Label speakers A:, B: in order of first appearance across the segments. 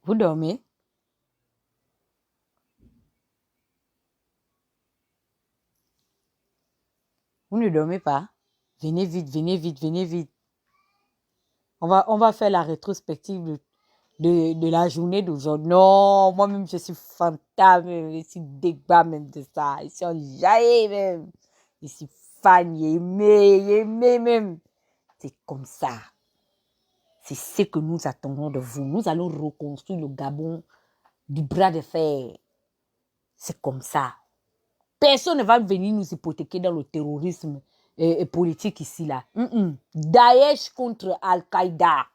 A: Vous dormez? Vous ne dormez pas? Venez vite, venez vite, venez vite. On va faire la rétrospective de la journée d'aujourd'hui. Non, moi-même, je suis fantasme, je suis débat même de ça. Je suis enjaillée même. Je suis fan, aimé même. C'est comme ça. C'est ce que nous attendons de vous. Nous allons reconstruire le Gabon du bras de fer. C'est comme ça. Personne ne va venir nous hypothéquer dans le terrorisme politique ici, là. Daesh contre Al-Qaïda.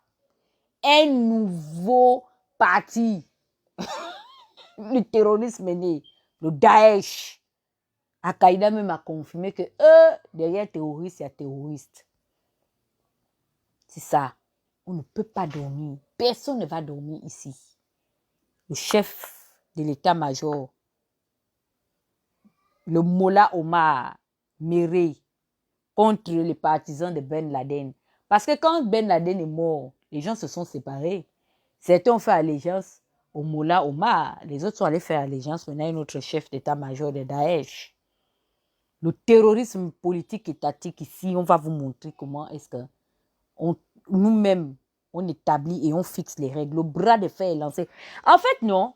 A: Un nouveau parti. Le terrorisme est né. Le Daesh. Al-Qaïda même a confirmé que derrière terroriste, il y a terroriste. C'est ça. On ne peut pas dormir. Personne ne va dormir ici. Le chef de l'état-major, le Mollah Omar Méré, contre les partisans de Ben Laden. Parce que quand Ben Laden est mort, les gens se sont séparés. Certains ont fait allégeance au Mollah Omar, les autres sont allés faire allégeance maintenant à notre chef d'état-major de Daesh. Le terrorisme politique étatique ici, on va vous montrer comment est-ce que nous-mêmes, on établit et on fixe les règles. Le bras de fer est lancé. En fait, non.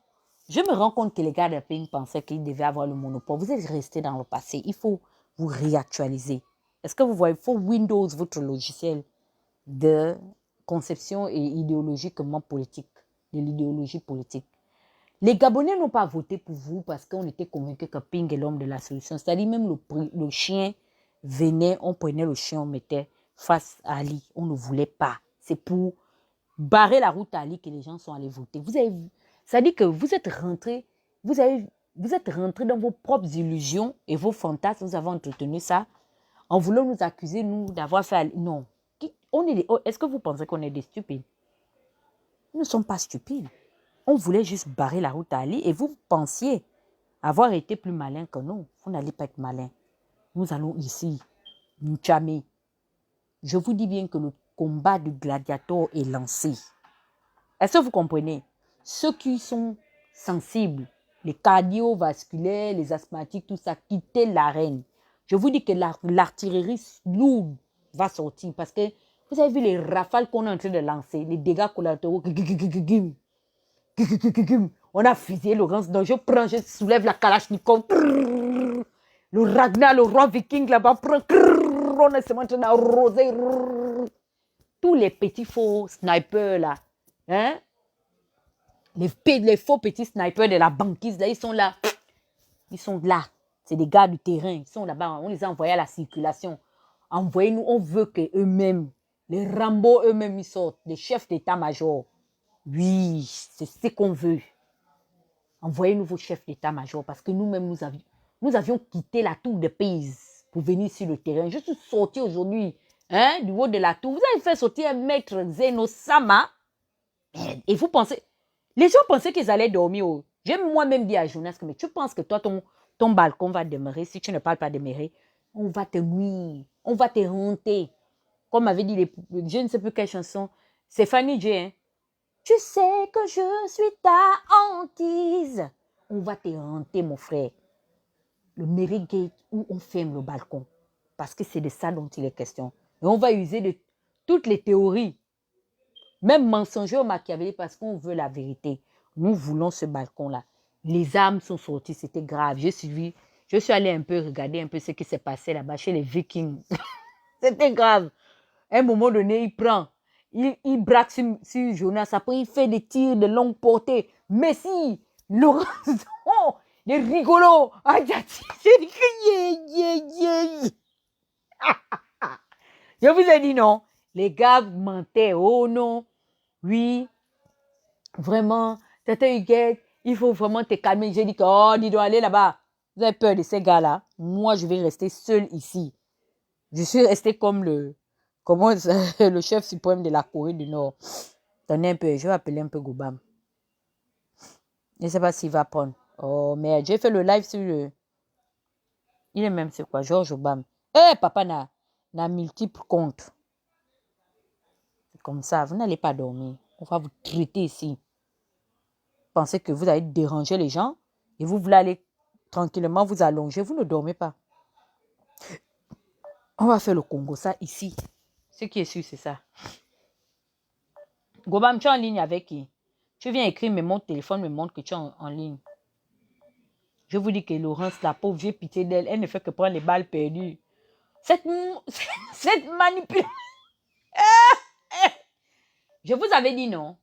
A: Je me rends compte que les gars de Ping pensaient qu'ils devaient avoir le monopole. Vous êtes restés dans le passé. Il faut vous réactualiser. Est-ce que vous voyez, il faut Windows, votre logiciel de conception et idéologiquement politique, de l'idéologie politique. Les Gabonais n'ont pas voté pour vous parce qu'on était convaincus que Ping est l'homme de la solution. C'est-à-dire même le chien venait, on prenait le chien, on mettait face à Ali. On ne voulait pas. C'est pour barrer la route à Ali que les gens sont allés voter. Vous avez, ça dit que vous êtes rentrés, vous êtes rentrés dans vos propres illusions et vos fantasmes. Vous avez entretenu ça en voulant nous accuser, nous, d'avoir fait... Non. Est-ce que vous pensez qu'on est des stupides? Nous ne sommes pas stupides. On voulait juste barrer la route à Ali et vous pensiez avoir été plus malin que nous. Vous n'allez pas être malin. Nous allons ici nous chamer. Je vous dis bien que le combat du gladiateur est lancé. Est-ce que vous comprenez? Ceux qui sont sensibles, les cardiovasculaires, les asthmatiques, tout ça, quittez l'arène. Je vous dis que l'artillerie lourde va sortir parce que vous avez vu les rafales qu'on est en train de lancer, les dégâts collatéraux. On a fusillé Laurence, donc je soulève la Kalachnikov. Le Ragnar, le roi viking là-bas, on est en train d'arroser. Tous les petits faux snipers là, hein? Les faux petits snipers de la banquise là, ils sont là. Ils sont là. C'est des gars du terrain. Ils sont là-bas. On les a envoyés à la circulation. Envoyez-nous. On veut qu'eux-mêmes, les Rambo eux-mêmes, ils sortent. Les chefs d'état-major. Oui, c'est ce qu'on veut. Envoyez-nous vos chefs d'état-major parce que nous-mêmes, nous avions quitté la tour de Pise pour venir sur le terrain. Je suis sorti aujourd'hui du haut de la tour. Vous avez fait sortir un maître Zeno Sama. Et vous pensez... Les gens pensaient qu'ils allaient dormir. J'ai moi-même dit à Jonas, mais tu penses que toi, ton balcon va demeurer si tu ne parles pas demeurer? On va te nuire. On va te hanter. Comme avait dit, je ne sais plus quelle chanson. C'est Fanny J. Hein? Tu sais que je suis ta hantise. On va te hanter, mon frère. Le Mary Gate où on ferme le balcon. Parce que c'est de ça dont il est question. Et on va user de toutes les théories. Même mensongers machiavéliques parce qu'on veut la vérité. Nous voulons ce balcon-là. Les armes sont sorties, c'était grave. Je suis allée un peu regarder un peu ce qui s'est passé là-bas chez les Vikings. C'était grave. À un moment donné, il braque sur Jonas. Après, il fait des tirs de longue portée. Messi, Laurent, des rigolos. J'ai dit que je vous ai dit non. Les gars mentaient. Oh non. Oui, vraiment, Tata Huguette, il faut vraiment te calmer. J'ai dit que, oh, dis donc, allez là-bas. Vous avez peur de ces gars-là. Moi, je vais rester seul ici. Je suis resté comme le chef suprême de la Corée du Nord. Attendez un peu, je vais appeler un peu Gobam. Je ne sais pas s'il va prendre. Oh merde, j'ai fait le live sur le... Il est même, c'est quoi, Georges Obam. Papa n'a multiples comptes. C'est comme ça, vous n'allez pas dormir. On va vous traiter ici. pensez que vous allez déranger les gens et vous voulez aller tranquillement vous allonger, vous ne dormez pas. On va faire le Congo, ça ici. Ce qui est sûr, c'est ça. Gobam, tu es en ligne avec qui? Tu viens écrire, mais mon téléphone me montre que tu es en ligne. Je vous dis que Laurence, la pauvre, j'ai pitié d'elle. Elle ne fait que prendre les balles perdues. Cette manipulation. Je vous avais dit non.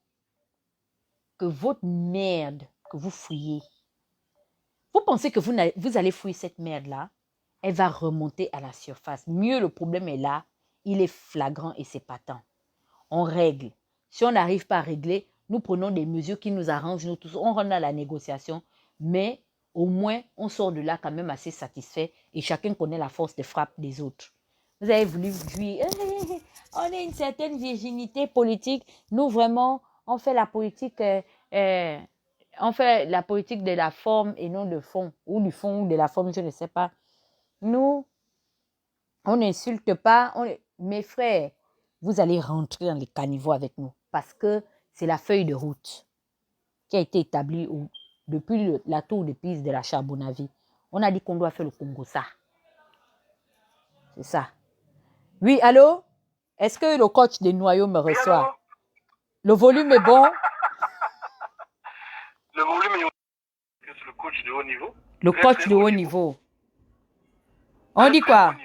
A: Que votre merde que vous fouillez, vous pensez que vous allez fouiller cette merde-là, elle va remonter à la surface. Mieux, le problème est là. Il est flagrant et c'est patent. On règle. Si on n'arrive pas à régler, nous prenons des mesures qui nous arrangent, nous tous. On rentre dans la négociation, mais au moins, on sort de là quand même assez satisfait et chacun connaît la force de frappe des autres. Vous avez voulu jouir. On a une certaine virginité politique. Nous, vraiment, on fait la politique, on fait la politique de la forme et non de fond. Ou du fond ou de la forme, je ne sais pas. Nous, on n'insulte pas. Mes frères, vous allez rentrer dans les caniveaux avec nous parce que c'est la feuille de route qui a été établie depuis la tour de Pise de la Charbonnavie. On a dit qu'on doit faire le Congo, ça. C'est ça. Oui, allô? Est-ce que le coach des noyaux me reçoit?
B: Allô?
A: Le volume est bon?
B: Le volume est haut. C'est le coach de haut niveau.
A: Le coach de haut niveau. On dit quoi?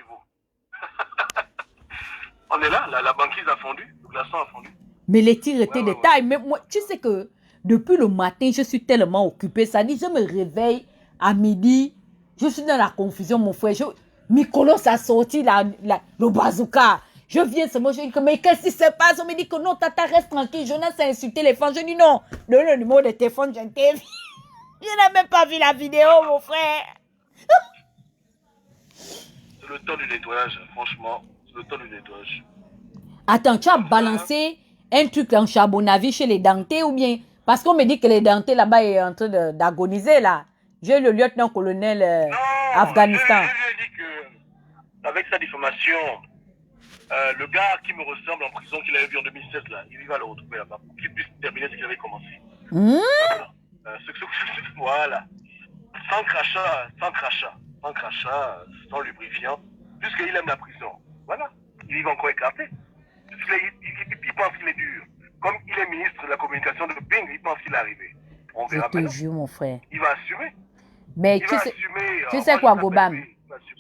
B: On est là, la banquise a fondu, le glaçon a fondu.
A: Mais les tirs étaient de taille. Mais moi, tu sais que depuis le matin, je suis tellement occupée. Ça dit, je me réveille à midi. Je suis dans la confusion, mon frère. Mykolos a sorti le bazooka. Je viens seulement, je dis que, mais qu'est-ce qui se passe? On me dit que non, Tata, reste tranquille. Jonas a insulté les fans. Je dis non, donne le numéro de téléphone, je t'ai vu. Je n'ai même pas vu la vidéo, mon frère.
B: C'est le temps du nettoyage, franchement. C'est le temps du nettoyage.
A: Attends, tu as balancé un truc en Charbonnavie chez les dentés ou bien? Parce qu'on me dit que les dentés là-bas est en train d'agoniser là. J'ai le lieutenant-colonel Afghanistan.
B: Je lui ai dit que, avec sa diffamation, le gars qui me ressemble en prison qu'il avait vu en 2016 là, il va le retrouver là-bas pour qu'il puisse terminer ce qu'il avait commencé. Voilà. Sans crachat, sans lubrifiant, puisqu'il aime la prison. Voilà. Il va encore écarter. Il pense qu'il est dur. Comme il est ministre de la communication de Ping, il pense qu'il est arrivé. On verra
A: Je te jure, mon frère.
B: Il va assumer.
A: Mais tu sais quoi, Gobam?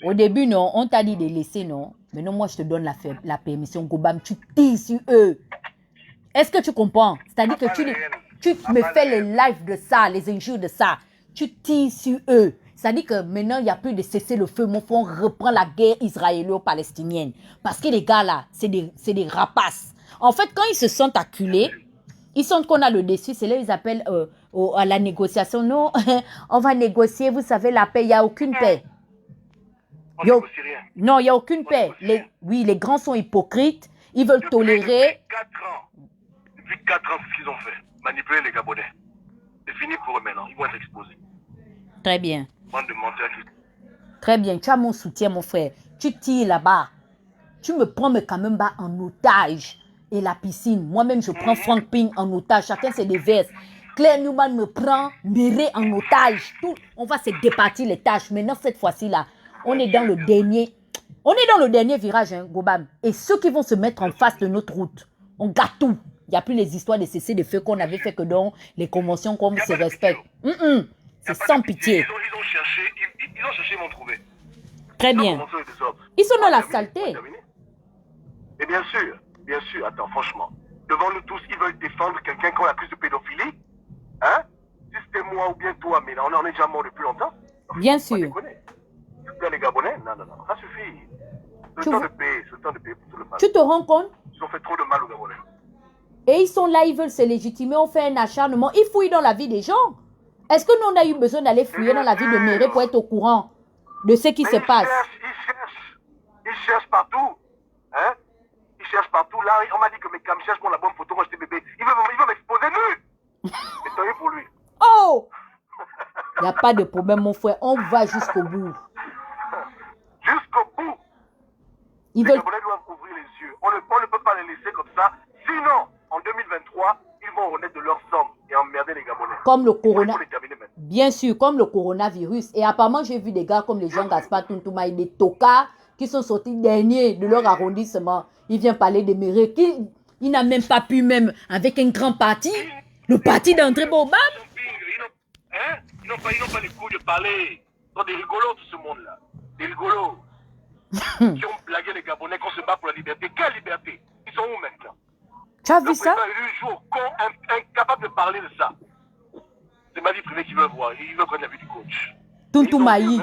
A: Au début, non, on t'a dit de laisser, non? Maintenant, moi, je te donne la permission, Gobam. Tu tires sur eux. Est-ce que tu comprends? C'est-à-dire que tu me fais les lives de ça, les injures de ça. Tu tires sur eux. C'est-à-dire que maintenant, il n'y a plus de cesser le feu. Mon frère, on reprend la guerre israélo-palestinienne. Parce que les gars, là, c'est des rapaces. En fait, quand ils se sentent acculés, ils sentent qu'on a le dessus. C'est là qu'ils appellent à la négociation. Non, on va négocier. Vous savez, la paix, il n'y a aucune paix. Non, il n'y a aucune paix. Les grands sont hypocrites. Ils veulent tolérer.
B: Depuis 4 ans, c'est ce qu'ils ont fait. Manipuler les Gabonais. C'est fini pour eux maintenant. Ils vont être exposés.
A: Très bien.
B: Bande de menteurs.
A: Très bien. Tu as mon soutien, mon frère. Tu tires là-bas. Tu me prends mes Kamemba en otage. Et la piscine. Moi-même, je prends Frank Ping en otage. Chacun ses déverse. Claire Newman me prend Méré en otage. Tout. On va se départir les tâches. Maintenant, cette fois-ci-là, on est dans le dernier. On est dans le dernier virage, hein, Gobam. Et ceux qui vont se mettre en face de notre route, on gâte tout. Il n'y a plus les histoires de cesser de feu qu'on avait fait que dans les conventions qu'on se respecte. C'est sans pitié.
B: Ils ont cherché, ils vont trouver.
A: Très bien. Ils sont dans la saleté.
B: Et bien sûr, attends, franchement, devant nous tous, ils veulent défendre quelqu'un qu'on accuse de pédophilie. Hein? Si c'était moi ou bien toi, mais là, on en est déjà mort depuis longtemps.
A: Bien sûr.
B: Les Gabonais, non, ça suffit. C'est le temps de paix pour tout le mal.
A: Tu te rends compte?
B: Ils ont fait trop de mal aux Gabonais.
A: Et ils sont là, ils veulent se légitimer, on fait un acharnement. Ils fouillent dans la vie des gens. Est-ce que nous, on a eu besoin d'aller fouiller dans la vie de Méré pour être au courant de ce qui se passe?
B: Ils cherchent partout. Hein? Ils cherchent partout. Là, on m'a dit que mes cams cherchent pour la bonne photo quand j'étais bébé. Ils veulent m'exposer nu. Mais tant mieux pour lui.
A: Oh! Il n'y a pas de problème, mon frère. On va jusqu'au bout.
B: Jusqu'au bout. Les Gabonais doivent ouvrir les yeux. On ne peut pas les laisser comme ça. Sinon, en 2023, ils vont renaître de leur somme. Et emmerdé les Gabonais.
A: Comme le
B: Il faut
A: corona.
B: les terminer maintenant.
A: Bien sûr, comme le coronavirus. Et apparemment, j'ai vu des gars comme les Jean-Gaspard Tuntumaï, des tocards qui sont sortis derniers de leur arrondissement. Ils viennent parler des mairies. Il n'a même pas pu, même avec un grand parti, le parti d'André Bobam.
B: Ils n'ont pas les couilles de parler. Ce sont des rigolos, tout ce monde-là. Des rigolos. Qui ont blagué les Gabonais qu'on se bat pour la liberté. Quelle liberté? Ils sont où maintenant?
A: Tu as vu ça?
B: Il joue au con, incapable de parler de ça. C'est ma vie privée qu'ils veulent voir. Ils veulent prendre la vie du coach.
A: Tuntumaï,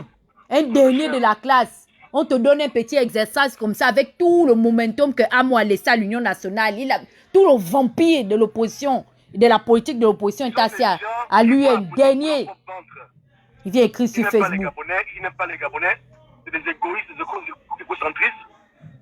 A: un dernier de la classe. On te donne un petit exercice comme ça avec tout le momentum que Amo a laissé à l'Union nationale. Il a tout le vampire de l'opposition, de la politique de l'opposition est assis à lui, un dernier. Il vient écrire sur Facebook.
B: Ils n'aiment pas les Gabonais. C'est des égoïstes, des égocentristes.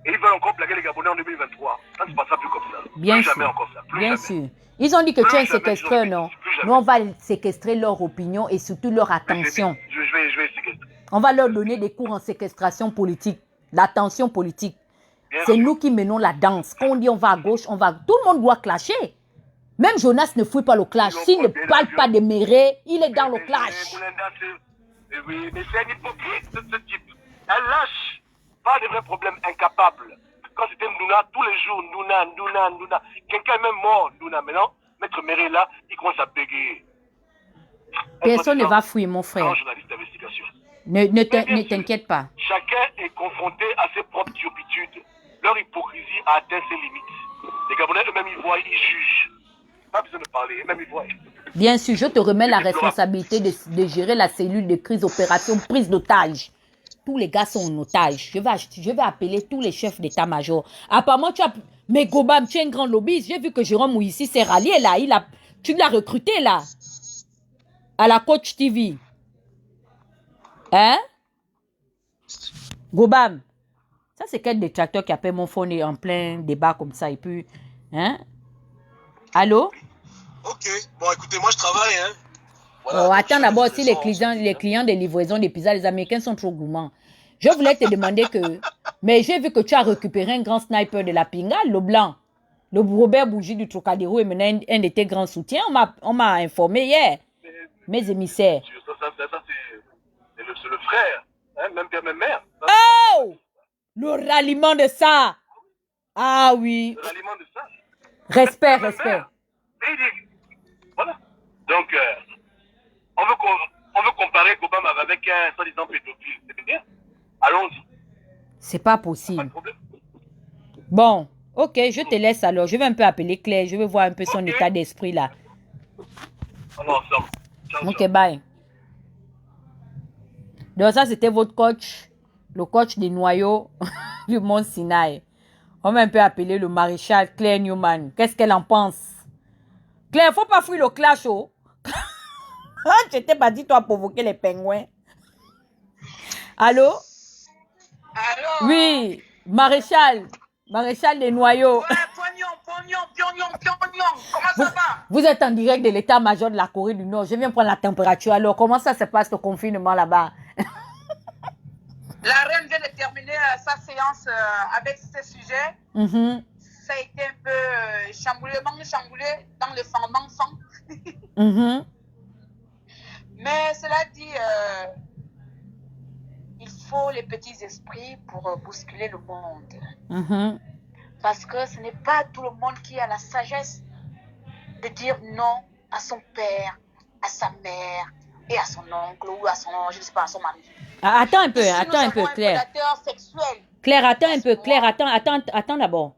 B: Et ils veulent encore blaguer les Gabonais en 2023. Ça ne se passera plus comme ça.
A: Bien
B: plus
A: sûr.
B: jamais encore ça. Plus
A: Bien
B: jamais.
A: sûr. Ils ont dit que
B: Plus
A: tu es un
B: jamais,
A: séquestreur, non? Nous, on va séquestrer leur opinion et surtout leur attention.
B: Je vais séquestrer.
A: On va leur donner des cours en séquestration politique, l'attention politique. C'est nous qui menons la danse. Quand on dit on va à gauche, on va... Tout le monde doit clasher. Même Jonas ne fouille pas le clash. S'il ne parle pas de Méré, il est dans le clash.
B: Oui, mais c'est un hypocrite, ce type. Elle lâche. Pas de vrais problèmes incapables. Quand c'était Ndouna, tous les jours, Ndouna. Quelqu'un est même mort, Ndouna. Maintenant, Maître Méré là, il commence à bégayer.
A: Personne ne va fouiller, mon frère.
B: Journaliste d'investigation.
A: Ne t'inquiète pas.
B: Chacun est confronté à ses propres turpitudes. Leur hypocrisie a atteint ses limites. Les Gabonais eux-mêmes, ils voient, ils jugent. Pas besoin de parler, eux-mêmes, ils voient.
A: Bien sûr, je te remets la responsabilité de gérer la cellule de crise, opération, prise d'otage. Tous les gars sont en otage. Je vais appeler tous les chefs d'état-major. Apparemment, mais Gobam, tu es un grand lobbyiste. J'ai vu que Jérôme Mouissi s'est rallié là. Tu l'as recruté là. À la Coach TV. Hein? Gobam. Ça, c'est quel détracteur qui appelle mon phone en plein débat comme ça. Et puis, hein? Allô?
B: Ok. Bon, écoutez, moi, je travaille, hein. Voilà,
A: Oh, attends d'abord, si les clients de livraison des pizzas, les Américains sont trop gourmands. Je voulais te demander que... Mais j'ai vu que tu as récupéré un grand sniper de la Pingale, le blanc. Le Robert Bougie du Trocadéro est maintenant un de tes grands soutiens. On m'a informé hier. Mes émissaires.
B: Ça c'est le frère. Hein, même père, même mère. Ça,
A: Oh! Le ralliement de ça. Ah oui.
B: le ralliement de ça.
A: Respect.
B: Voilà. Donc, on veut comparer Obama avec un soi-disant pédophile. C'est bien. Allons-y.
A: C'est pas
B: Pas de
A: possible.
B: problème.
A: Bon, ok, je te laisse alors. Je vais un peu appeler Claire. Je vais voir un peu son
B: Ok.
A: état d'esprit là.
B: Alors, ensemble. Ciao,
A: Ok,
B: ciao.
A: bye. Donc ça, c'était votre coach, le coach des noyaux du Mont Sinaï. On va un peu appeler le maréchal Claire Newman. Qu'est-ce qu'elle en pense? Claire, faut pas fuir le clash, oh. Je t'ai pas dit, toi, provoquer les pingouins. Allô?
C: Allô?
A: Oui, maréchal des noyaux.
C: Ouais, pognon. Comment ça va?
A: Vous êtes en direct de l'état-major de la Corée du Nord. Je viens prendre la température. Alors, comment ça se passe le confinement là-bas?
C: La reine vient de terminer sa séance avec ce sujet.
A: Mhm,
C: Ça a été un peu chamboulé dans le sang.
A: mhm.
C: Mais cela dit, il faut les petits esprits pour bousculer le monde.
A: Mhm.
C: Parce que ce n'est pas tout le monde qui a la sagesse de dire non à son père, à sa mère et à son oncle ou à son, je ne sais pas, à son mari.
A: Ah, attends un peu,
C: Ici,
A: attends un peu,
C: nous avons
A: Claire.
C: prédateur sexuel.
A: Claire, attends un peu, Claire, attends d'abord.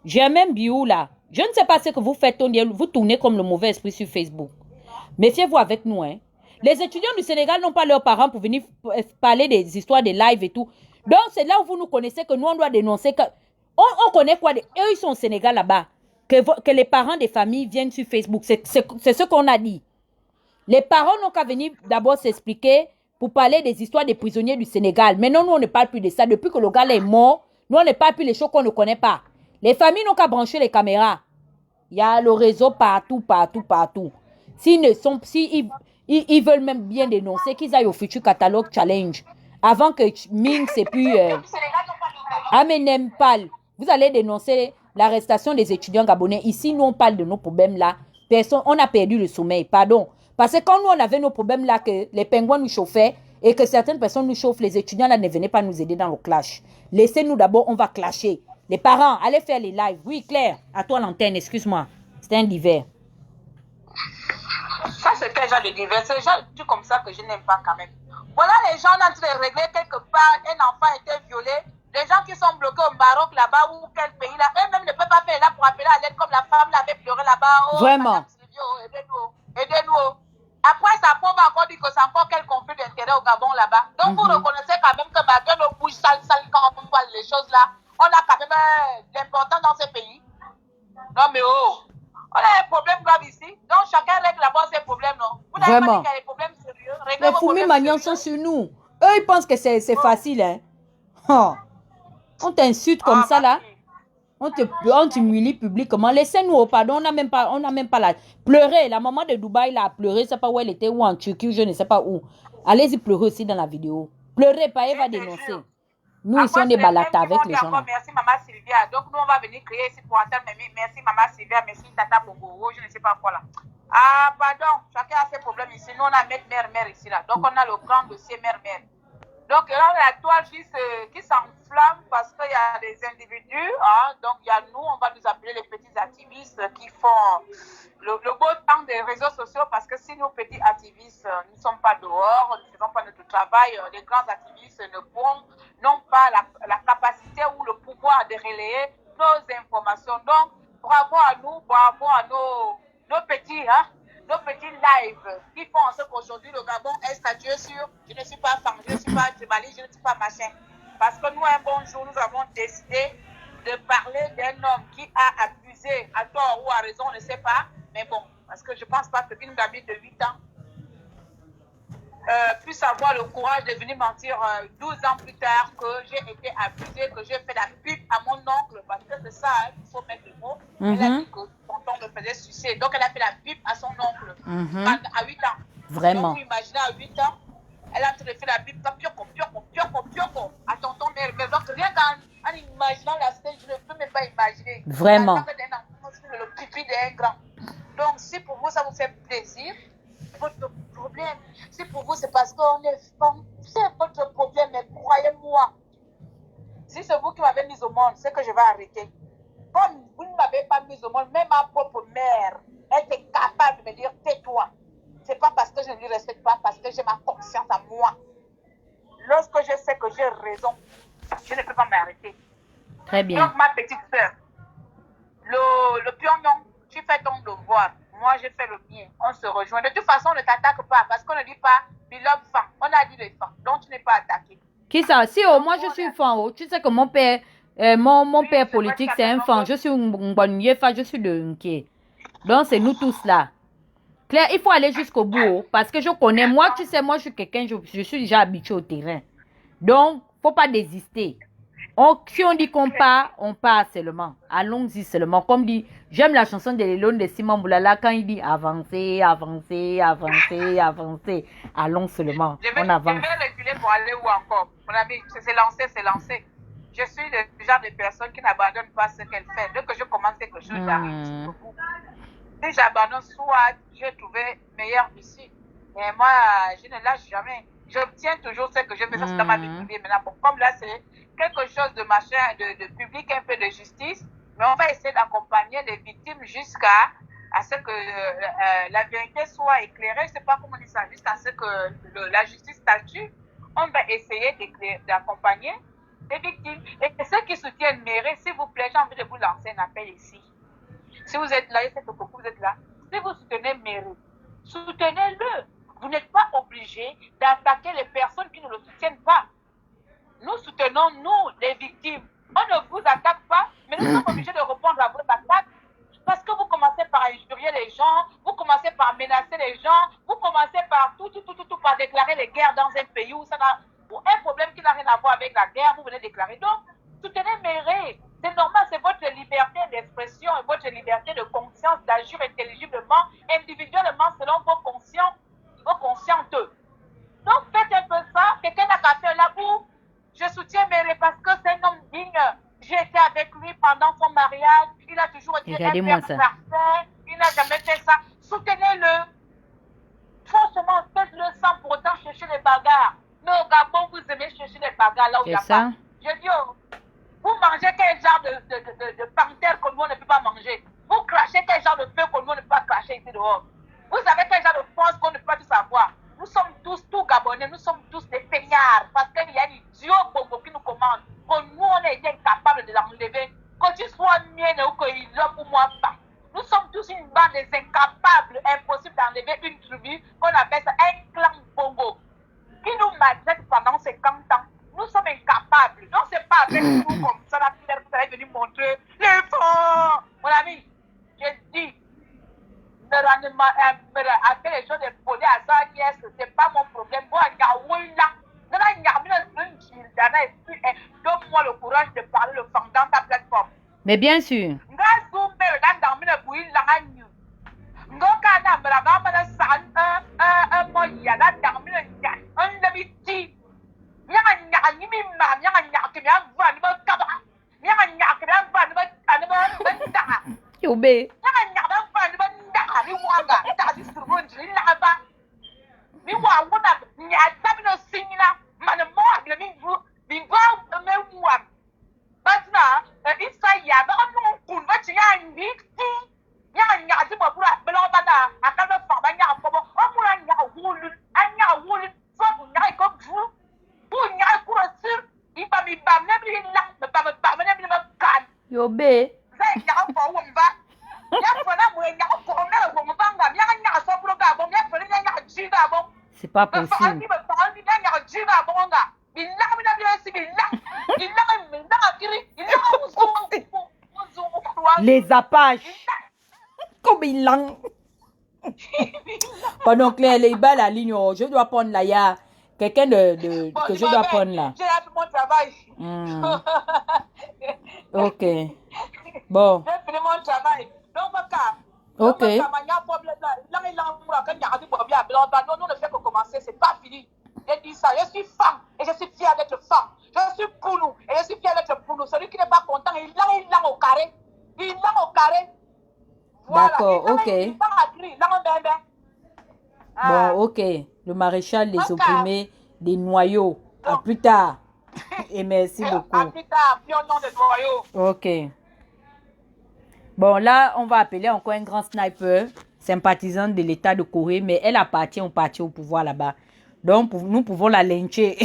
A: J'ai un même bio là. Je ne sais pas ce que vous faites, vous tournez comme le mauvais esprit sur Facebook. Méfiez-vous avec nous, hein. Les étudiants du Sénégal n'ont pas leurs parents pour venir parler des histoires des lives et tout. Donc, c'est là où vous nous connaissez que nous, on doit dénoncer que... On connaît quoi? Eux, ils sont au Sénégal là-bas. Que les parents des familles viennent sur Facebook. C'est ce qu'on a dit. Les parents n'ont qu'à venir d'abord s'expliquer pour parler des histoires des prisonniers du Sénégal. Maintenant, nous, on ne parle plus de ça. Depuis que le gars là est mort, nous, on ne parle plus des choses qu'on ne connaît pas. Les familles n'ont qu'à brancher les caméras. Il y a le réseau partout. Ils veulent même bien dénoncer qu'ils aillent au futur catalogue challenge. Avant que Ming c'est plus... Amenempal. Vous allez dénoncer l'arrestation des étudiants gabonais. Ici, nous, on parle de nos problèmes là. personne, on a perdu le sommeil, pardon. Parce que quand nous, on avait nos problèmes là, que les pingouins nous chauffaient et que certaines personnes nous chauffent, les étudiants là ne venaient pas nous aider dans le clash. Laissez-nous d'abord, on va clasher. Les parents, allez faire les lives. Oui, Claire, à toi l'antenne, excuse-moi. C'était un divers.
C: Ça, c'est quel genre de divers? C'est le genre de truc comme ça que je n'aime pas quand même. Voilà les gens en train de régler quelque part, un enfant a été violé. Les gens qui sont bloqués au Maroc là-bas ou quel pays là, eux-mêmes ne peuvent pas faire là pour appeler à l'aide comme la femme l'avait pleuré là-bas. Oh,
A: vraiment.
C: Aidez-nous, aidez-nous. Après, ça on va encore dire que c'est encore quel conflit d'intérêt au Gabon là-bas. Donc, vous reconnaissez quand même que malgré nos bouches sales, quand on voit les choses là, on a quand même l'important dans ce pays. Non, mais oh, on a un problème grave ici. Donc, chacun règle d'abord ses problèmes, non? Vous n'avez pas dit qu'il y a des problèmes sérieux.
A: Les Foumi Magnans sont sur nous. Eux, ils pensent que c'est facile, hein. Oh. On t'insulte comme ça, là. On t'humilie publiquement. Laissez-nous, pardon, on n'a même pas la... Pleurer. La maman de Dubaï, là, a pleuré. Je ne sais pas où elle était, ou en Turquie, je ne sais pas où. Allez-y pleurer aussi dans la vidéo. Pleurez pas, elle va dénoncer. Nous, ici, on est balata avec les gens.
C: Merci, Maman Sylvia. Donc, nous, on va venir créer ici pour entendre. Merci, Maman Sylvia. Merci, Tata Bobo. Je ne sais pas quoi, là. Ah, pardon. Chacun a ses problèmes ici. Nous, on a mère ici, là. Donc, on a le grand dossier mère. Donc là, on a la toile qui s'enflamme parce qu'il y a des individus. Hein, donc, il y a nous, on va nous appeler les petits activistes qui font le beau temps des réseaux sociaux parce que si nos petits activistes ne sont pas dehors, ne faisons pas notre travail, les grands activistes n'ont pas la capacité ou le pouvoir de relayer nos informations. Donc, bravo à nous, bravo à nos petits, hein, nos petits lives qui font en sorte qu'aujourd'hui le Gabon est statué sur je ne suis pas femme, je ne suis pas Djibali, je ne suis pas machin. Parce que nous, un bon jour, nous avons décidé de parler d'un homme qui a abusé à tort ou à raison, on ne sait pas. Mais bon, parce que je ne pense pas qu'une gamine de 8 ans puisse avoir le courage de venir mentir 12 ans plus tard que j'ai été abusée, que j'ai fait la pub à mon oncle, parce que c'est ça, hein, il faut mettre le mot. Elle a dit que son oncle me faisait sucer. Donc elle a fait la pub à son oncle à 8 ans.
A: Vraiment.
C: Donc vous imaginez à 8 ans, elle a en train de faire la pub, pioko, à tonton mère. Donc rien qu'en imaginant la scène, je ne peux même pas imaginer.
A: Vraiment.
C: Le pipi d'un grand. Donc si pour vous ça vous fait plaisir, votre problème. Si pour vous c'est parce qu'on est femme, c'est votre problème, mais croyez-moi, si c'est vous qui m'avez mise au monde, c'est que je vais arrêter. Comme vous ne m'avez pas mise au monde, même ma propre mère, elle était capable de me dire tais-toi. C'est pas parce que je ne lui respecte pas, parce que j'ai ma conscience à moi. Lorsque je sais que j'ai raison, je ne peux pas m'arrêter.
A: Très bien.
C: Donc ma petite soeur, le pion, tu fais ton devoir. Moi, je fais le mien. On se rejoint. De toute façon, on ne t'attaque pas parce qu'on ne dit pas beloved femme. On a dit les femmes. Donc, tu n'es pas attaqué.
A: Qui ça? Si, moi, je suis fan. Tu sais que mon père, mon père politique, c'est un fan. Je suis une bonne femme. Je suis de Nké. Donc, c'est nous tous là. Claire, il faut aller jusqu'au bout. Parce que je connais. Moi, tu sais, moi, je suis quelqu'un, je suis déjà habitué au terrain. Donc, il ne faut pas désister. Si on dit qu'on part, on part seulement. Allons-y seulement. Comme dit, j'aime la chanson de Léon de Simon Boulala quand il dit avancer, avancer, avancer, avancer. Allons seulement. On avance.
C: Je vais reculer pour aller où encore? Mon ami, c'est lancé, c'est lancé. Je suis le genre de personne qui n'abandonne pas ce qu'elle fait. Dès que je commence quelque chose, j'arrive. Si j'abandonne, soit j'ai trouvé meilleur ici. Mais moi, je ne lâche jamais. J'obtiens toujours ce que je veux. Ça, c'est dans ma vie privée. Maintenant, bon, comme là, c'est quelque chose de machin, de public, un peu de justice. Mais on va essayer d'accompagner les victimes jusqu'à ce que la vérité soit éclairée. Je ne sais pas comment on dit ça. Jusqu'à ce que la justice statue. On va essayer d'accompagner les victimes. Et ceux qui soutiennent Méré, s'il vous plaît, j'ai envie de vous lancer un appel ici. Si vous êtes là, je sais que beaucoup vous êtes là. Si vous soutenez Méré, soutenez-le. Vous n'êtes pas obligé d'attaquer les personnes qui ne le soutiennent pas. Nous soutenons, nous, les victimes. On ne vous attaque pas, mais nous sommes obligés de répondre à vos attaques. Parce que vous commencez par injurier les gens, vous commencez par menacer les gens, vous commencez par tout, par déclarer les guerres dans un pays où ça n'a un problème qui n'a rien à voir avec la guerre, vous venez déclarer. Donc, soutenez Méré. C'est normal, c'est votre liberté d'expression et votre liberté de conscience d'agir intelligiblement, individuellement, selon vos consciences. Donc faites un peu ça. Quelqu'un n'a qu'à faire là où je soutiens Méré parce que c'est un homme digne. J'ai été avec lui pendant son mariage. Il a toujours été un père parfait. il n'a jamais fait ça. Soutenez-le. Forcément, faites-le sans pour autant chercher les bagarres. Mais au Gabon, vous aimez chercher les bagarres là où il n'y a pas. Je dis, vous mangez quel genre de panthère que nous ne peut pas manger? Vous crachez quel genre de feu que nous ne peut pas cracher ici dehors? Vous avez quel genre de force qu'on ne peut pas tout savoir? Nous sommes tous Gabonais, nous sommes tous des feignards parce qu'il y a des idiots Bongo qui nous commandent. Que nous, on a été incapables de l'enlever. Que tu sois mien ou qu'il l'a pour moi pas. Nous sommes tous une bande des incapables, impossible d'enlever une tribu qu'on appelle ça un clan Bongo. Qui nous maltraite pendant 50 ans. Nous sommes incapables. Donc, c'est pas avec nous comme ça, la pierre que vous allez venir montrer l'effort. Mon ami, je dis, appelle les gens de poler à ça, yes, c'est pas mon problème. Moi, donne-moi le courage de parler le fond dans ta plateforme.
A: Mais bien sûr. Yobe. Yobe. C'est pas possible. Les Apaches. Comme il l'ont. Pendant que les balles à ligne, je dois prendre là, il y a quelqu'un que je dois prendre là.
C: J'ai fait mon travail.
A: Ok. Bon.
C: J'ai fini mon travail. Ok. Nous ne fait que commencer, c'est pas fini. J'ai dit ça, je suis femme et je suis fière d'être femme. Je suis pour nous et je suis fière d'être pour nous. Celui qui n'est pas content, il l'a au carré. Il l'a au carré. Voilà.
A: D'accord, ok.
C: Il l'a
A: Bon, ok. Le maréchal des opprimés des noyaux. À plus tard. Et merci beaucoup.
C: À plus tard, puis au nom des noyaux.
A: Ok. Bon, là, on va appeler encore un grand sniper, sympathisant de l'État de Corée, mais elle appartient au parti au pouvoir là-bas. Donc, nous pouvons la lyncher.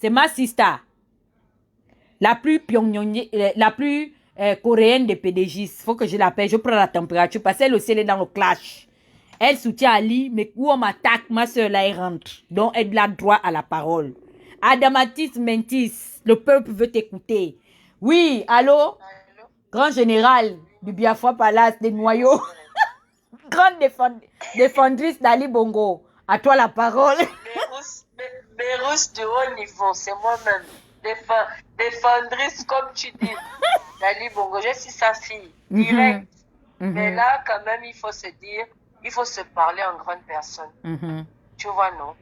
A: C'est ma sister. La plus coréenne des PDG. Il faut que je l'appelle. Je prends la température parce qu'elle aussi, elle est dans le clash. Elle soutient Ali, mais où on m'attaque, ma soeur là, elle rentre. Donc, elle a droit à la parole. Adamatis Mentis, le peuple veut t'écouter. Oui, allô? Grand général du Biafra Palace des noyaux. Grande défendrice d'Ali Bongo. À toi la parole.
D: Bérousse du haut niveau, c'est moi-même. Défendrice, comme tu dis, d'Ali Bongo. Je suis sa fille, direct. Mais là, quand même, il faut se dire, il faut se parler en grande personne. Tu vois, non?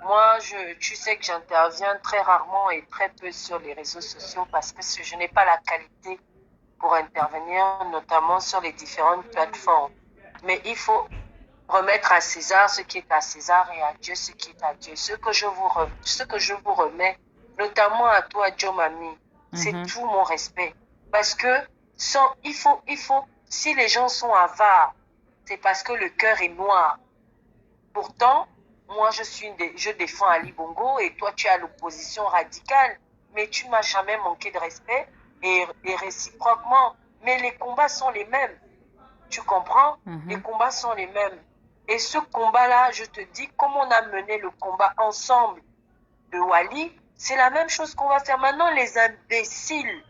D: Moi, tu sais que j'interviens très rarement et très peu sur les réseaux sociaux parce que je n'ai pas la qualité pour intervenir, notamment sur les différentes plateformes. Mais il faut remettre à César ce qui est à César et à Dieu ce qui est à Dieu. Ce que je vous remets, notamment à toi, Joe Mami, c'est tout mon respect. Parce que si les gens sont avares, c'est parce que le cœur est noir. Pourtant, moi, je défends Ali Bongo et toi, tu es à l'opposition radicale. Mais tu m'as jamais manqué de respect et réciproquement. Mais les combats sont les mêmes. Tu comprends? Les combats sont les mêmes. Et ce combat-là, je te dis, comme on a mené le combat ensemble de Wali, c'est la même chose qu'on va faire maintenant. Les imbéciles,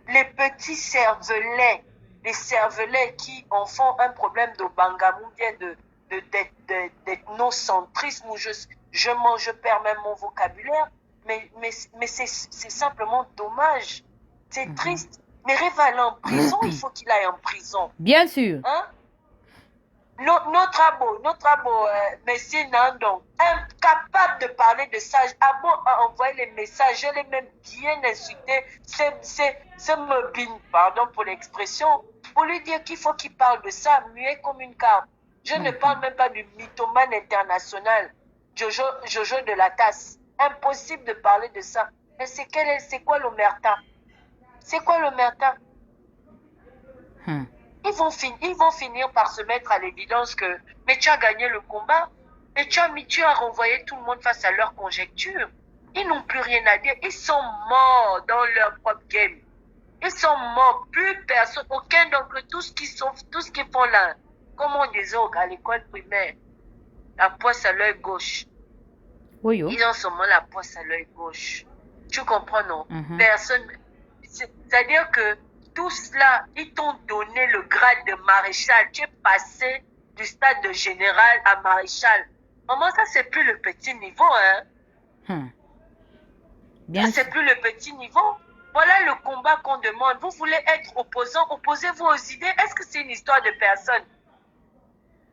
D: les petits cervelets, les cervelets qui en font un problème de bangamou, bien d'ethnocentrisme où je perds même mon vocabulaire, mais c'est simplement dommage. C'est triste. Mais Rêve aller en prison, il faut qu'il aille en prison.
A: Bien sûr.
D: Hein? Notre abo, Messie Nandong, incapable de parler de ça, abo a envoyé les messages, je l'ai même bien insulté, c'est Mobine, pardon pour l'expression, pour lui dire qu'il faut qu'il parle de ça, muet comme une carte. Je ne parle même pas du mythomane international, Jojo de la tasse. Impossible de parler de ça. Mais c'est quoi l'omerta? C'est quoi l'omerta? Ils vont finir par se mettre à l'évidence que mais tu as gagné le combat et tu as renvoyé tout le monde face à leur conjecture. Ils n'ont plus rien à dire. Ils sont morts dans leur propre game. Ils sont morts. Plus personne, aucun d'entre eux, tout ce qu'ils font là, comme on disait à l'école primaire, la poisse à l'œil gauche.
A: Oui,
D: Ils ont seulement la poisse à l'œil gauche. Tu comprends, non? Personne. C'est-à-dire que tout cela, ils t'ont donné le grade de maréchal. Tu es passé du stade de général à maréchal. Maman, ça, c'est plus le petit niveau, hein? Ça, c'est plus le petit niveau. Voilà le combat qu'on demande. Vous voulez être opposant, opposez-vous aux idées. Est-ce que c'est une histoire de personne?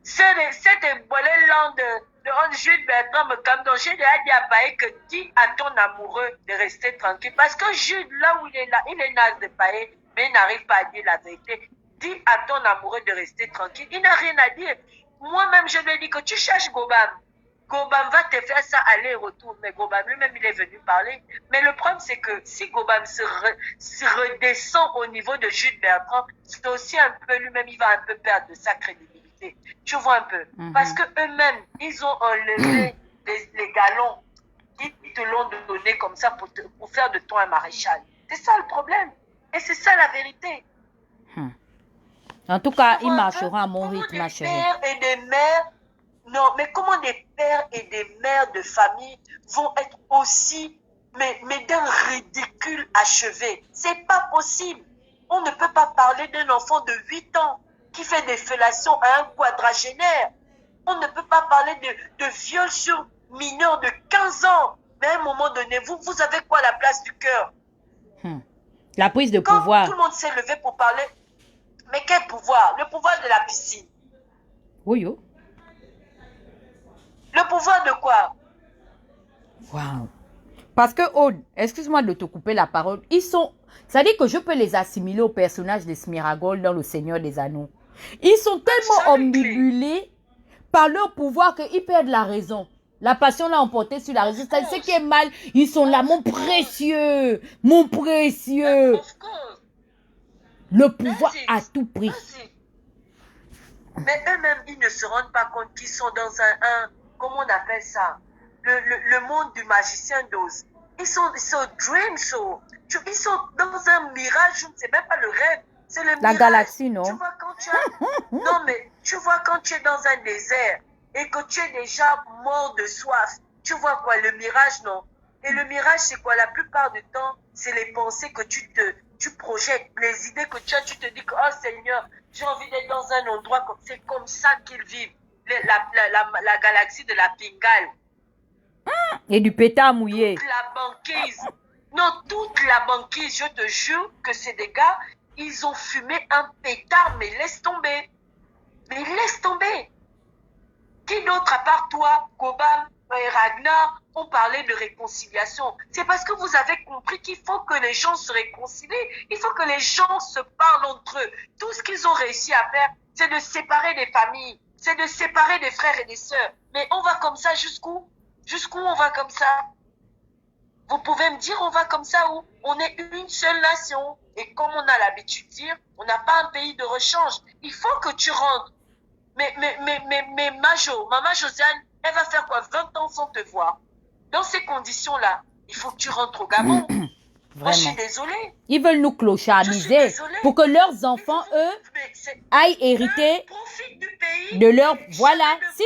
D: C'est un volet lent de Jules Bertrand Mekam. J'ai déjà dit à Paye que dis à ton amoureux de rester tranquille. Parce que Jules, là où il est naze de Paye, mais il n'arrive pas à dire la vérité. Dis à ton amoureux de rester tranquille. Il n'a rien à dire. Moi-même, je lui ai dit que tu cherches Gobam. Gobam va te faire ça aller-retour. Mais Gobam lui-même, il est venu parler. Mais le problème, c'est que si Gobam se redescend au niveau de Jules Bertrand, c'est aussi un peu lui-même, il va un peu perdre de sa crédibilité. Tu vois un peu. Parce que eux-mêmes, ils ont enlevé les galons. Ils te l'ont donné comme ça pour faire de toi un maréchal. C'est ça le problème. Et c'est ça la vérité.
A: En tout cas, il marchera à mon rythme, ma chérie.
D: Pères et des mères, non, mais comment des pères et des mères de famille vont être aussi, mais d'un ridicule achevé? C'est pas possible. On ne peut pas parler d'un enfant de 8 ans qui fait des fellations à un quadragénaire. On ne peut pas parler de viol sur mineurs de 15 ans. Mais à un moment donné, vous avez quoi la place du cœur?
A: La prise de
D: Quand
A: pouvoir.
D: tout le monde s'est levé pour parler, mais quel pouvoir? Le pouvoir de la piscine.
A: Oui,
D: Le pouvoir de quoi?
A: Wow. Parce que, Aude, excuse-moi de te couper la parole, ça dit que je peux les assimiler au personnage de Smiragol dans Le Seigneur des Anneaux. Ils sont tellement omnibulés par leur pouvoir qu'ils perdent la raison. La passion l'a emporté sur la raison. C'est ce qui est mal. Ils sont là, mon précieux. Mon précieux. Le pouvoir à tout prix.
D: Mais eux-mêmes, ils ne se rendent pas compte qu'ils sont dans comment on appelle ça? Le monde du magicien d'Oz. Ils sont dream show. Ils sont dans un mirage, je ne sais même pas le rêve. C'est le mirage.
A: La galaxie, non?
D: Tu vois quand non, mais tu vois quand tu es dans un désert et que tu es déjà mort de soif. Tu vois quoi? Le mirage, non? Et le mirage, c'est quoi? La plupart du temps, c'est les pensées que tu projettes, les idées que tu as. Tu te dis que, oh Seigneur, j'ai envie d'être dans un endroit comme c'est comme ça qu'ils vivent. La galaxie de la Pingale.
A: Et du pétard mouillé.
D: Toute la banquise. Non, toute la banquise, je te jure que c'est des gars, ils ont fumé un pétard, mais laisse tomber. Mais laisse tomber. Qui d'autre à part toi, Gobam et Ragnar, ont parlé de réconciliation? C'est parce que vous avez compris qu'il faut que les gens se réconcilient. Il faut que les gens se parlent entre eux. Tout ce qu'ils ont réussi à faire, c'est de séparer des familles. C'est de séparer des frères et des sœurs. Mais on va comme ça jusqu'où? Jusqu'où on va comme ça? Vous pouvez me dire on va comme ça où? On est une seule nation. Et comme on a l'habitude de dire, on n'a pas un pays de rechange. Il faut que tu rentres. Mais maman Josiane, elle va faire quoi? 20 ans sans te voir. Dans ces conditions-là, il faut que tu rentres au Gabon. Moi, je suis désolée.
A: Ils veulent nous clochardiser pour que leurs enfants, eux, aillent hériter de leur... Voilà. Si.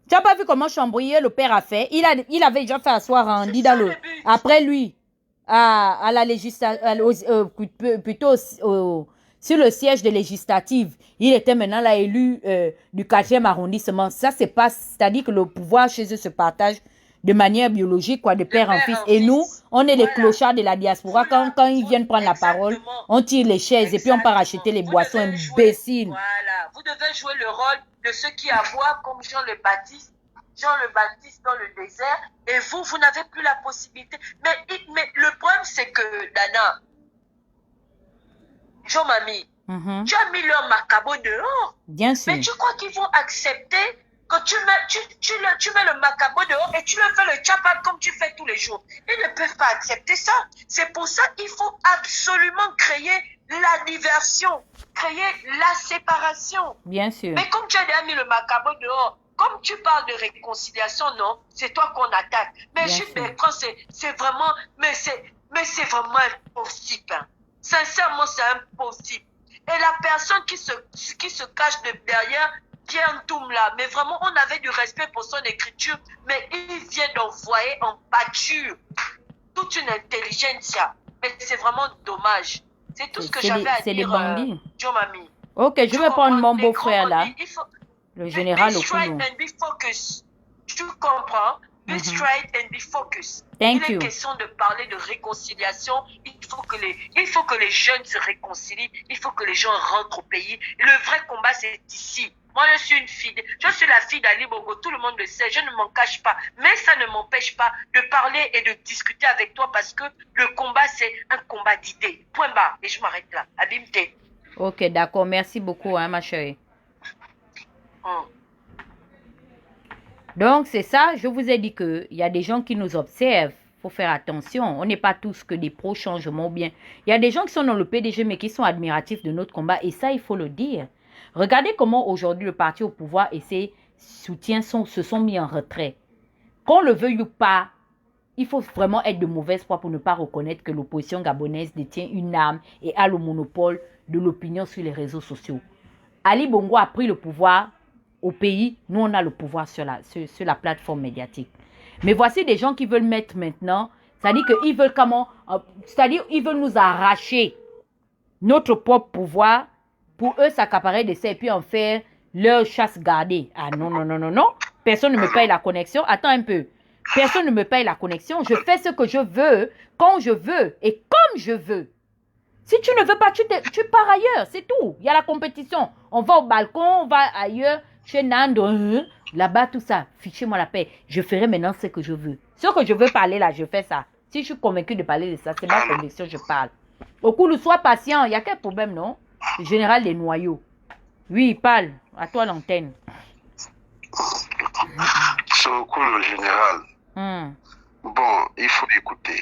A: Tu n'as pas vu comment Chambrier, le père, a fait? Il avait déjà fait asseoir Randy dans le... Après lui, à la législative, plutôt sur le siège de législative. Il était maintenant là élu du 4e arrondissement. Ça, c'est pas... C'est-à-dire que le pouvoir chez eux se partage de manière biologique, quoi, de père en fils. Et nous, on est les clochards de la diaspora. Quand ils viennent prendre la parole, on tire les chaises et puis on part acheter les boissons imbéciles.
D: Vous devez jouer le rôle de ceux qui aboient comme Jean le Baptiste dans le désert, et vous n'avez plus la possibilité. Mais le problème, c'est que, Dana, Jean-Mami, tu as mis leur macabo dehors.
A: Bien sûr.
D: Mais tu crois qu'ils vont accepter que tu mets le macabo dehors et tu le fais le tchapat comme tu fais tous les jours? Ils ne peuvent pas accepter ça. C'est pour ça qu'il faut absolument créer la diversion, créer la séparation.
A: Bien sûr.
D: Mais comme tu as déjà mis le macabo dehors, comme tu parles de réconciliation, non, c'est toi qu'on attaque. Mais Jules Bertrand, c'est vraiment, mais c'est vraiment impossible. Hein. Sincèrement, c'est impossible. Et la personne qui se cache derrière Pierre Ntoum là, mais vraiment, on avait du respect pour son écriture, mais il vient d'envoyer en pâture toute une intelligence. Mais c'est vraiment dommage. C'est tout ce que j'avais à dire.
A: C'est des bandits.
D: Jean-Mami.
A: Ok, je vais prendre mon beau-frère là. Le général
D: Be straight
A: Okuno.
D: and be focused. Tu comprends? Be straight and be focused.
A: Thank
D: Il
A: you.
D: est question de parler de réconciliation. Il faut que les jeunes se réconcilient. Il faut que les gens rentrent au pays. Le vrai combat, c'est ici. Moi, je suis la fille d'Ali Bongo. Tout le monde le sait. Je ne m'en cache pas. Mais ça ne m'empêche pas de parler et de discuter avec toi parce que le combat, c'est un combat d'idées. Point barre. Et je m'arrête là. Abimte.
A: Ok, d'accord. Merci beaucoup, hein, ma chérie. Donc, c'est ça. Je vous ai dit qu'il y a des gens qui nous observent. Il faut faire attention. On n'est pas tous que des pro-changements bien. Il y a des gens qui sont dans le PDG, mais qui sont admiratifs de notre combat. Et ça, il faut le dire. Regardez comment aujourd'hui le parti au pouvoir et ses soutiens se sont mis en retrait. Qu'on le veuille ou pas, il faut vraiment être de mauvaise foi pour ne pas reconnaître que l'opposition gabonaise détient une arme et a le monopole de l'opinion sur les réseaux sociaux. Ali Bongo a pris le pouvoir au pays, nous on a le pouvoir sur la plateforme médiatique. Mais voici des gens qui veulent mettre maintenant, c'est-à-dire qu'ils veulent comment, c'est-à-dire ils veulent nous arracher notre propre pouvoir pour eux s'accaparer de ça et puis en faire leur chasse gardée. Ah non, non, non, non, non. Personne ne me paye la connexion. Attends un peu. Personne ne me paye la connexion. Je fais ce que je veux, quand je veux et comme je veux. Si tu ne veux pas, tu pars ailleurs, c'est tout. Il y a la compétition. On va au balcon, on va ailleurs, chez Nando, là-bas, tout ça. Fichez-moi la paix. Je ferai maintenant ce que je veux. Ce que je veux parler là, je fais ça. Si je suis convaincu de parler de ça, c'est ma conviction, je parle. Au coup, sois patient. Il y a quel problème, non? Le général des noyaux. Oui, parle. À toi l'antenne.
B: C'est au coup, le général. Bon, il faut écouter.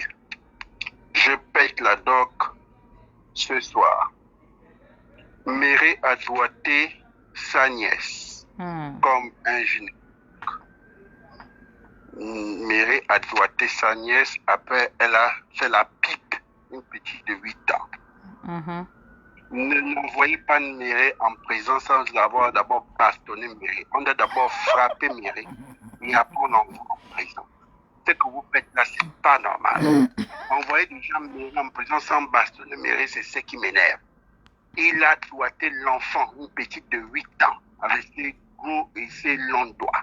B: Je pète la doc ce soir. Méré a doigté sa nièce comme un gynécologue. Méré a doigté sa nièce, après elle a fait la pipe, une petite de 8 ans. Ne n'envoyez pas Méré en prison sans avoir d'abord bastonné Méré. On doit d'abord frapper Méré et après on l'envoie en prison. Ce que vous faites là, c'est pas normal. Envoyer des gens Méré en prison sans bastonner Méré, c'est ce qui m'énerve. Il a doigté l'enfant, une petite de 8 ans, avec ses gros et ses longs doigts.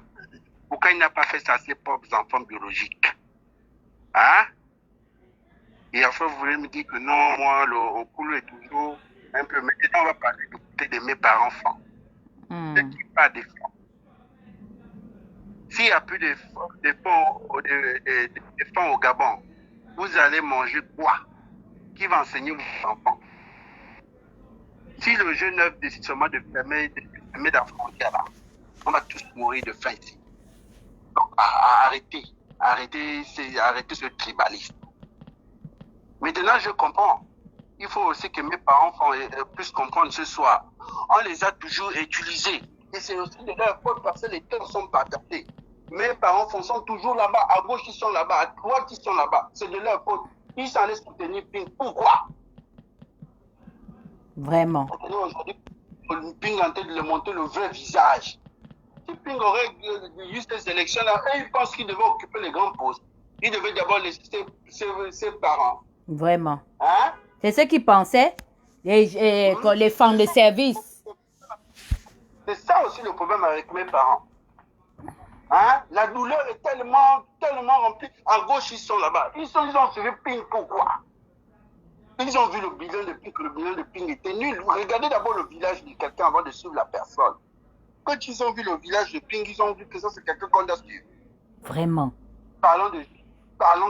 B: Pourquoi il n'a pas fait ça à ses propres enfants biologiques? Hein? Et après, vous voulez me dire que non, moi, le couloir est toujours un peu... Maintenant, on va parler du côté de mes parents-enfants. Ce qui pas des fonds. S'il n'y a plus de fonds au Gabon, vous allez manger quoi? Qui va enseigner vos enfants? Si le jeune œuvre décide seulement de fermer la frontière là, on va tous mourir de faim ici. Donc, arrêtez ce tribalisme. Maintenant, je comprends. Il faut aussi que mes parents puissent comprendre ce soir. On les a toujours utilisés. Et c'est aussi de leur faute parce que les temps sont partagés. Mes parents sont toujours là-bas. À gauche, ils sont là-bas. À droite, ils sont là-bas. C'est de leur faute. Ils s'en laissent soutenir. Pourquoi?
A: Vraiment.
B: Aujourd'hui, Ping est en train de le montrer le vrai visage. Si Ping aurait eu ces élections-là, il pense qu'il devait occuper les grands postes. Il devait d'abord laisser ses parents.
A: Vraiment.
B: Hein?
A: C'est ce qu'ils pensaient, les femmes de service.
B: C'est ça aussi le problème avec mes parents. Hein? La douleur est tellement remplie. À gauche, ils sont là-bas. Ils ont suivi Ping. Pourquoi?
E: Ils ont vu le bilan de Ping, que le bilan de Ping était nul. Regardez d'abord le village de quelqu'un avant de suivre la personne. Quand ils ont vu le village de Ping, ils ont vu que ça, c'est quelqu'un qu'on doit suivre.
A: Vraiment.
E: Parlons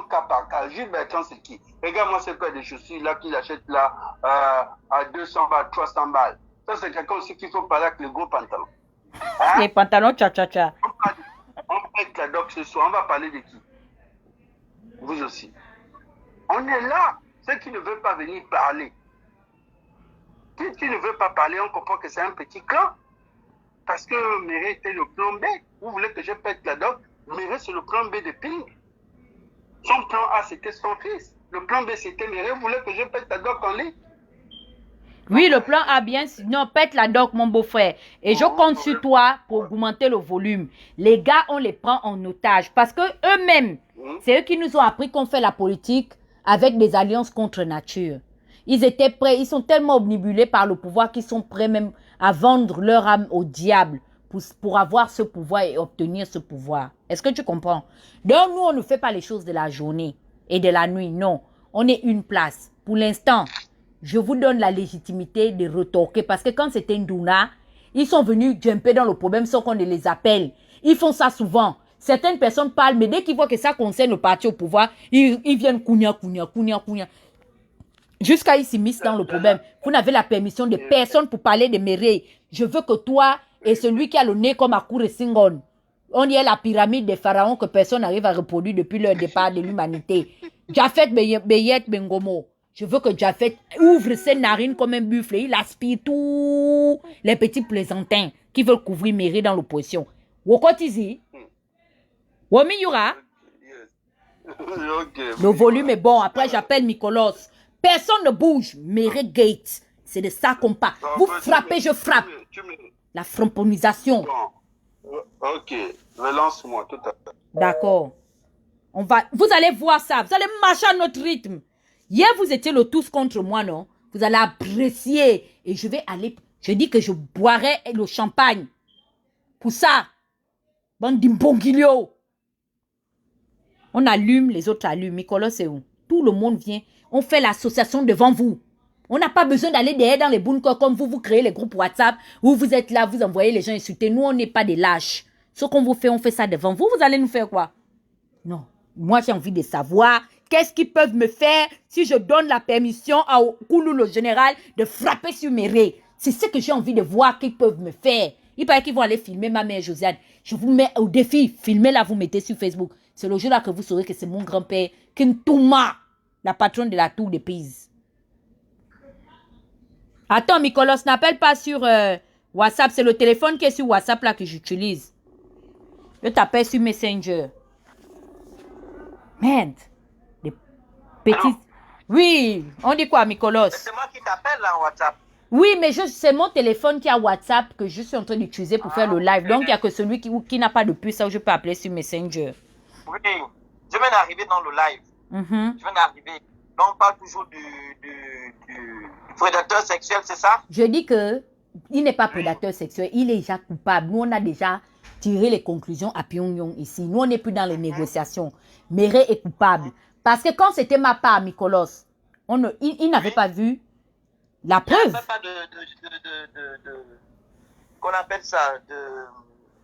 E: cas par cas. Gilles Bertrand, c'est qui? Regarde-moi ce paire de chaussures là qu'il achète là à 200 balles, 300 balles. Ça, c'est quelqu'un aussi qu'il faut parler avec le gros pantalon.
A: Les pantalons tcha-tcha-tcha.
E: On va être la doc ce soir. On va parler de qui? Vous aussi. On est là. Ceux qui ne veulent pas venir parler. Qui ne veut pas parler, on comprend que c'est un petit clan. Parce que Méré était le plan B. Vous voulez que je pète la doc? Méré, c'est le plan B de Ping. Son plan A, c'était son fils. Le plan B, c'était Méré. Vous voulez que je pète la doc en ligne?
A: Oui, le plan A, bien. Non, pète la doc, mon beau-frère. Et je compte sur toi pour augmenter le volume. Les gars, on les prend en otage. Parce que eux-mêmes, c'est eux qui nous ont appris qu'on fait la politique avec des alliances contre nature. Ils étaient prêts, ils sont tellement omnibulés par le pouvoir qu'ils sont prêts même à vendre leur âme au diable pour avoir ce pouvoir et obtenir ce pouvoir. Est-ce que tu comprends? Donc, nous, on ne fait pas les choses de la journée et de la nuit. Non, on est une place. Pour l'instant, je vous donne la légitimité de retorquer parce que quand c'était Ndouna, ils sont venus jumper dans le problème sans qu'on ne les appelle. Ils font ça souvent. Certaines personnes parlent, mais dès qu'ils voient que ça concerne le parti au pouvoir, ils viennent kounia. Jusqu'à ils s'immiscent dans le problème. Vous n'avez la permission de personne pour parler de Méré. Je veux que toi et celui qui a le nez comme Akour et Singon, on y est la pyramide des pharaons que personne n'arrive à reproduire depuis le départ de l'humanité. Jafet Beyet Bengomo. Je veux que Jafet ouvre ses narines comme un buffle. Il aspire tous les petits plaisantins qui veulent couvrir Méré dans l'opposition. Wokotizi. Womi Yura. Le volume est bon. Après, j'appelle Nicolas. Personne ne bouge. Méré Gate. C'est de ça qu'on parle. Vous frappez, je frappe. La framponisation.
E: Ok. Relance-moi tout à fait.
A: D'accord. Vous allez voir ça. Vous allez marcher à notre rythme. Hier, vous étiez le tous contre moi, non? Vous allez apprécier. Et je vais aller... Je dis que je boirai le champagne. Pour ça. Bande d'imbongilio. On allume, les autres allument. Nicolas, c'est où? Tout le monde vient. On fait l'association devant vous. On n'a pas besoin d'aller derrière dans les bunkers comme vous créez les groupes WhatsApp où vous êtes là, vous envoyez les gens insulter. Nous, on n'est pas des lâches. Ce qu'on vous fait, on fait ça devant vous. Vous allez nous faire quoi? Non. Moi, j'ai envie de savoir qu'est-ce qu'ils peuvent me faire si je donne la permission à Koulou, le général, de frapper sur mes raies. C'est ce que j'ai envie de voir qu'ils peuvent me faire. Il paraît qu'ils vont aller filmer ma mère Josiane. Je vous mets au défi. Filmez-la, vous mettez sur Facebook. C'est le jour-là que vous saurez que c'est mon grand-père, Kintouma, la patronne de la tour des Pises. Attends, Nicolas, n'appelle pas sur WhatsApp. C'est le téléphone qui est sur WhatsApp là que j'utilise. Je t'appelle sur Messenger. Merde. Des petites...
B: Allô?
A: Oui, on dit quoi, Nicolas?
B: C'est moi qui t'appelle là en WhatsApp.
A: Oui, mais c'est mon téléphone qui a WhatsApp que je suis en train d'utiliser pour faire le live. Donc, il n'y a que celui qui n'a pas de puce, ça, je peux appeler sur Messenger.
B: Oui, je viens d'arriver dans le live. Je viens d'arriver. Donc, on parle toujours du prédateur sexuel, c'est ça?
A: Je dis que il n'est pas prédateur sexuel, il est déjà coupable. Nous, on a déjà tiré les conclusions à Pyongyang ici. Nous, on n'est plus dans les négociations. Méré est coupable. Parce que quand c'était ma part, Nicolas, il n'avait pas vu la preuve.
B: Il n'y a pas qu'on appelle ça,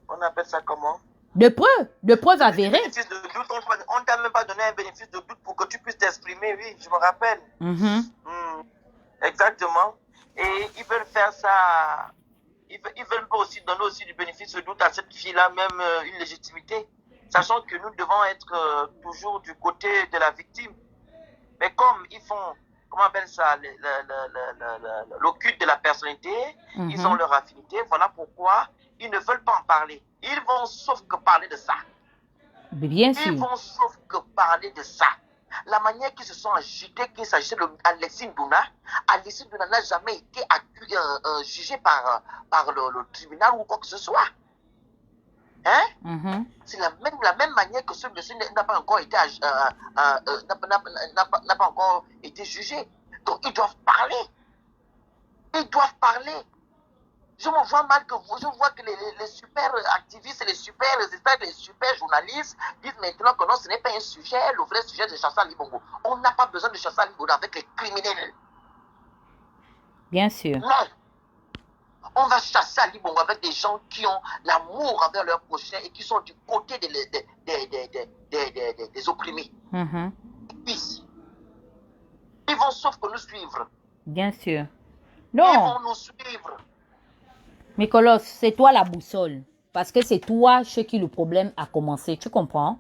B: on appelle ça comment?
A: De preuves avérées.
B: Bénéfice de doute, on ne t'a même pas donné un bénéfice de doute pour que tu puisses t'exprimer, oui, je me rappelle. Exactement. Et ils veulent faire ça, ils veulent aussi donner aussi du bénéfice de doute à cette fille-là, même une légitimité, sachant que nous devons être toujours du côté de la victime. Mais comme ils font, comment on appelle ça, le culte de la personnalité, ils ont leur affinité, voilà pourquoi ils ne veulent pas en parler. Ils vont sauf que parler de ça.
A: Bien sûr.
B: Ils vont sauf que parler de ça. La manière qu'ils se sont agités, qu'il s'agissait d'Alexis Ndouna, Alexis Ndouna n'a jamais été jugé par le tribunal ou quoi que ce soit. Hein? C'est la même manière que ce monsieur n'a pas encore été n'a pas encore été jugé. Donc ils doivent parler. Ils doivent parler.
F: Je me vois mal que vous, je vois que les super activistes, les super experts, les super journalistes disent maintenant que non, ce n'est pas un sujet, le vrai sujet de chasser Ali Bongo. On n'a pas besoin de chasser Ali Bongo avec les criminels.
A: Bien sûr.
F: Non. On va chasser Ali Bongo avec des gens qui ont l'amour envers leur prochain et qui sont du côté des opprimés. Puis, ils vont sauf que nous suivre.
A: Bien sûr.
F: Ils
A: Non,
F: vont nous suivre.
A: Nicolas, c'est toi la boussole. Parce que c'est toi chez qui le problème a commencé. Tu comprends?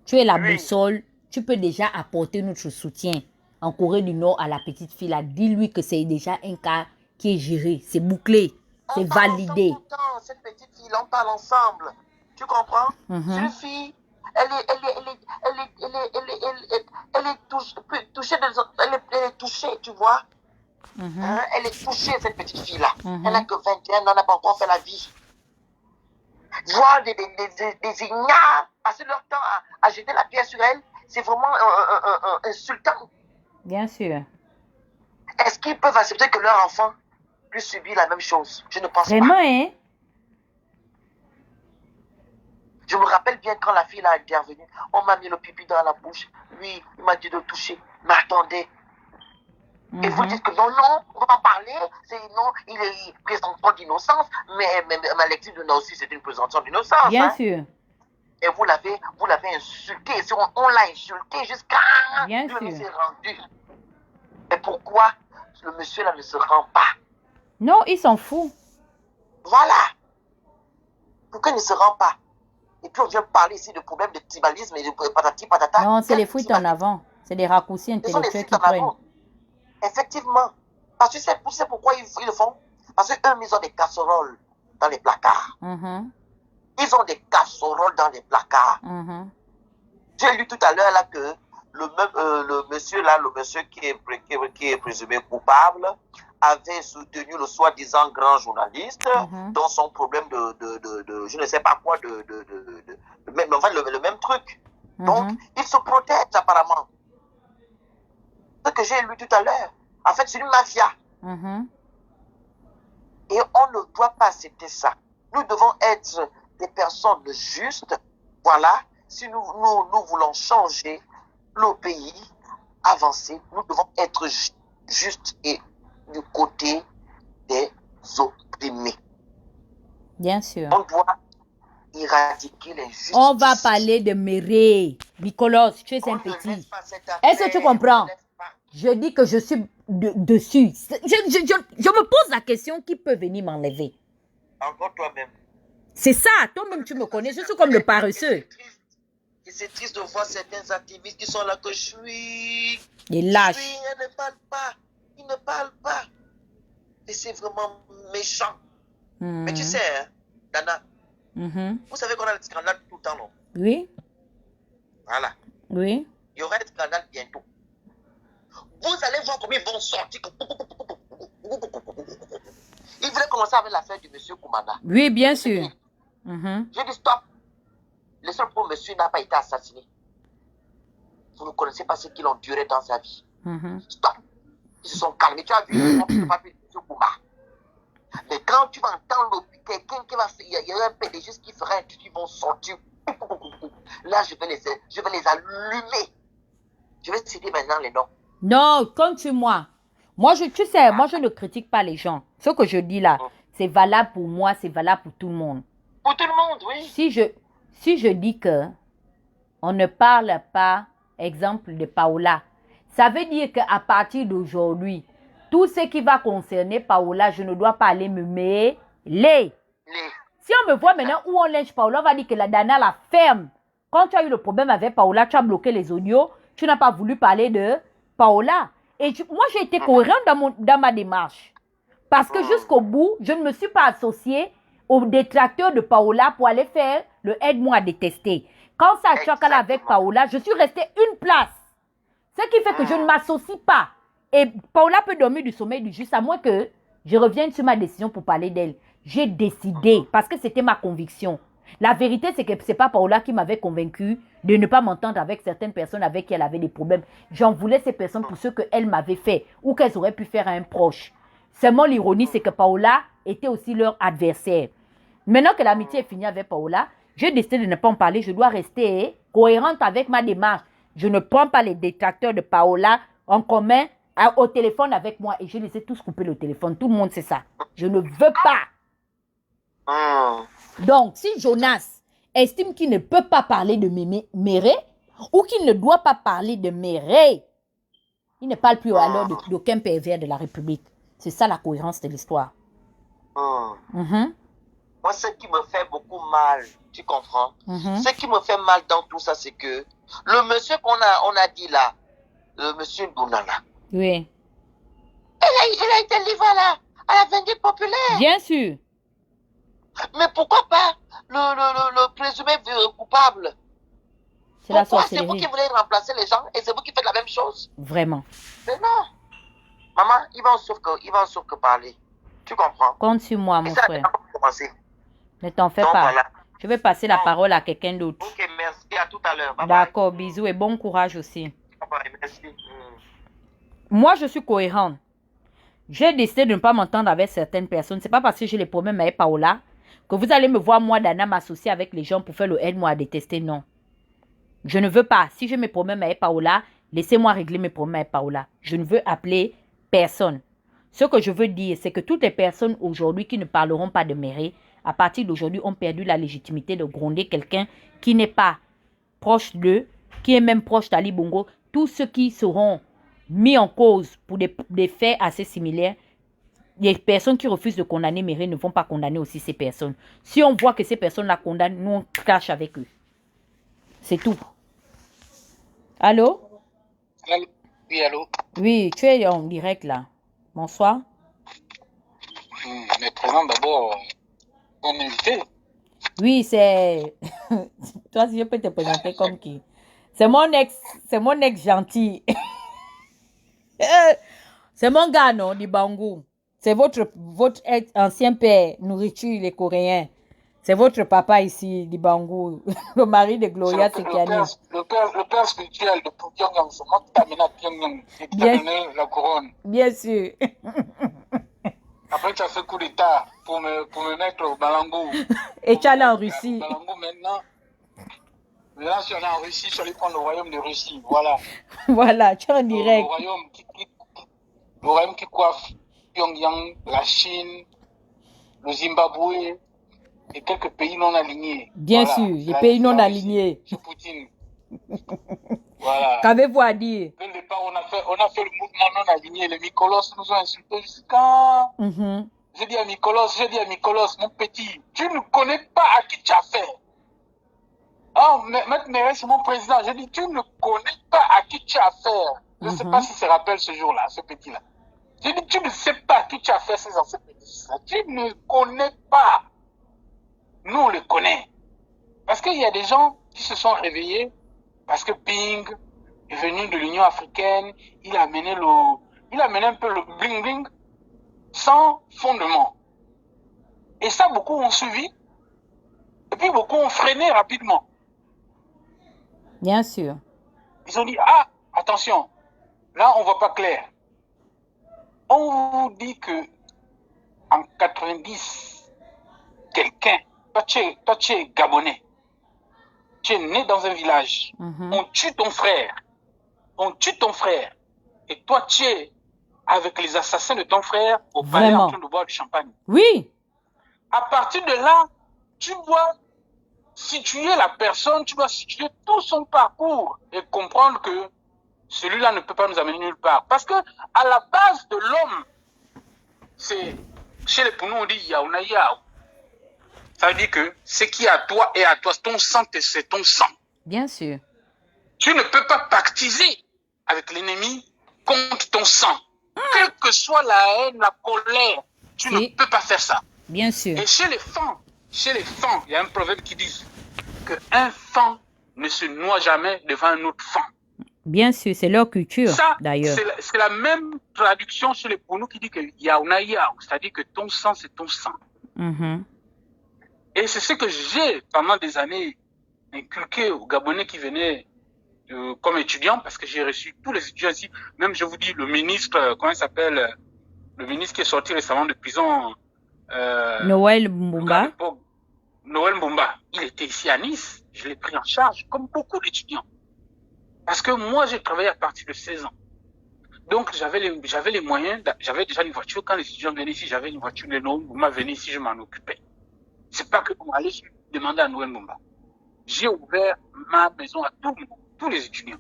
A: Tu es la
F: Oui.
A: boussole. Tu peux déjà apporter notre soutien en Corée du Nord à la petite fille là. Dis-lui que c'est déjà un cas qui est géré. C'est bouclé. C'est
F: On parle
A: validé.
F: ensemble tout le temps, cette petite fille, on parle ensemble. Tu comprends? Cette fille, elle est touchée, elle est touchée, tu vois? Hein? Elle est touchée, cette petite fille-là. Elle n'a que 21 ans, elle n'a pas encore fait la vie. Voir des ignares passer leur temps à jeter la pierre sur elle, c'est vraiment insultant.
A: Bien sûr.
F: Est-ce qu'ils peuvent accepter que leur enfant puisse subir la même chose? Je ne pense
A: Vraiment,
F: pas.
A: hein?
F: Je me rappelle bien quand la fille a intervenu, on m'a mis le pipi dans la bouche. Lui, il m'a dit de toucher. Mais attendez. Et vous dites que non, on ne va pas parler. Non, il est présomption d'innocence. Mais ma lecture de nous aussi, c'est une présomption d'innocence.
A: Bien sûr.
F: Et vous l'avez insulté. On l'a insulté jusqu'à
A: Bien
F: ce qu'il
A: sûr.
F: s'est rendu. Et pourquoi le monsieur là ne se rend pas?
A: Non, il s'en fout.
F: Voilà. Pourquoi il ne se rend pas? Et puis on vient parler ici de problèmes de tribalisme et de patati patata.
A: Non, c'est les fuites en avant. C'est des raccourcis
F: Ce sont des
A: intellectuels
F: fuites
A: qui
F: en
A: prennent.
F: avant. Effectivement. Parce que c'est pourquoi ils le font. Parce qu'eux, ils ont des casseroles dans les placards. Ils ont des casseroles dans les placards. J'ai lu tout à l'heure là que le monsieur qui est présumé coupable, avait soutenu le soi-disant grand journaliste dans son problème de je ne sais pas quoi, enfin, le même truc. Donc, il se protège apparemment. Ce que j'ai lu tout à l'heure, en fait, c'est une mafia. Et on ne doit pas accepter ça. Nous devons être des personnes justes. Voilà. Si nous voulons changer le pays, avancer, nous devons être justes et du côté des opprimés.
A: Bien sûr.
F: On doit éradiquer l'injustice.
A: On va parler de Méré. Nicolas, tu es un petit. Est-ce que tu comprends? Je dis que je suis dessus. Je me pose la question, qui peut venir m'enlever?
F: Encore toi-même.
A: C'est ça, toi-même tu me connais, je suis comme le paresseux.
F: Et c'est triste de voir certains activistes qui sont là que je suis.
A: Ils lâchent.
F: Ils ne parlent pas. Ils ne parlent pas. Et c'est vraiment méchant. Mais tu sais, hein, Dana, vous savez qu'on a le scandale tout le temps, non?
A: Oui.
F: Voilà.
A: Oui.
F: Il y aura un scandale bientôt. Vous allez voir comment ils vont sortir. Ils voulaient commencer avec l'affaire du monsieur Koumanda.
A: Oui, bien sûr.
F: J'ai dit stop. Le seul pour monsieur n'a pas été assassiné. Vous ne connaissez pas ce qu'il a enduré dans sa vie. Stop. Ils se sont calmés. Tu as vu, on ne peut pas plus monsieur Koumba. Mais quand tu vas entendre quelqu'un qui va faire, il y a un PDG qui fera un truc, ils vont sortir. Là, je vais les allumer. Je vais citer maintenant les noms.
A: Non, compte sur moi. Tu sais, moi, je ne critique pas les gens. Ce que je dis là, c'est valable pour moi, c'est valable pour tout le monde.
F: Pour tout le monde, oui.
A: Si je dis que on ne parle pas, exemple de Paola, ça veut dire qu'à partir d'aujourd'hui, tout ce qui va concerner Paola, je ne dois pas aller me mêler. Si on me voit maintenant où on lynche Paola, on va dire que la Dana la ferme. Quand tu as eu le problème avec Paola, tu as bloqué les audios, tu n'as pas voulu parler de Paola. Et moi, j'ai été cohérente dans ma démarche. Parce que jusqu'au bout, je ne me suis pas associée aux détracteurs de Paola pour aller faire le aide-moi à détester. Quand ça choque avec Paola, je suis restée une place. Ce qui fait que je ne m'associe pas. Et Paola peut dormir du sommeil du juste, à moins que je revienne sur ma décision pour parler d'elle. J'ai décidé, parce que c'était ma conviction. La vérité, c'est que ce n'est pas Paola qui m'avait convaincu de ne pas m'entendre avec certaines personnes avec qui elle avait des problèmes. J'en voulais ces personnes pour ce qu'elle m'avait fait ou qu'elles auraient pu faire à un proche. Seulement l'ironie, c'est que Paola était aussi leur adversaire. Maintenant que l'amitié est finie avec Paola, j'ai décidé de ne pas en parler. Je dois rester cohérente avec ma démarche. Je ne prends pas les détracteurs de Paola en commun au téléphone avec moi. Et je les ai tous coupés le téléphone. Tout le monde sait ça. Je ne veux pas. Donc, si Jonas estime qu'il ne peut pas parler de Méré ou qu'il ne doit pas parler de Méré, il ne parle plus alors d'aucun pervers de la République. C'est ça la cohérence de l'histoire.
F: Moi, ce qui me fait beaucoup mal, tu comprends? Ce qui me fait mal dans tout ça, c'est que le monsieur on a dit là, le monsieur Bounana.
A: Oui.
F: Il a été livré à la vindicte populaire.
A: Bien sûr.
F: Mais pourquoi pas le présumé coupable?
A: C'est la sorcellerie.
F: C'est vous qui voulez remplacer les gens et c'est vous qui faites la même chose?
A: Vraiment.
F: Mais non. Maman, il va en sauf que parler. Tu comprends?
A: Compte sur moi, mon frère. Ne t'en fais pas.
F: Voilà.
A: Je vais passer la parole à quelqu'un d'autre.
F: Ok, merci. À tout à l'heure.
A: D'accord, bisous et bon courage aussi.
F: Bye, merci.
A: Moi, je suis cohérente. J'ai décidé de ne pas m'entendre avec certaines personnes. Ce n'est pas parce que j'ai les problèmes avec Paola que vous allez me voir, moi, Dana, m'associer avec les gens pour faire le aide-moi à détester. Non. Je ne veux pas. Si j'ai mes problèmes avec Paola, laissez-moi régler mes problèmes avec Paola. Je ne veux appeler personne. Ce que je veux dire, c'est que toutes les personnes aujourd'hui qui ne parleront pas de Méré, à partir d'aujourd'hui, ont perdu la légitimité de gronder quelqu'un qui n'est pas proche d'eux, qui est même proche d'Ali Bongo. Tous ceux qui seront mis en cause pour des faits assez similaires, les personnes qui refusent de condamner Méré ne vont pas condamner aussi ces personnes. Si on voit que ces personnes-là condamnent, nous on clash avec eux. C'est tout. Allô?
G: Oui, allô?
A: Oui, tu es en direct là. Bonsoir.
G: Mais présent d'abord, ton invité.
A: Oui, c'est... Toi, si je peux te présenter comme qui? C'est mon ex gentil. C'est mon gars, non, du Bangou. C'est votre ancien père, nourriture, les Coréens. C'est votre papa ici, du Bangou. Le mari de Gloria Sekiani.
G: Le père spirituel de Pyongyang, c'est moi qui t'ai amené à Pyongyang et qui t'a donné la couronne.
A: Bien sûr.
G: Après, tu as fait coup d'état pour me mettre au Balangou.
A: Et tu es allé en Russie.
G: Balangou maintenant, si on est en Russie, je suis allé prendre le royaume de Russie. Voilà.
A: Voilà, tu es en direct.
G: Le royaume qui coiffe Pyongyang, la Chine, le Zimbabwe et quelques pays non alignés.
A: Bien sûr, les pays non alignés.
G: C'est Poutine. Voilà.
A: Qu'avez-vous à dire?
G: Dès le départ, on a fait le mouvement non aligné. Les Mykolos nous ont insultés jusqu'à... J'ai dit à Mykolos, mon petit, tu ne connais pas à qui tu as fait. Oh, Maître Méré, c'est mon président. J'ai dit, tu ne connais pas à qui tu as affaire. Je ne sais pas si se rappelle ce jour-là, ce petit-là. J'ai dit, tu ne sais pas à qui tu as fait ces anciens petits-là. Tu ne connais pas. Nous, on les connaît. Parce qu'il y a des gens qui se sont réveillés parce que Ping est venu de l'Union africaine. Il a amené un peu le bling-bling sans fondement. Et ça, beaucoup ont suivi. Et puis, beaucoup ont freiné rapidement.
A: Bien sûr.
G: Ils ont dit, ah, attention, là, on ne voit pas clair. On vous dit que en 90, quelqu'un, toi tu es Gabonais, tu es né dans un village, on tue ton frère, et toi tu es avec les assassins de ton frère au palais en train de boire du champagne.
A: Oui.
G: À partir de là, tu dois situer la personne, tu dois situer tout son parcours et comprendre que celui-là ne peut pas nous amener nulle part. Parce que à la base de l'homme, c'est chez les Pounous on dit yaouna yao. Ça veut dire que ce qui est à toi est à toi. Ton sang, c'est ton sang.
A: Bien sûr.
G: Tu ne peux pas pactiser avec l'ennemi contre ton sang. Quelle que soit la haine, la colère, tu ne peux pas faire ça.
A: Bien sûr.
G: Et chez les femmes, il y a un proverbe qui dit qu'un fan ne se noie jamais devant un autre fan.
A: Bien sûr, c'est leur culture, d'ailleurs.
G: C'est la même traduction chez les Pounous qui dit que yaouna yao, c'est-à-dire que ton sang, c'est ton sang. Et c'est ce que j'ai, pendant des années, inculqué aux Gabonais qui venaient comme étudiants, parce que j'ai reçu tous les étudiants ici. Même, je vous dis, le ministre, comment il s'appelle, le ministre qui est sorti récemment de prison,
A: Noël Mbumba.
G: Noël Mbumba, il était ici à Nice. Je l'ai pris en charge, comme beaucoup d'étudiants. Parce que moi, j'ai travaillé à partir de 16 ans. Donc, j'avais les moyens, j'avais déjà une voiture. Quand les étudiants venaient ici, j'avais une voiture. Les Noël Mbumba venaient ici, je m'en occupais. C'est pas que pour aller demander à Noël Mbumba. J'ai ouvert ma maison à tous les étudiants.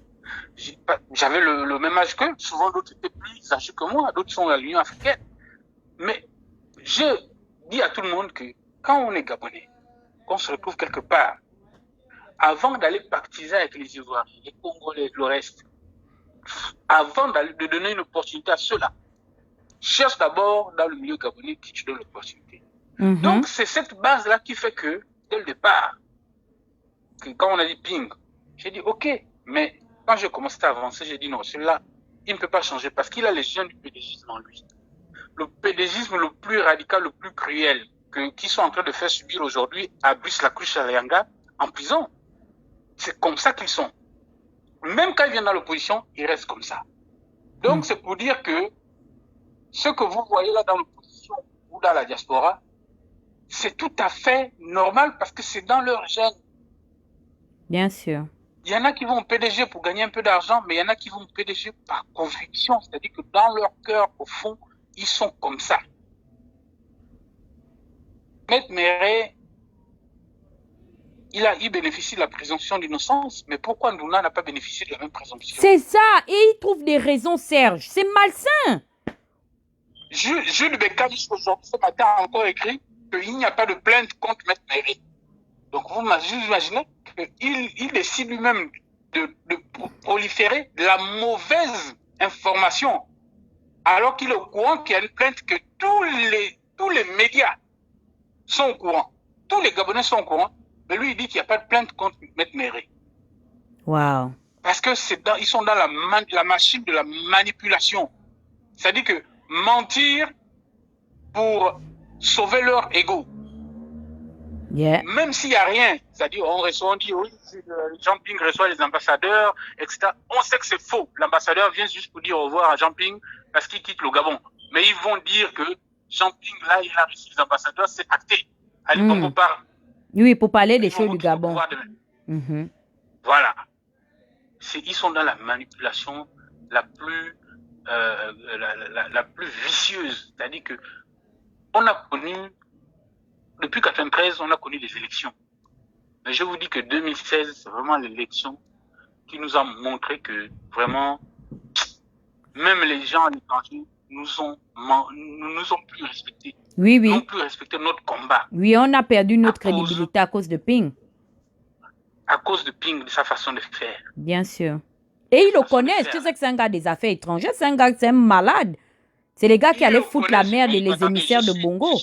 G: J'avais le même âge qu'eux. Souvent, d'autres étaient plus âgés que moi. D'autres sont à l'Union africaine. Mais je dis à tout le monde que quand on est Gabonais, qu'on se retrouve quelque part, avant d'aller pactiser avec les Ivoiriens, les Congolais, le reste, avant de donner une opportunité à ceux-là, cherche d'abord dans le milieu gabonais qui te donne l'opportunité. Donc, c'est cette base-là qui fait que, dès le départ, que quand on a dit ping, j'ai dit ok, mais quand j'ai commencé à avancer, j'ai dit non, celui-là, il ne peut pas changer parce qu'il a les gènes du pédégisme en lui. Le pédégisme le plus radical, le plus cruel, qu'ils sont en train de faire subir aujourd'hui à Brice-la-Cruche à Yanga, en prison. C'est comme ça qu'ils sont. Même quand ils viennent dans l'opposition, ils restent comme ça. Donc, c'est pour dire que ce que vous voyez là dans l'opposition ou dans la diaspora, c'est tout à fait normal parce que c'est dans leur gène.
A: Bien sûr.
G: Il y en a qui vont au PDG pour gagner un peu d'argent, mais il y en a qui vont au PDG par conviction. C'est-à-dire que dans leur cœur, au fond, ils sont comme ça. Maître Méré, il bénéficie de la présomption d'innocence, mais pourquoi Ndouna n'a pas bénéficié de la même présomption?
A: C'est ça, et il trouve des raisons, Serge. C'est malsain.
G: Jules Bécam, aujourd'hui, ce matin, a encore écrit qu'il n'y a pas de plainte contre Maître Méré. Donc, vous imaginez qu'il décide lui-même de proliférer de la mauvaise information, alors qu'il est au courant qu'il y a une plainte, que tous les médias sont au courant. Tous les Gabonais sont au courant. Mais lui, il dit qu'il n'y a pas de plainte contre Maître Méré.
A: Wow.
G: Parce que ils sont dans la machine de la manipulation. C'est-à-dire que mentir pour sauver leur ego.
A: Yeah.
G: Même s'il n'y a rien, c'est-à-dire on dit oui, Jean Ping reçoit les ambassadeurs, etc. On sait que c'est faux. L'ambassadeur vient juste pour dire au revoir à Jean Ping parce qu'il quitte le Gabon. Mais ils vont dire que Jean Ping, là, il a reçu les ambassadeurs, c'est acté. Ali Bongo parle.
A: Oui, pour parler des choses du Gabon.
G: Voilà. Ils sont dans la manipulation la plus vicieuse. C'est-à-dire que on a connu, depuis 1993, on a connu des élections. Mais je vous dis que 2016, c'est vraiment l'élection qui nous a montré que vraiment, même les gens à l'étranger nous ont plus respectés.
A: Oui, oui.
G: N'ont plus respecté notre combat.
A: Oui, on a perdu notre crédibilité à cause de Ping.
G: À cause de Ping, de sa façon de faire.
A: Bien sûr. Et ils le connaissent. Tu sais que c'est un gars des affaires étrangères. C'est un malade. C'est les gars qui allaient foutre la merde et les émissaires de Bongo.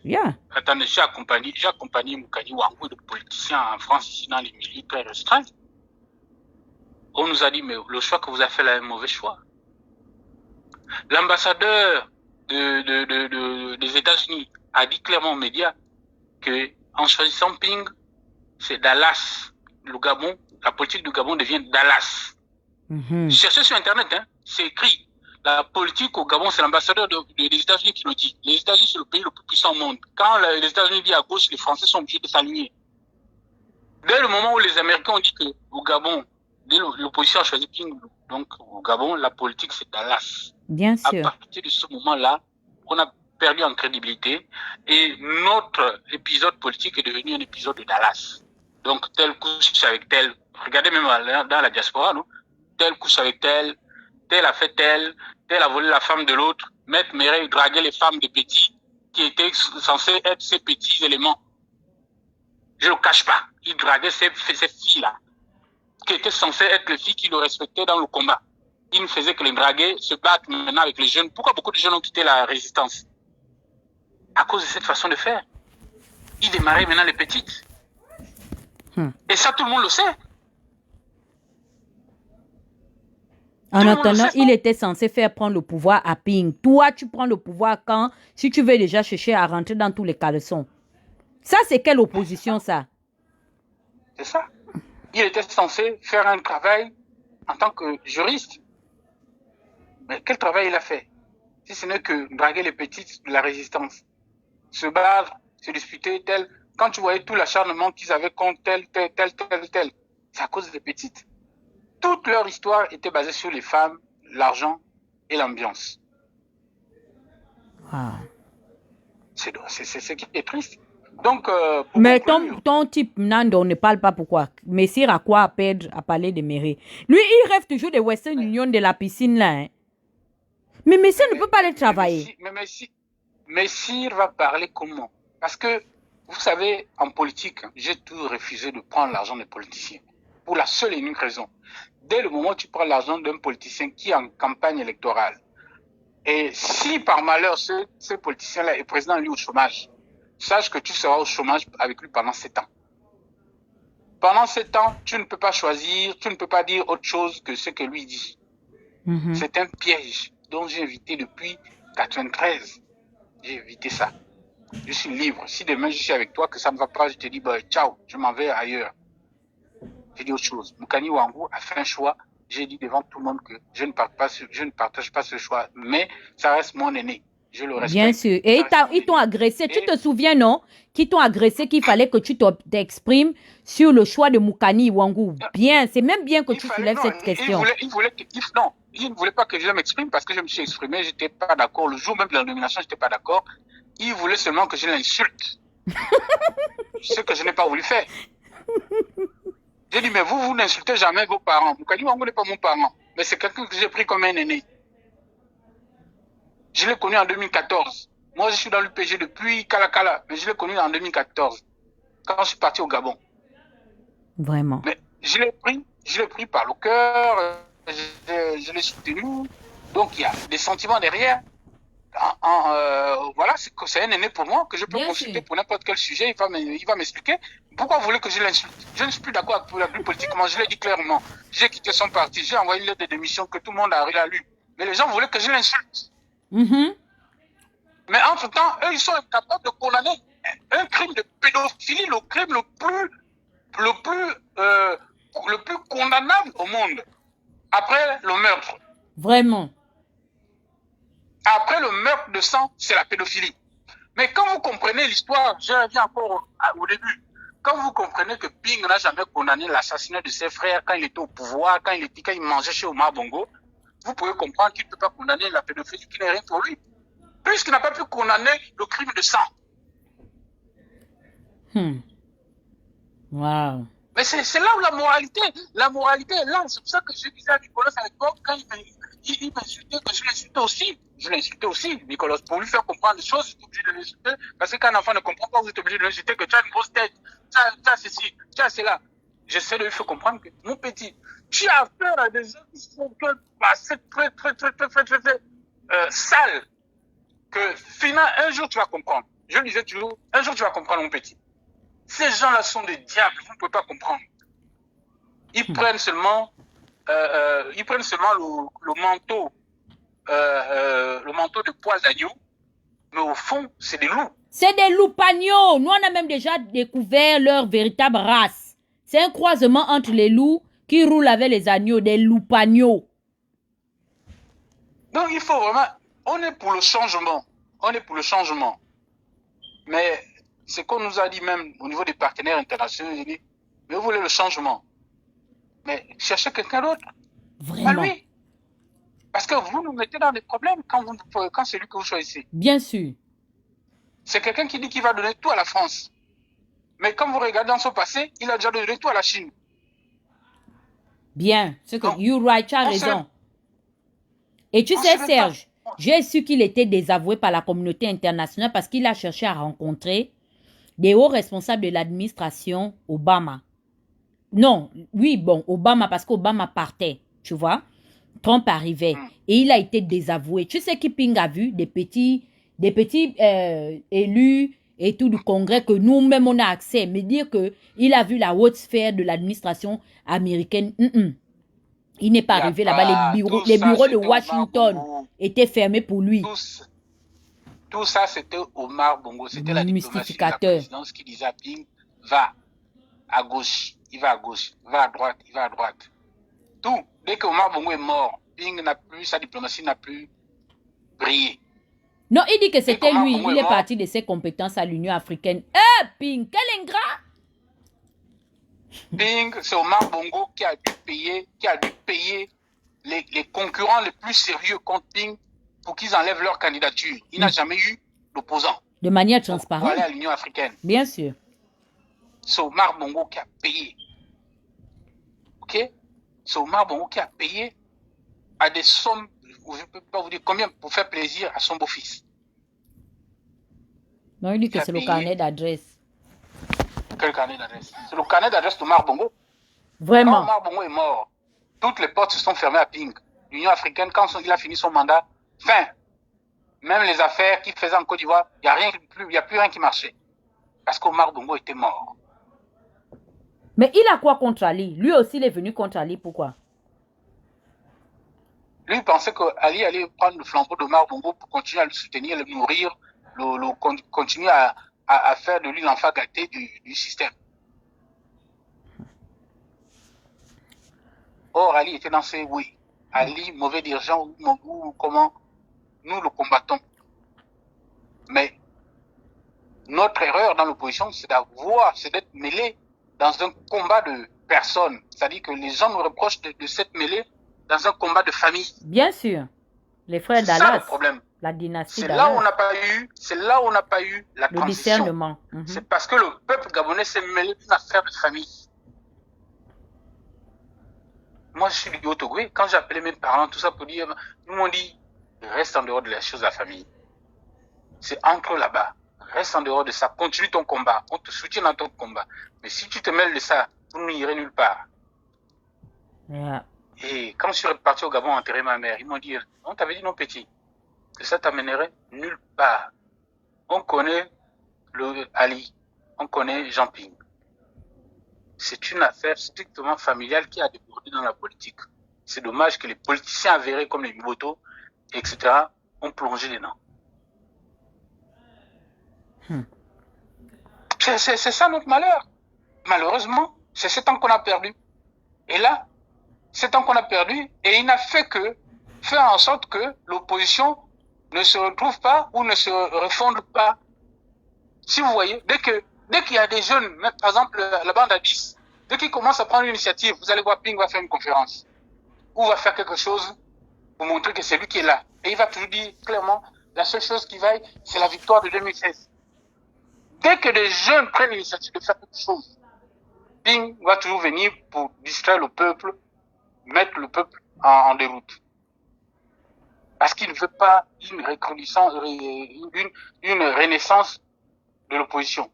A: Yeah.
G: Attendez, j'ai accompagné Moukani Wangou, de politiciens en France, ici dans les milieux très restreints. On nous a dit, mais le choix que vous avez fait là est un mauvais choix. L'ambassadeur des États-Unis a dit clairement aux médias que en choisissant Ping, c'est Dallas. Le Gabon, la politique du Gabon devient Dallas. Cherchez sur Internet, hein, c'est écrit. La politique au Gabon, c'est l'ambassadeur des États-Unis qui le dit. Les États-Unis, c'est le pays le plus puissant au monde. Quand les États-Unis disent à gauche, les Français sont obligés de s'aligner. Dès le moment où les Américains ont dit qu'au Gabon, dès l'opposition a choisi Ping, donc au Gabon, la politique, c'est Dallas.
A: Bien sûr.
G: À partir de ce moment-là, on a perdu en crédibilité et notre épisode politique est devenu un épisode de Dallas. Donc, telle couche avec telle. Regardez même dans la diaspora, non? Telle couche avec telle a fait telle a volé la femme de l'autre. Maître Méré draguait les femmes des petits qui étaient censés être ces petits éléments. Je ne le cache pas. Il draguait ces filles-là, qui étaient censées être les filles qui le respectaient dans le combat. Il ne faisait que les draguer, se battre maintenant avec les jeunes. Pourquoi beaucoup de jeunes ont quitté la résistance? À cause de cette façon de faire. Il démarrait maintenant les petites. Et ça, tout le monde le sait.
A: En attendant, il était censé faire prendre le pouvoir à Ping. Toi, tu prends le pouvoir quand? Si tu veux déjà chercher à rentrer dans tous les caleçons. Ça, c'est quelle opposition, ça?
G: C'est ça. Il était censé faire un travail en tant que juriste. Mais quel travail il a fait? si ce n'est que draguer les petites de la résistance. Se battre, se disputer, tel. Quand tu voyais tout l'acharnement qu'ils avaient contre tel, c'est à cause des petites. Toute leur histoire était basée sur les femmes, l'argent et l'ambiance.
A: Ah.
G: C'est ce qui est triste. Donc,
A: mais ton type, Nando, ne parle pas pourquoi. Messire a quoi à perdre à parler de Méré? Lui, il rêve toujours de Western Union de la piscine là. Hein. Mais Messire ne peut pas aller travailler.
G: Messire va parler comment? Parce que, vous savez, en politique, j'ai toujours refusé de prendre l'argent des politiciens. Pour la seule et unique raison. Dès le moment où tu prends l'argent d'un politicien qui est en campagne électorale, et si par malheur ce politicien-là est président lui au chômage, sache que tu seras au chômage avec lui pendant 7 ans. Pendant 7 ans, tu ne peux pas choisir, tu ne peux pas dire autre chose que ce que lui dit. C'est un piège dont j'ai évité depuis 93. J'ai évité ça. Je suis libre. Si demain je suis avec toi, que ça ne va pas, je te dis, bah, ciao, je m'en vais ailleurs. J'ai dit autre chose. Moukani Ouangou a fait un choix. J'ai dit devant tout le monde que je ne partage pas ce choix. Mais ça reste mon aîné. Je le respecte.
A: Bien sûr. Et ils t'ont agressé. Tu te souviens, non? Qu'ils t'ont agressé, qu'il fallait que tu t'exprimes sur le choix de Moukani Ouangou. Bien. C'est même bien que tu soulèves cette question.
G: Il ne voulait pas que je m'exprime parce que je me suis exprimé. Je n'étais pas d'accord. Le jour même de la nomination, je n'étais pas d'accord. Il voulait seulement que je l'insulte. Ce que je n'ai pas voulu faire. J'ai dit, mais vous n'insultez jamais vos parents. Moukani Ouangou n'est pas mon parent. Mais c'est quelqu'un que j'ai pris comme un aîné. Je l'ai connu en 2014. Moi, je suis dans l'UPG depuis Kalakala. Mais je l'ai connu en 2014. Quand je suis parti au Gabon.
A: Vraiment.
G: Mais je l'ai pris par le cœur. Je l'ai soutenu. Donc, il y a des sentiments derrière. Voilà, c'est un aîné pour moi que je peux consulter pour n'importe quel sujet. Il va m'expliquer pourquoi vous voulez que je l'insulte. Je ne suis plus d'accord avec lui politiquement. Je l'ai dit clairement. J'ai quitté son parti. J'ai envoyé une lettre de démission que tout le monde a lu. Mais les gens voulaient que je l'insulte. Mais entre-temps, eux, ils sont incapables de condamner un crime de pédophilie, le crime le plus condamnable au monde. Après le meurtre.
A: Vraiment.
G: Après le meurtre de sang, c'est la pédophilie. Mais quand vous comprenez l'histoire, je reviens encore au début. Quand vous comprenez que Ping n'a jamais condamné l'assassinat de ses frères quand il était au pouvoir, quand il mangeait chez Omar Bongo, vous pouvez comprendre qu'il ne peut pas condamner la pédophilie qui n'est rien pour lui. Puisqu'il n'a pas pu condamner le crime de sang.
A: Wow.
G: Mais c'est là où la moralité est là. C'est pour ça que je disais à Nicolas à l'époque, quand il m'insultait, que je l'insultais aussi. Je l'insultais aussi, Nicolas, pour lui faire comprendre les choses, je suis obligé de l'insulter. Parce que quand un enfant ne comprend pas, vous êtes obligé de l'insulter, que tu as une grosse tête, tu as ceci, tu as cela. J'essaie de lui faire comprendre que, mon petit, tu as affaire à des gens qui sont très sales. Que finalement, un jour tu vas comprendre. Je lui disais toujours, un jour tu vas comprendre, mon petit. Ces gens-là sont des diables, vous ne pouvez pas comprendre. Ils prennent seulement le manteau de poils d'agneau, mais au fond, c'est des loups.
A: C'est des loups-pagnots. Nous, on a même déjà découvert leur véritable race. C'est un croisement entre les loups qui roulent avec les agneaux, des loups-pagnots.
G: Donc, il faut vraiment... On est pour le changement. Mais c'est qu'on nous a dit même au niveau des partenaires internationaux, ils disent, mais vous voulez le changement. Mais cherchez quelqu'un d'autre.
A: Vraiment.
G: Pas lui. Parce que vous nous mettez dans des problèmes quand c'est lui que vous choisissez.
A: Bien sûr.
G: C'est quelqu'un qui dit qu'il va donner tout à la France. Mais quand vous regardez dans son passé, il a déjà donné tout à la Chine.
A: Bien. You're right, tu as raison. Et tu sais, Serge, j'ai su qu'il était désavoué par la communauté internationale parce qu'il a cherché à rencontrer des hauts responsables de l'administration Obama. Non, oui, bon, Obama, parce qu'Obama partait, tu vois. Trump arrivait et il a été désavoué. Tu sais qui Ping a vu des petits élus et tout du Congrès que nous-mêmes on a accès. Mais dire qu'il a vu la haute sphère de l'administration américaine, il n'est pas arrivé là-bas. Les bureaux de Washington étaient fermés pour lui.
G: Tout ça, c'était Omar Bongo. C'était la diplomatie de la présidence qui disait à Ping, va à gauche, il va à gauche, va à droite, il va à droite. Tout. Dès que Omar Bongo est mort, Ping n'a plus, sa diplomatie n'a plus briller.
A: Non, il dit que c'était
G: comment
A: lui.
G: Bongo
A: Il
G: est
A: est
G: mort?
A: parti de ses compétences à l'Union africaine. Ping, quel ingrat!
G: Ping, c'est Omar Bongo qui a dû payer les concurrents les plus sérieux contre Ping pour qu'ils enlèvent leur candidature. Il n'a jamais eu d'opposant.
A: De manière
G: Pour aller
A: transparente.
G: à l'Union africaine.
A: Bien sûr.
G: C'est Omar Bongo qui a payé. Ok? C'est Omar Bongo qui a payé à des sommes, je ne peux pas vous dire combien, pour faire plaisir à son beau-fils.
A: Non, il dit que c'est le carnet d'adresse.
G: Quel carnet d'adresse? C'est le carnet d'adresse d'Omar Bongo.
A: Vraiment.
G: Quand Omar Bongo est mort, toutes les portes se sont fermées à Ping. L'Union africaine, quand il a fini son mandat, fin. Même les affaires qu'il faisait en Côte d'Ivoire, il n'y a plus rien qui marchait. Parce qu'Omar Bongo était mort.
A: Mais il a quoi contre Ali? Lui aussi, il est venu contre Ali. Pourquoi?
G: Lui, il pensait qu'Ali allait prendre le flambeau d'Omar Bongo pour continuer à le soutenir, le nourrir, continuer à faire de lui l'enfant gâté du système. Or, Ali était dans ses oui. Ali, mauvais dirigeant, ou comment nous le combattons. Mais notre erreur dans l'opposition, c'est d'être mêlé dans un combat de personnes. C'est-à-dire que les gens nous reprochent de s'être mêlés dans un combat de famille.
A: Bien sûr. Les frères Dallas.
G: C'est ça le problème.
A: La dynastie
G: C'est
A: Dallas.
G: là où on n'a pas eu la
A: le
G: transition.
A: discernement.
G: C'est parce que le peuple gabonais s'est mêlé d'une affaire de famille. Moi, je suis du Haut-Togo. Quand j'ai appelé mes parents, tout ça pour dire, ils m'ont dit, reste en dehors de la chose de la famille. C'est entre là-bas. Reste en dehors de ça. Continue ton combat. On te soutient dans ton combat. Mais si tu te mêles de ça, vous n'irez nulle part.
A: Yeah.
G: Et quand je suis reparti au Gabon enterrer ma mère, ils m'ont dit, on t'avait dit non petit, que ça t'amènerait nulle part. On connaît le Ali, on connaît Jean Ping. C'est une affaire strictement familiale qui a débordé dans la politique. C'est dommage que les politiciens avérés comme les Miboto, etc., ont plongé dedans. C'est ça notre malheur. Malheureusement, c'est ce temps qu'on a perdu. Et là, ce temps qu'on a perdu, et il n'a fait que faire en sorte que l'opposition ne se retrouve pas ou ne se refonde pas. Si vous voyez, dès qu'il y a des jeunes, même, par exemple la bande à 10, dès qu'ils commencent à prendre une initiative, vous allez voir Ping va faire une conférence ou va faire quelque chose pour montrer que c'est lui qui est là. Et il va toujours dire clairement, la seule chose qui vaille, c'est la victoire de 2016. Dès que des jeunes prennent l'initiative de faire quelque chose, Ping va toujours venir pour distraire le peuple, mettre le peuple en déroute. Parce qu'il ne veut pas une reconnaissance, une renaissance de l'opposition.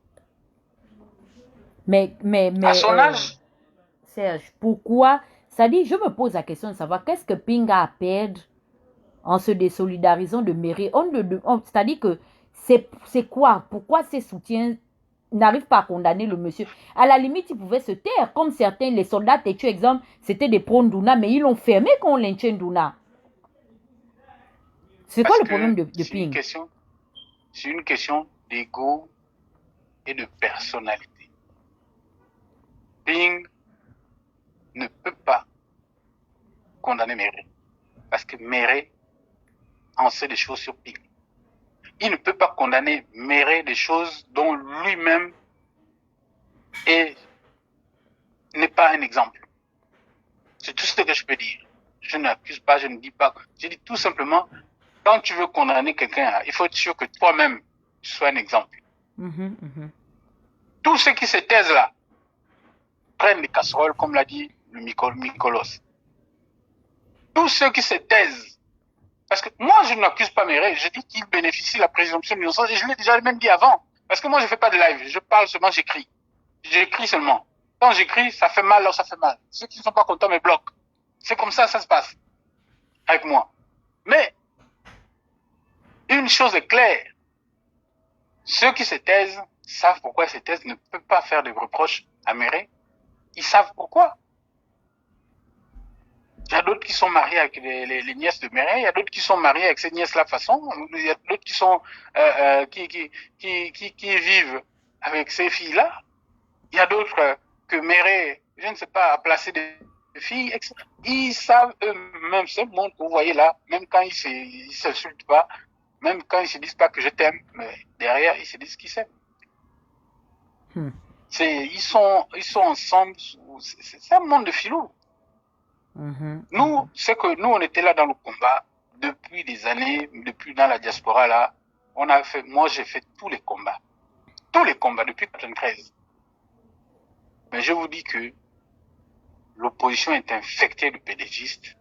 A: Mais
G: à son âge,
A: Serge, pourquoi? Ça dit, je me pose la question de savoir qu'est-ce que Ping a à perdre en se désolidarisant de Méré. C'est-à-dire que c'est quoi? Pourquoi ces soutiens n'arrivent pas à condamner le monsieur? À la limite, ils pouvaient se taire, comme certains, les soldats têtus, exemple, c'était des pro-Ndouna, mais ils l'ont fermé quand on lynchait Ndouna. C'est quoi le problème de Ping?
G: C'est une question d'ego et de personnalité. Ping ne peut pas condamner Méré. Parce que Méré en sait des choses sur Ping. Il ne peut pas condamner Méré des choses dont lui-même n'est pas un exemple. C'est tout ce que je peux dire. Je n'accuse pas, je ne dis pas. Je dis tout simplement, quand tu veux condamner quelqu'un, il faut être sûr que toi-même, tu sois un exemple. Tous ceux qui se taisent là, prennent des casseroles, comme l'a dit le Mikolos. Tous ceux qui se taisent, parce que moi, je n'accuse pas Méré, je dis qu'il bénéficie de la présomption d'innocence, et je l'ai déjà même dit avant, parce que moi, je ne fais pas de live, je parle seulement, j'écris. J'écris seulement. Quand j'écris, ça fait mal, là, ça fait mal. Ceux qui ne sont pas contents me bloquent. C'est comme ça se passe avec moi. Mais, une chose est claire, ceux qui se taisent savent pourquoi ils se taisent, ne peuvent pas faire de reproches à Méré. Ils savent pourquoi. Il y a d'autres qui sont mariés avec les nièces de Méré, il y a d'autres qui sont mariés avec ces nièces-là façon, il y a d'autres qui sont qui vivent avec ces filles-là. Il y a d'autres que Méré, je ne sais pas, a placé des filles, ils savent eux-mêmes, ce monde que vous voyez là, même quand ils s'insultent pas, même quand ils se disent pas que je t'aime, mais derrière, ils se disent qu'ils s'aiment. Ils sont ensemble, c'est un monde de filous. Nous, c'est que nous, on était là dans le combat depuis des années, depuis dans la diaspora là, moi j'ai fait tous les combats depuis 1993. Mais je vous dis que l'opposition est infectée de pédégistes.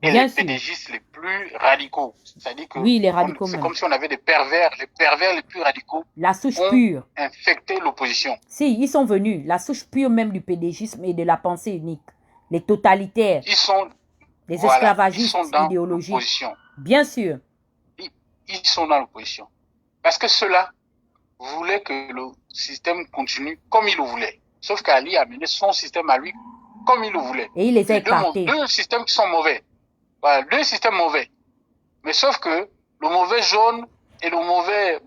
G: Et les pédégistes les plus radicaux. C'est-à-dire que
A: oui, les radicaux
G: c'est comme si on avait des pervers, les pervers les plus radicaux.
A: La souche pure.
G: Infecté l'opposition.
A: Si, ils sont venus. La souche pure même du pédégisme et de la pensée unique. Les totalitaires. Les esclavagistes idéologiques. Bien sûr.
G: Ils sont dans l'opposition. Parce que ceux-là voulaient que le système continue comme il le voulait. Sauf qu'Ali a mené son système à lui comme il le voulait.
A: Et il les a écartés.
G: Deux systèmes qui sont mauvais. Voilà, deux systèmes mauvais. Mais sauf que le mauvais jaune et le mauvais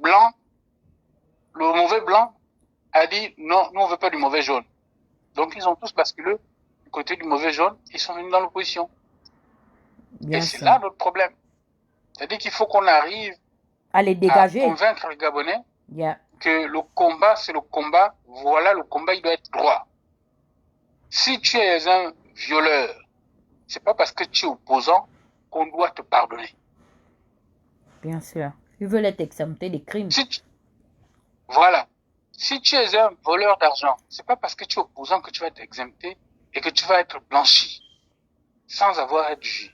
G: blanc a dit non, nous on veut pas du mauvais jaune. Donc ils ont tous basculé du côté du mauvais jaune, ils sont venus dans l'opposition. Et c'est là notre problème. C'est-à-dire qu'il faut qu'on arrive
A: à les dégager,
G: à convaincre les Gabonais que le combat, c'est le combat, voilà, le combat, il doit être droit. Si tu es un violeur, c'est pas parce que tu es opposant qu'on doit te pardonner.
A: Bien sûr. Ils veulent être exemptés des crimes.
G: Voilà. Si tu es un voleur d'argent, c'est pas parce que tu es opposant que tu vas être exempté et que tu vas être blanchi sans avoir à être jugé.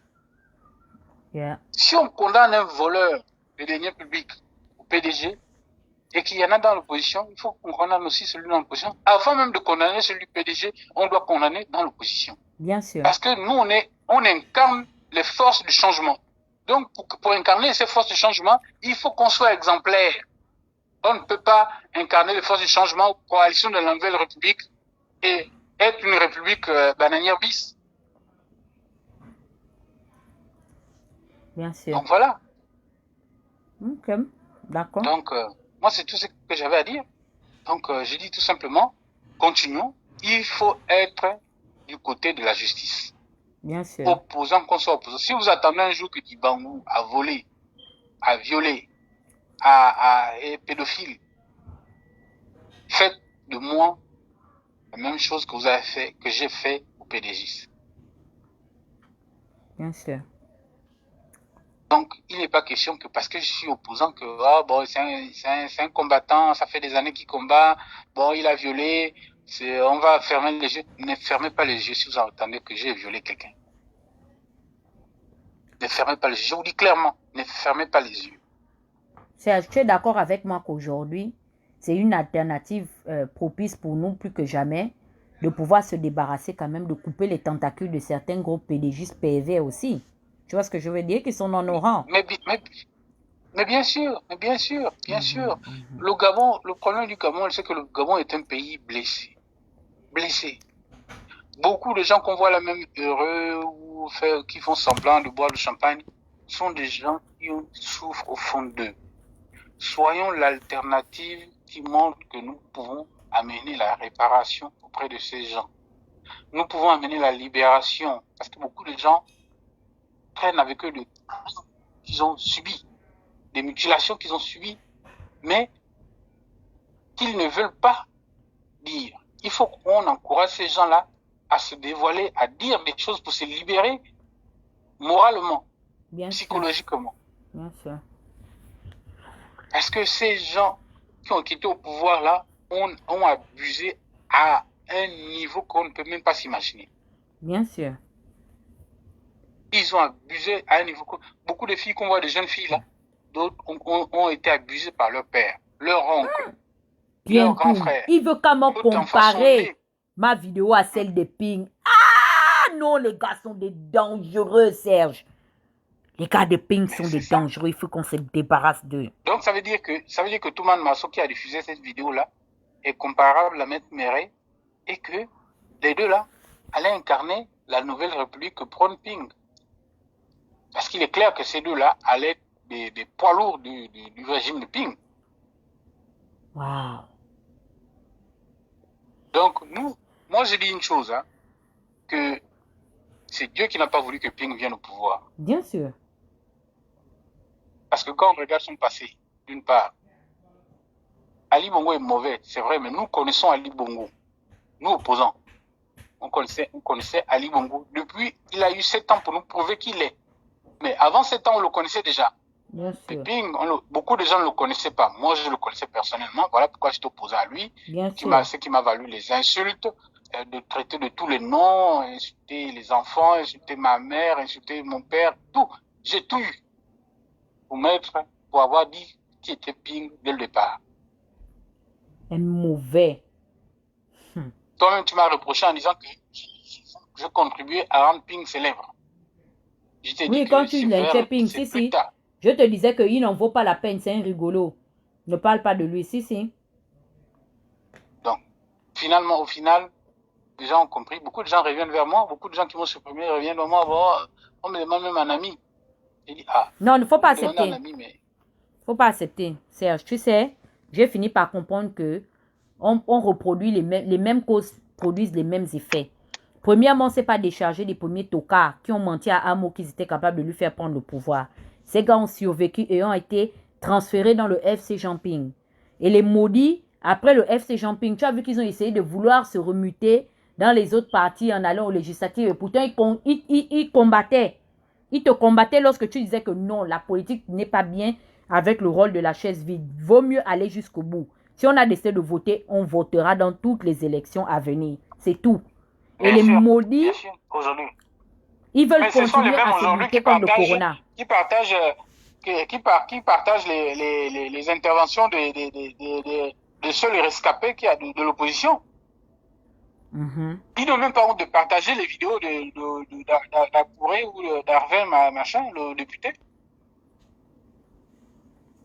G: Si on condamne un voleur de deniers publics au PDG et qu'il y en a dans l'opposition, il faut qu'on condamne aussi celui dans l'opposition. Avant même de condamner celui du PDG, on doit condamner dans l'opposition.
A: Bien sûr.
G: Parce que nous, on incarne les forces du changement. Donc, pour incarner ces forces du changement, il faut qu'on soit exemplaire. On ne peut pas incarner les forces du changement, coalition de la nouvelle république et être une république bananière bis.
A: Bien sûr.
G: Donc voilà.
A: Ok, d'accord.
G: Donc, moi, c'est tout ce que j'avais à dire. Donc, je dis tout simplement, continuons. Il faut être du côté de la justice.
A: Bien sûr.
G: Opposant qu'on soit opposant. Si vous attendez un jour que Dibangou a volé, a violé, est pédophile, faites de moi la même chose que vous avez fait, que j'ai fait au PDG.
A: Bien sûr.
G: Donc, il n'est pas question que parce que je suis opposant que c'est un combattant, ça fait des années qu'il combat, bon, il a violé, on va fermer les yeux. Ne fermez pas les yeux si vous entendez que j'ai violé quelqu'un. Ne fermez pas les yeux. Je vous dis clairement, ne fermez pas les yeux.
A: Serge, tu es d'accord avec moi qu'aujourd'hui, c'est une alternative propice pour nous plus que jamais de pouvoir se débarrasser quand même, de couper les tentacules de certains groupes pédégistes pervers aussi. Tu vois ce que je veux dire? Qu'ils sont dans nos rangs.
G: Mais bien sûr, bien sûr. Le Gabon, le problème du Gabon, c'est que le Gabon est un pays blessé. Blessé. Beaucoup de gens qu'on voit là même heureux ou qui font semblant de boire du champagne sont des gens qui souffrent au fond d'eux. Soyons l'alternative qui montre que nous pouvons amener la réparation auprès de ces gens. Nous pouvons amener la libération parce que beaucoup de gens traînent avec eux des crimes qu'ils ont subis, des mutilations qu'ils ont subies, mais qu'ils ne veulent pas dire. Il faut qu'on encourage ces gens-là à se dévoiler, à dire des choses pour se libérer moralement, psychologiquement.
A: Bien sûr.
G: Parce que ces gens qui ont quitté au pouvoir là ont abusé à un niveau qu'on ne peut même pas s'imaginer.
A: Bien sûr.
G: Ils ont abusé à un niveau que beaucoup de filles qu'on voit, des jeunes filles là, d'autres ont été abusées par leur père, leur oncle, leur grand frère.
A: Il veut quand même comparer ma vidéo à celle de Ping. Ah non, les gars sont des dangereux, Serge. Les gars de Ping sont des dangereux, il faut qu'on se débarrasse d'eux.
G: Donc ça veut dire que Touman Masso qui a diffusé cette vidéo là est comparable à Maître Méré et que les deux là allaient incarner la nouvelle république que prône Ping. Parce qu'il est clair que ces deux-là allaient être des poids lourds du régime de Ping.
A: Wow.
G: Donc moi je dis une chose, hein, que c'est Dieu qui n'a pas voulu que Ping vienne au pouvoir.
A: Bien sûr.
G: Parce que quand on regarde son passé, d'une part, Ali Bongo est mauvais, c'est vrai, mais nous connaissons Ali Bongo. Nous, opposants, on connaissait Ali Bongo. Depuis, il a eu 7 ans pour nous prouver qu'il est. Mais avant 7 ans, on le connaissait déjà.
A: Bien sûr.
G: Ping, beaucoup de gens ne le connaissaient pas. Moi, je le connaissais personnellement. Voilà pourquoi j'étais opposé à lui.
A: Bien sûr.
G: Ce qui m'a valu les insultes, de traiter de tous les noms, insulter les enfants, insulter ma mère, insulter mon père, tout. J'ai tout eu pour avoir dit qui était Ping dès le départ.
A: Un mauvais.
G: Toi-même, tu m'as reproché en disant que je contribuais à rendre Ping célèbre. Je t'ai dit
A: quand
G: que
A: tu l'invitais Ping, si. Je te disais qu'il n'en vaut pas la peine, c'est un rigolo. Ne parle pas de lui, si.
G: Donc, au final, les gens ont compris. Beaucoup de gens reviennent vers moi. Beaucoup de gens qui m'ont supprimé reviennent vers moi. Bon, on me demande même un ami. J'ai dit,
A: non, il ne faut pas accepter.
G: Il ne
A: faut pas accepter. Serge, tu sais, j'ai fini par comprendre que on reproduit les mêmes causes, produisent les mêmes effets. Premièrement, c'est pas décharger les premiers tocards qui ont menti à Amo qu'ils étaient capables de lui faire prendre le pouvoir. Ces gars ont survécu et ont été transférés dans le FC Jean-Ping. Et les maudits, après le FC Jean-Ping, tu as vu qu'ils ont essayé de vouloir se remuter dans les autres partis en allant aux législatives. Et pourtant, ils combattaient. Ils te combattaient lorsque tu disais que non, la politique n'est pas bien avec le rôle de la chaise vide. Vaut mieux aller jusqu'au bout. Si on a décidé de voter, on votera dans toutes les élections à venir. C'est tout. Et les maudits, ils veulent continuer à se lutter contre le corona.
G: Qui partagent les interventions de seuls rescapés qu'il y a de l'opposition. Ils n'ont même pas honte de partager les vidéos d'Akouré ou d'Arvin, machin, le député.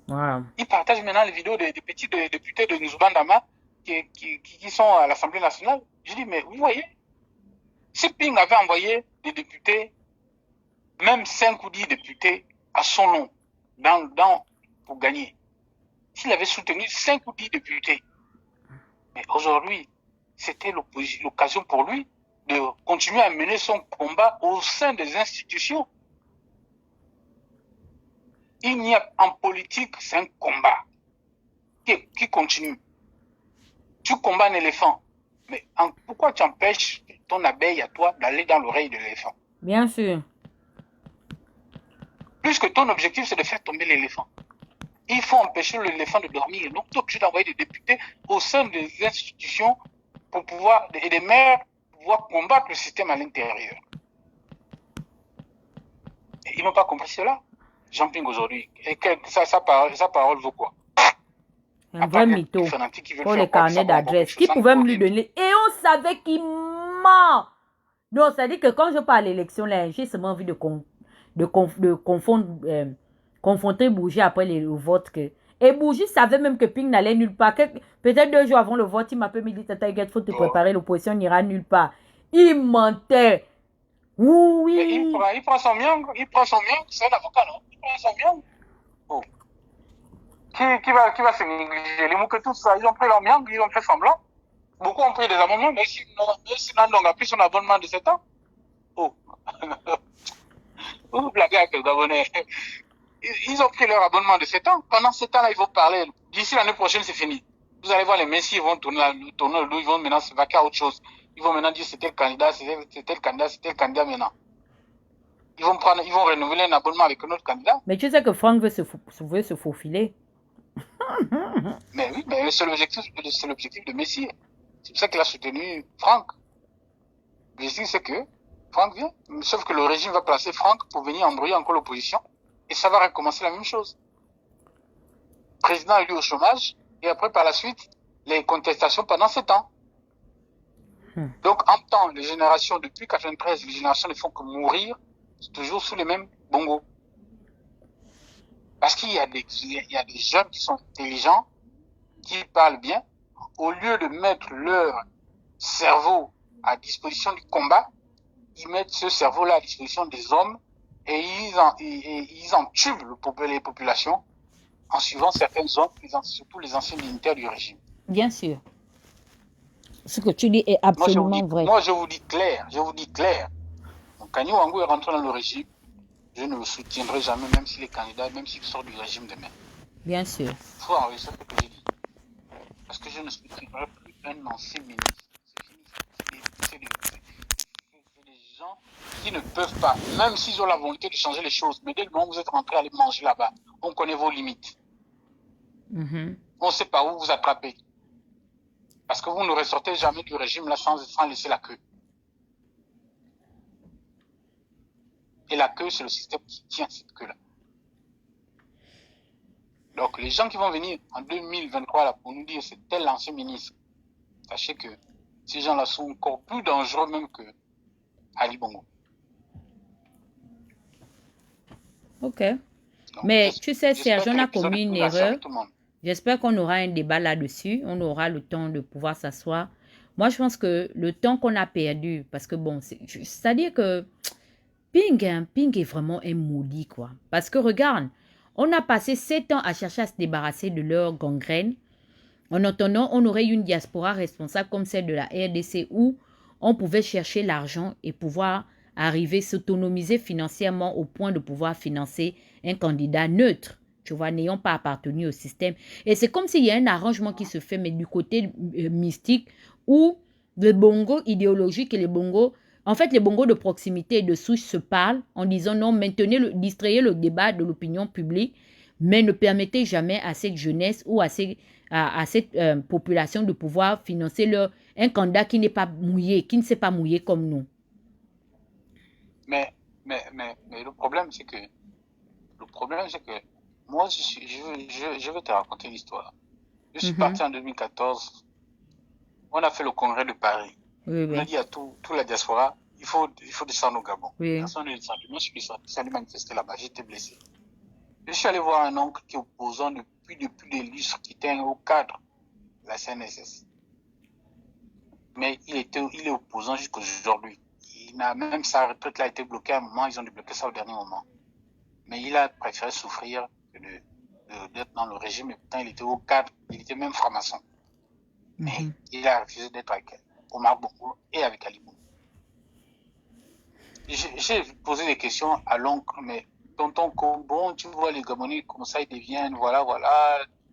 A: Wow.
G: Ils partagent maintenant les vidéos des petits députés de Nzubandama qui sont à l'Assemblée nationale. Je dis, mais vous voyez, si Ping avait envoyé des députés, même 5 ou 10 députés à son nom, pour gagner, s'il avait soutenu 5 ou 10 députés, mais aujourd'hui, c'était l'occasion pour lui de continuer à mener son combat au sein des institutions. Il n'y a en politique, c'est un combat qui continue. Tu combats un éléphant, mais pourquoi tu empêches ton abeille à toi d'aller dans l'oreille de l'éléphant?
A: Bien sûr.
G: Puisque ton objectif, c'est de faire tomber l'éléphant. Il faut empêcher l'éléphant de dormir. Donc, tu es obligé d'envoyer des députés au sein des institutions et des maires pour pouvoir combattre le système à l'intérieur. Ils n'ont pas compris cela. Jean-Ping aujourd'hui. Et sa parole vaut quoi?
A: Un vrai mytho. Pour les carnets d'adresse. Qui pouvait me lui donner? Et on savait qu'il ment. Donc, ça dit que quand je parle à l'élection, là, j'ai seulement envie de confronter Bougie après le vote. Et Bougie savait même que Ping n'allait nulle part. Peut-être 2 jours avant le vote, il m'a dit, Tata, il faut te préparer, l'opposition n'ira nulle part. Il mentait. Oui.
G: Il prend son miang, c'est un avocat, non? Il prend son miang. Oh. Qui va se négliger? Les mots que tout ça, ils ont pris leur miang, ils ont fait semblant. Beaucoup ont pris des abonnements, mais si Nandong a pris son abonnement de 7 ans. Oh. Vous blaguez avec les Gabonais. Ils ont pris leur abonnement de 7 ans. Pendant 7 ans-là, ils vont parler. D'ici l'année prochaine, c'est fini. Vous allez voir les messieurs, ils vont tourner le dos, ils vont maintenant se vaquer à autre chose. Ils vont maintenant dire c'était le candidat, c'était le candidat maintenant. Ils vont renouveler un abonnement avec un autre candidat.
A: Mais tu sais que Franck veut se faufiler.
G: Mais oui, mais c'est l'objectif de Messi. C'est pour ça qu'il a soutenu Franck. L'objectif, c'est que Franck vient. Sauf que le régime va placer Franck pour venir embrouiller encore l'opposition. Et ça va recommencer la même chose. Le président élu au chômage. Et après, par la suite, les contestations pendant 7 ans. Donc, en temps, les générations, depuis 93, les générations ne font que mourir, toujours sous les mêmes bongos. Parce qu'il y a des jeunes qui sont intelligents, qui parlent bien, au lieu de mettre leur cerveau à disposition du combat, ils mettent ce cerveau-là à disposition des hommes et ils entubent les populations en suivant certains hommes, surtout les anciens militaires du régime.
A: Bien sûr. Ce que tu dis est absolument vrai.
G: Moi, je vous dis clair. Donc, Kanye Wangou est rentré dans le régime. Je ne le soutiendrai jamais, même s'il est candidat, même s'il sort du régime demain.
A: Bien sûr.
G: Il faut enregistrer ce que j'ai dit. Parce que je ne soutiendrai plus un ancien ministre. C'est fini. C'est des gens qui ne peuvent pas, même s'ils ont la volonté de changer les choses, mais dès le moment où vous êtes rentré à aller manger là-bas, on connaît vos limites. On ne sait pas où vous attraper. Parce que vous ne ressortez jamais du régime là sans laisser la queue. Et la queue, c'est le système qui tient cette queue-là. Donc, les gens qui vont venir en 2023 là, pour nous dire c'est tel l'ancien ministre, sachez que ces gens-là sont encore plus dangereux même que Ali Bongo.
A: Ok. Donc, mais tu sais, Serge, on a commis une erreur. J'espère qu'on aura un débat là-dessus. On aura le temps de pouvoir s'asseoir. Moi, je pense que le temps qu'on a perdu, parce que bon, c'est-à-dire que Ping est vraiment un maudit, quoi. Parce que regarde, on a passé 7 ans à chercher à se débarrasser de leur gangrène. En attendant, on aurait eu une diaspora responsable comme celle de la RDC où on pouvait chercher l'argent et pouvoir arriver, s'autonomiser financièrement au point de pouvoir financer un candidat neutre, tu vois, n'ayant pas appartenu au système. Et c'est comme s'il y a un arrangement qui se fait, mais du côté mystique, où le bongo idéologique et les bongos, en fait, les bongos de proximité et de souche se parlent en disant non, distrayez le débat de l'opinion publique, mais ne permettez jamais à cette jeunesse ou à cette population de pouvoir financer un candidat qui n'est pas mouillé, qui ne s'est pas mouillé comme nous.
G: Mais le problème, c'est que moi, je vais te raconter l'histoire. Je suis parti en 2014. On a fait le congrès de Paris. Oui. On a dit à toute la diaspora, il faut descendre au Gabon. Oui. Personne n'est descendu. Moi, je suis allé manifester là-bas. J'étais blessé. Je suis allé voir un oncle qui est opposant depuis des lustres, qui était au cadre de la CNSS. Mais il est opposant jusqu'aujourd'hui. Même sa retraite là a été bloquée à un moment, ils ont débloqué ça au dernier moment. Mais il a préféré souffrir que d'être dans le régime, et pourtant il était au cadre, il était même franc-maçon. Mais il a refusé d'être avec Omar Bongo et avec Ali Bongo. J'ai posé des questions à l'oncle, mais tonton, bon, tu vois les Gabonais, comme ça ils deviennent, voilà,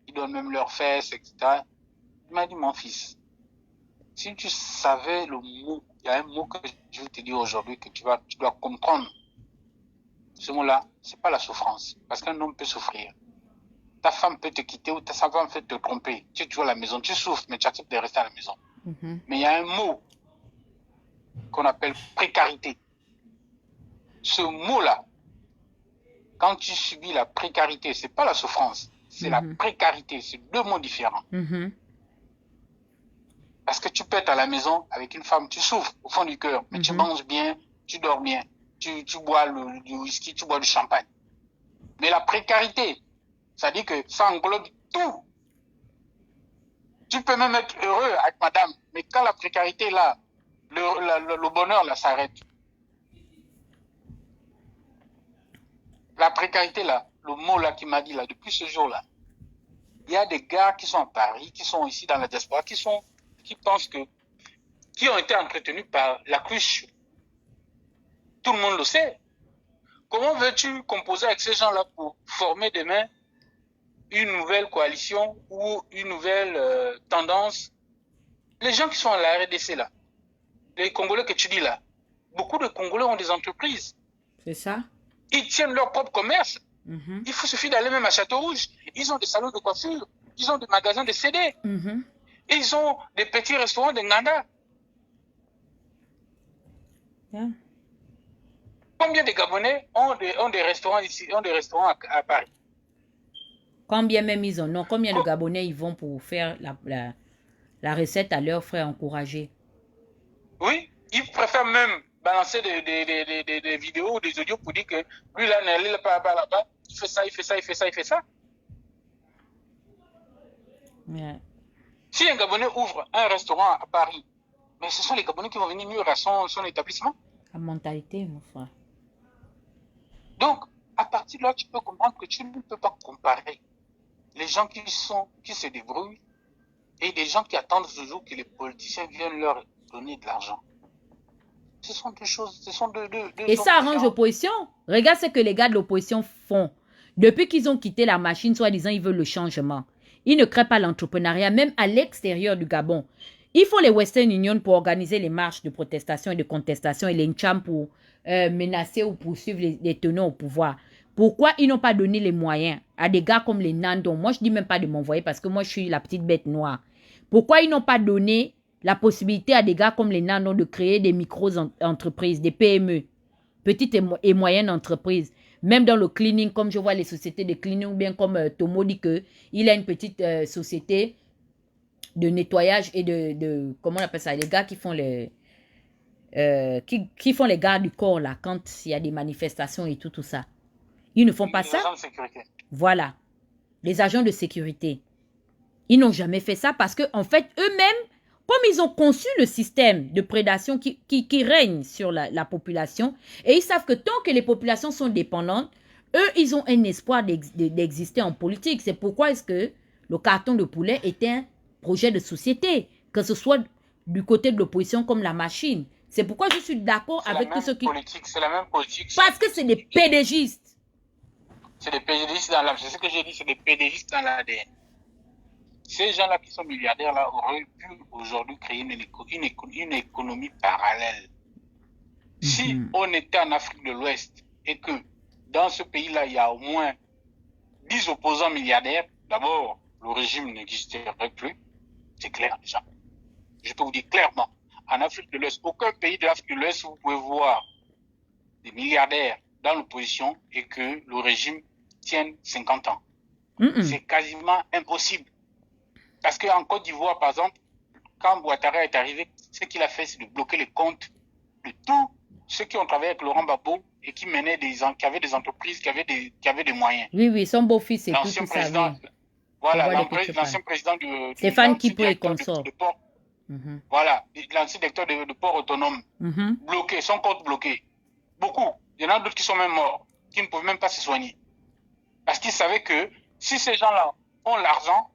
G: ils donnent même leurs fesses, etc. Il m'a dit, mon fils, si tu savais le mot, il y a un mot que je vais te dire aujourd'hui que tu dois comprendre. Ce mot-là, c'est pas la souffrance. Parce qu'un homme peut souffrir. Ta femme peut te quitter ou ta femme peut te tromper. Tu es toujours à la maison, tu souffres, mais tu acceptes de rester à la maison. Mais il y a un mot qu'on appelle précarité. Ce mot-là, quand tu subis la précarité, c'est pas la souffrance, c'est la précarité. C'est deux mots différents. Parce que tu peux être à la maison avec une femme, tu souffres au fond du cœur, mais tu manges bien, tu dors bien, tu bois du whisky, tu bois du champagne. Mais la précarité, ça dit que ça englobe tout. Tu peux même être heureux avec madame, mais quand la précarité là, le bonheur là s'arrête. La précarité là, le mot là qui m'a dit là, depuis ce jour là, il y a des gars qui sont à Paris, qui sont ici dans la diaspora, qui pensent qui ont été entretenus par la cruche. Tout le monde le sait. Comment veux-tu composer avec ces gens-là pour former demain une nouvelle coalition ou une nouvelle tendance? Les gens qui sont à la RDC là, les Congolais que tu dis là, beaucoup de Congolais ont des entreprises.
A: C'est ça.
G: Ils tiennent leur propre commerce. Il suffit d'aller même à Château-Rouge. Ils ont des salons de coiffure. Ils ont des magasins de CD. Ils ont des petits restaurants de Nganda. Combien de Gabonais ont des restaurants ici, ont des restaurants à Paris?
A: Combien même ils en ont? Combien de Gabonais ils vont pour faire la recette à leurs frères encouragés?
G: Oui, ils préfèrent même balancer des vidéos ou des audios pour dire que lui là, n'allez pas là-bas, il fait ça, il fait ça, il fait ça, il fait ça.
A: Yeah.
G: Si un Gabonais ouvre un restaurant à Paris, mais ce sont les Gabonais qui vont venir nuire à son établissement.
A: La mentalité, mon frère.
G: Donc, à partir de là, tu peux comprendre que tu ne peux pas comparer les gens qui se débrouillent Et des gens qui attendent toujours que les politiciens viennent leur donner de l'argent. Ce sont deux choses, ce sont deux
A: et ça arrange l'opposition. Regarde ce que les gars de l'opposition font. Depuis qu'ils ont quitté la machine, soi-disant, ils veulent le changement. Ils ne créent pas l'entrepreneuriat, même à l'extérieur du Gabon. Il faut les Western Union pour organiser les marches de protestation et de contestation et les Ncham pour menacer ou poursuivre les tenants au pouvoir. Pourquoi ils n'ont pas donné les moyens à des gars comme les Nandons? Moi, je ne dis même pas de m'envoyer parce que moi, je suis la petite bête noire. Pourquoi ils n'ont pas donné la possibilité à des gars comme les Nandons de créer des micro-entreprises, des PME, petites et moyennes entreprises? Même dans le cleaning, comme je vois les sociétés de cleaning, ou bien comme Tomo dit qu'il a une petite société de nettoyage et de comment on appelle ça, les gars qui font les qui font les gardes du corps là quand il y a des manifestations et tout ça. Ils ne font pas ça.
G: Les agents de sécurité.
A: Voilà, les agents de sécurité. Ils n'ont jamais fait ça parce que en fait eux-mêmes, comme ils ont conçu le système de prédation qui règne sur la population, et ils savent que tant que les populations sont dépendantes, eux, ils ont un espoir d'exister en politique. C'est pourquoi est-ce que le carton de poulet est un projet de société, que ce soit du côté de l'opposition comme la machine. C'est pourquoi je suis d'accord avec tous ceux qui...
G: C'est la même politique.
A: Parce que c'est des pédégistes.
G: C'est des pédégistes dans l'âme. C'est ce que j'ai dit, c'est des pédégistes dans l'ADN. Ces gens-là qui sont milliardaires là auraient pu aujourd'hui créer une économie parallèle. Si on était en Afrique de l'Ouest et que dans ce pays-là, il y a au moins 10 opposants milliardaires, d'abord, le régime n'existerait plus. C'est clair déjà. Je peux vous dire clairement, en Afrique de l'Ouest, aucun pays de l'Afrique de l'Ouest, vous pouvez voir des milliardaires dans l'opposition et que le régime tienne 50 ans. C'est quasiment impossible. Parce qu'en Côte d'Ivoire, par exemple, quand Ouattara est arrivé, ce qu'il a fait, c'est de bloquer les comptes de tous ceux qui ont travaillé avec Laurent Gbagbo et qui menaient qui avaient des entreprises, qui avaient des moyens.
A: Oui, son beau-fils et tout ça.
G: Voilà, l'ancien président de
A: Stéphane Kipou et consort.
G: Voilà, l'ancien directeur de port autonome, bloqué, son compte bloqué. Beaucoup. Il y en a d'autres qui sont même morts, qui ne pouvaient même pas se soigner. Parce qu'ils savaient que si ces gens-là ont l'argent,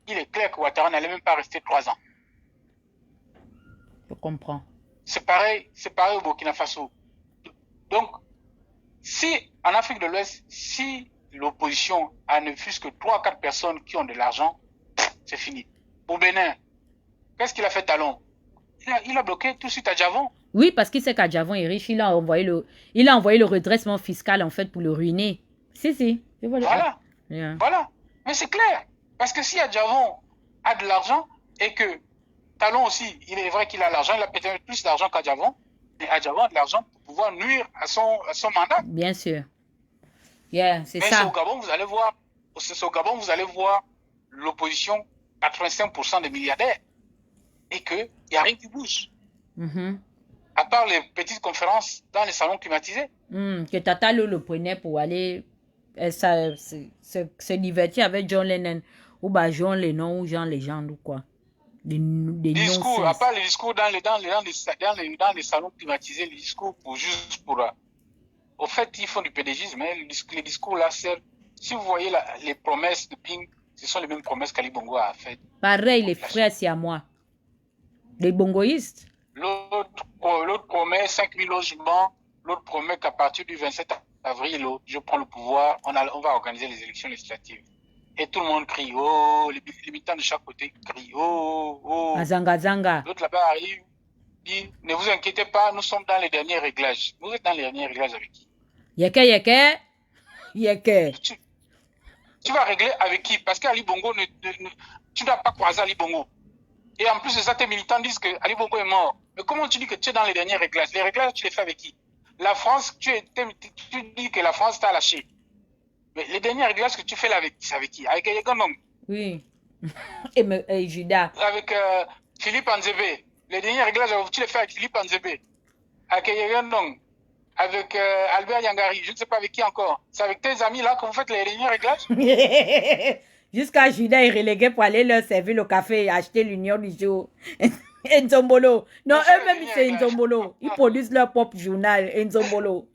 G: il est clair que Ouattara n'allait même pas rester 3 ans.
A: Je comprends.
G: C'est pareil au Burkina Faso. Donc, si en Afrique de l'Ouest, si l'opposition a ne fût-ce que 3-4 personnes qui ont de l'argent, c'est fini. Au Bénin, qu'est-ce qu'il a fait Talon? Il a bloqué tout de suite à Djavon.
A: Oui, parce qu'il sait qu'Adjavon est riche, il a envoyé le redressement fiscal en fait pour le ruiner. Si.
G: Voilà. Yeah. Voilà. Mais c'est clair. Parce que si Adjavon a de l'argent et que Talon aussi, il est vrai qu'il a l'argent, il a peut-être plus d'argent qu'Adjavon, mais Adjavon a de l'argent pour pouvoir nuire à son mandat.
A: Bien sûr. Yeah, c'est ça.
G: Mais c'est au Gabon, vous allez voir l'opposition, 85% des milliardaires, et qu'il n'y a rien qui bouge. À part les petites conférences dans les salons climatisés.
A: Que Tata le prenait pour aller se divertir avec John Lennon, ou John Lennon, ou Jean Legendre, ou quoi. Des
G: discours, à part les discours dans les salons climatisés, les discours juste pour... Au fait, ils font du pédégisme, mais les discours là, si vous voyez les promesses de Ping, ce sont les mêmes promesses qu'Ali Bongo a faites.
A: Pareil, les frères, c'est à moi. Les bongoïstes.
G: L'autre promet 5000 logements, l'autre promet qu'à partir du 27 avril, je prends le pouvoir, on va organiser les élections législatives. Et tout le monde crie, oh, les militants de chaque côté crient, oh, oh.
A: Zanga.
G: L'autre là-bas arrive, dit, ne vous inquiétez pas, nous sommes dans les derniers réglages. Vous êtes dans les derniers réglages avec qui?
A: Yeke.
G: Tu vas régler avec qui? Parce qu'Ali Bongo, tu ne dois pas croiser Ali Bongo. Et en plus de ça, tes militants disent que Ali Bongo est mort. Mais comment tu dis que tu es dans les derniers réglages? Les réglages, tu les fais avec qui? La France, tu dis que la France t'a lâché. Mais les derniers réglages que tu fais là, c'est avec qui? Avec Eyegonom.
A: Oui. Et Judas.
G: Avec Philippe Anzébé. Les derniers réglages, tu les fais avec Philippe Anzébé. Avec Eyegonom. Avec Albert Yangari. Je ne sais pas avec qui encore. C'est avec tes amis là que vous faites les derniers réglages?
A: Jusqu'à Judas est relégué pour aller leur servir le café et acheter l'union du jour. Nzombolo. Non, eux-mêmes, c'est Nzombolo. Ils produisent leur propre journal, Nzombolo.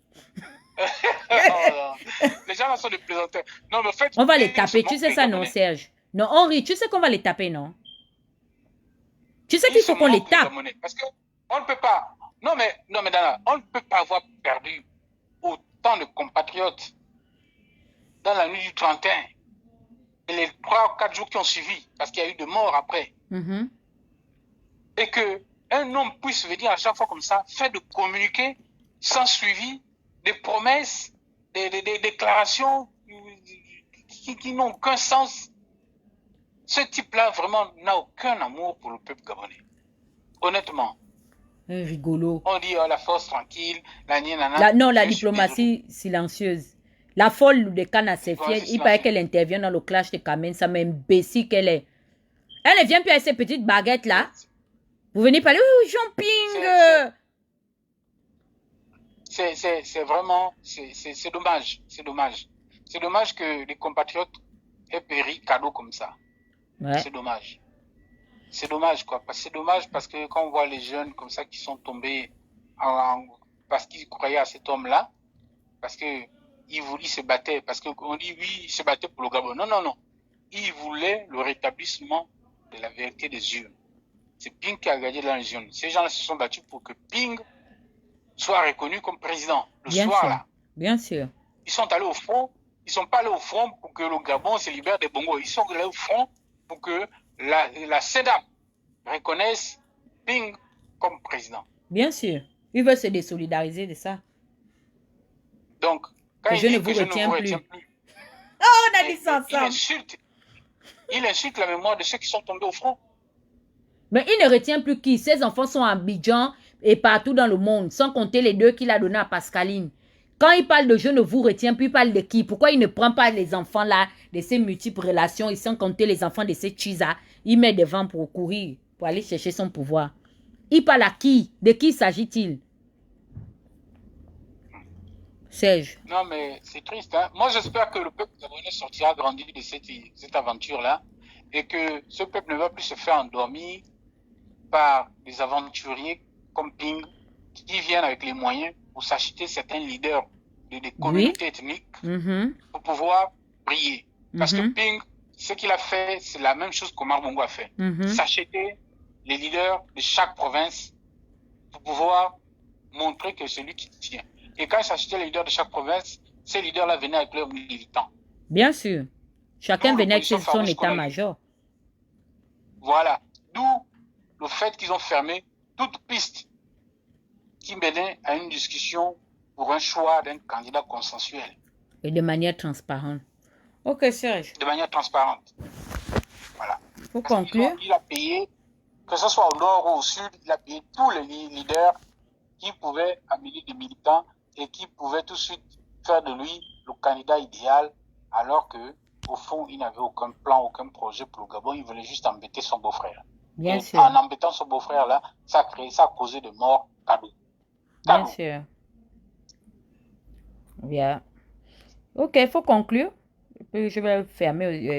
G: Les gens là sont des plaisanteurs. Non, mais en fait,
A: on va les taper, tu sais ça, non, Serge? Non, Henri, tu sais qu'on va les taper, non? Tu sais qu'il faut qu'on les tape.
G: Parce qu'on ne peut pas. Non, mais Dana, on ne peut pas avoir perdu autant de compatriotes dans la nuit du 31 et les 3 ou 4 jours qui ont suivi, parce qu'il y a eu de morts après. Et qu'un homme puisse venir à chaque fois comme ça, faire de communiquer sans suivi, des promesses, des déclarations qui n'ont aucun sens. Ce type-là, vraiment, n'a aucun amour pour le peuple gabonais. Honnêtement.
A: Rigolo.
G: On dit la force tranquille, la
A: non, la diplomatie silencieuse. La folle de Kanasefiel, il paraît qu'elle intervient dans le clash de Kamen, ça m'imbécile qu'elle est. Elle ne vient plus avec ses petites baguettes là. Vous venez parler, jumping.
G: C'est vraiment, c'est dommage. C'est dommage. C'est dommage que les compatriotes aient péri cadeau comme ça. Ouais. C'est dommage. C'est dommage, quoi. C'est dommage parce que quand on voit les jeunes comme ça qui sont tombés parce qu'ils croyaient à cet homme-là, parce que il se battait, parce qu'on dit oui, il se battait pour le Gabon. Non. Il voulait le rétablissement de la vérité des urnes. C'est Ping qui a gagné dans les urnes. Ces gens-là se sont battus pour que Ping soit reconnu comme président le soir-là.
A: Bien sûr.
G: Ils sont allés au front. Ils ne sont pas allés au front pour que le Gabon se libère des Bongo. Ils sont allés au front pour que la CEDAP reconnaisse Ping comme président.
A: Bien sûr. Ils veulent se désolidariser de ça.
G: Donc, quand
A: je ne vous retiens plus. Oh, on a dit ça ensemble.
G: Il insulte la mémoire de ceux qui sont tombés au front.
A: Mais il ne retient plus qui? Ses enfants sont à Abidjan et partout dans le monde, sans compter les 2 qu'il a donnés à Pascaline. Quand il parle de je ne vous retiens plus, il parle de qui? Pourquoi il ne prend pas les enfants là, de ces multiples relations, et sans compter les enfants de ces Chiza, il met devant pour courir, pour aller chercher son pouvoir. Il parle à qui? De qui s'agit-il? Serge.
G: Non, mais c'est triste. Hein? Moi, j'espère que le peuple gabonais sortira grandi de cette aventure-là et que ce peuple ne va plus se faire endormir par des aventuriers comme Ping qui viennent avec les moyens pour s'acheter certains leaders des communautés ethniques pour pouvoir briller. Parce que Ping, ce qu'il a fait, c'est la même chose qu'Omar Bongo a fait. S'acheter les leaders de chaque province pour pouvoir montrer que c'est lui qui tient. Et quand il s'achetait les leaders de chaque province, ces leaders-là venaient avec leurs militants.
A: Bien sûr. Chacun venait avec son état-major.
G: Voilà. D'où le fait qu'ils ont fermé toute piste qui menait à une discussion pour un choix d'un candidat consensuel.
A: Et de manière transparente. Ok, Serge.
G: De manière transparente. Voilà.
A: Faut conclure.
G: Il a payé, que ce soit au nord ou au sud, il a payé tous les leaders qui pouvaient amener des militants et qui pouvaient tout de suite faire de lui le candidat idéal, alors que au fond, il n'avait aucun plan, aucun projet pour le Gabon. Il voulait juste embêter son beau-frère.
A: Bien sûr.
G: En embêtant son beau-frère-là, ça a causé de morts cadeaux.
A: Bien sûr. Bien. Ok, il faut conclure. Puis je vais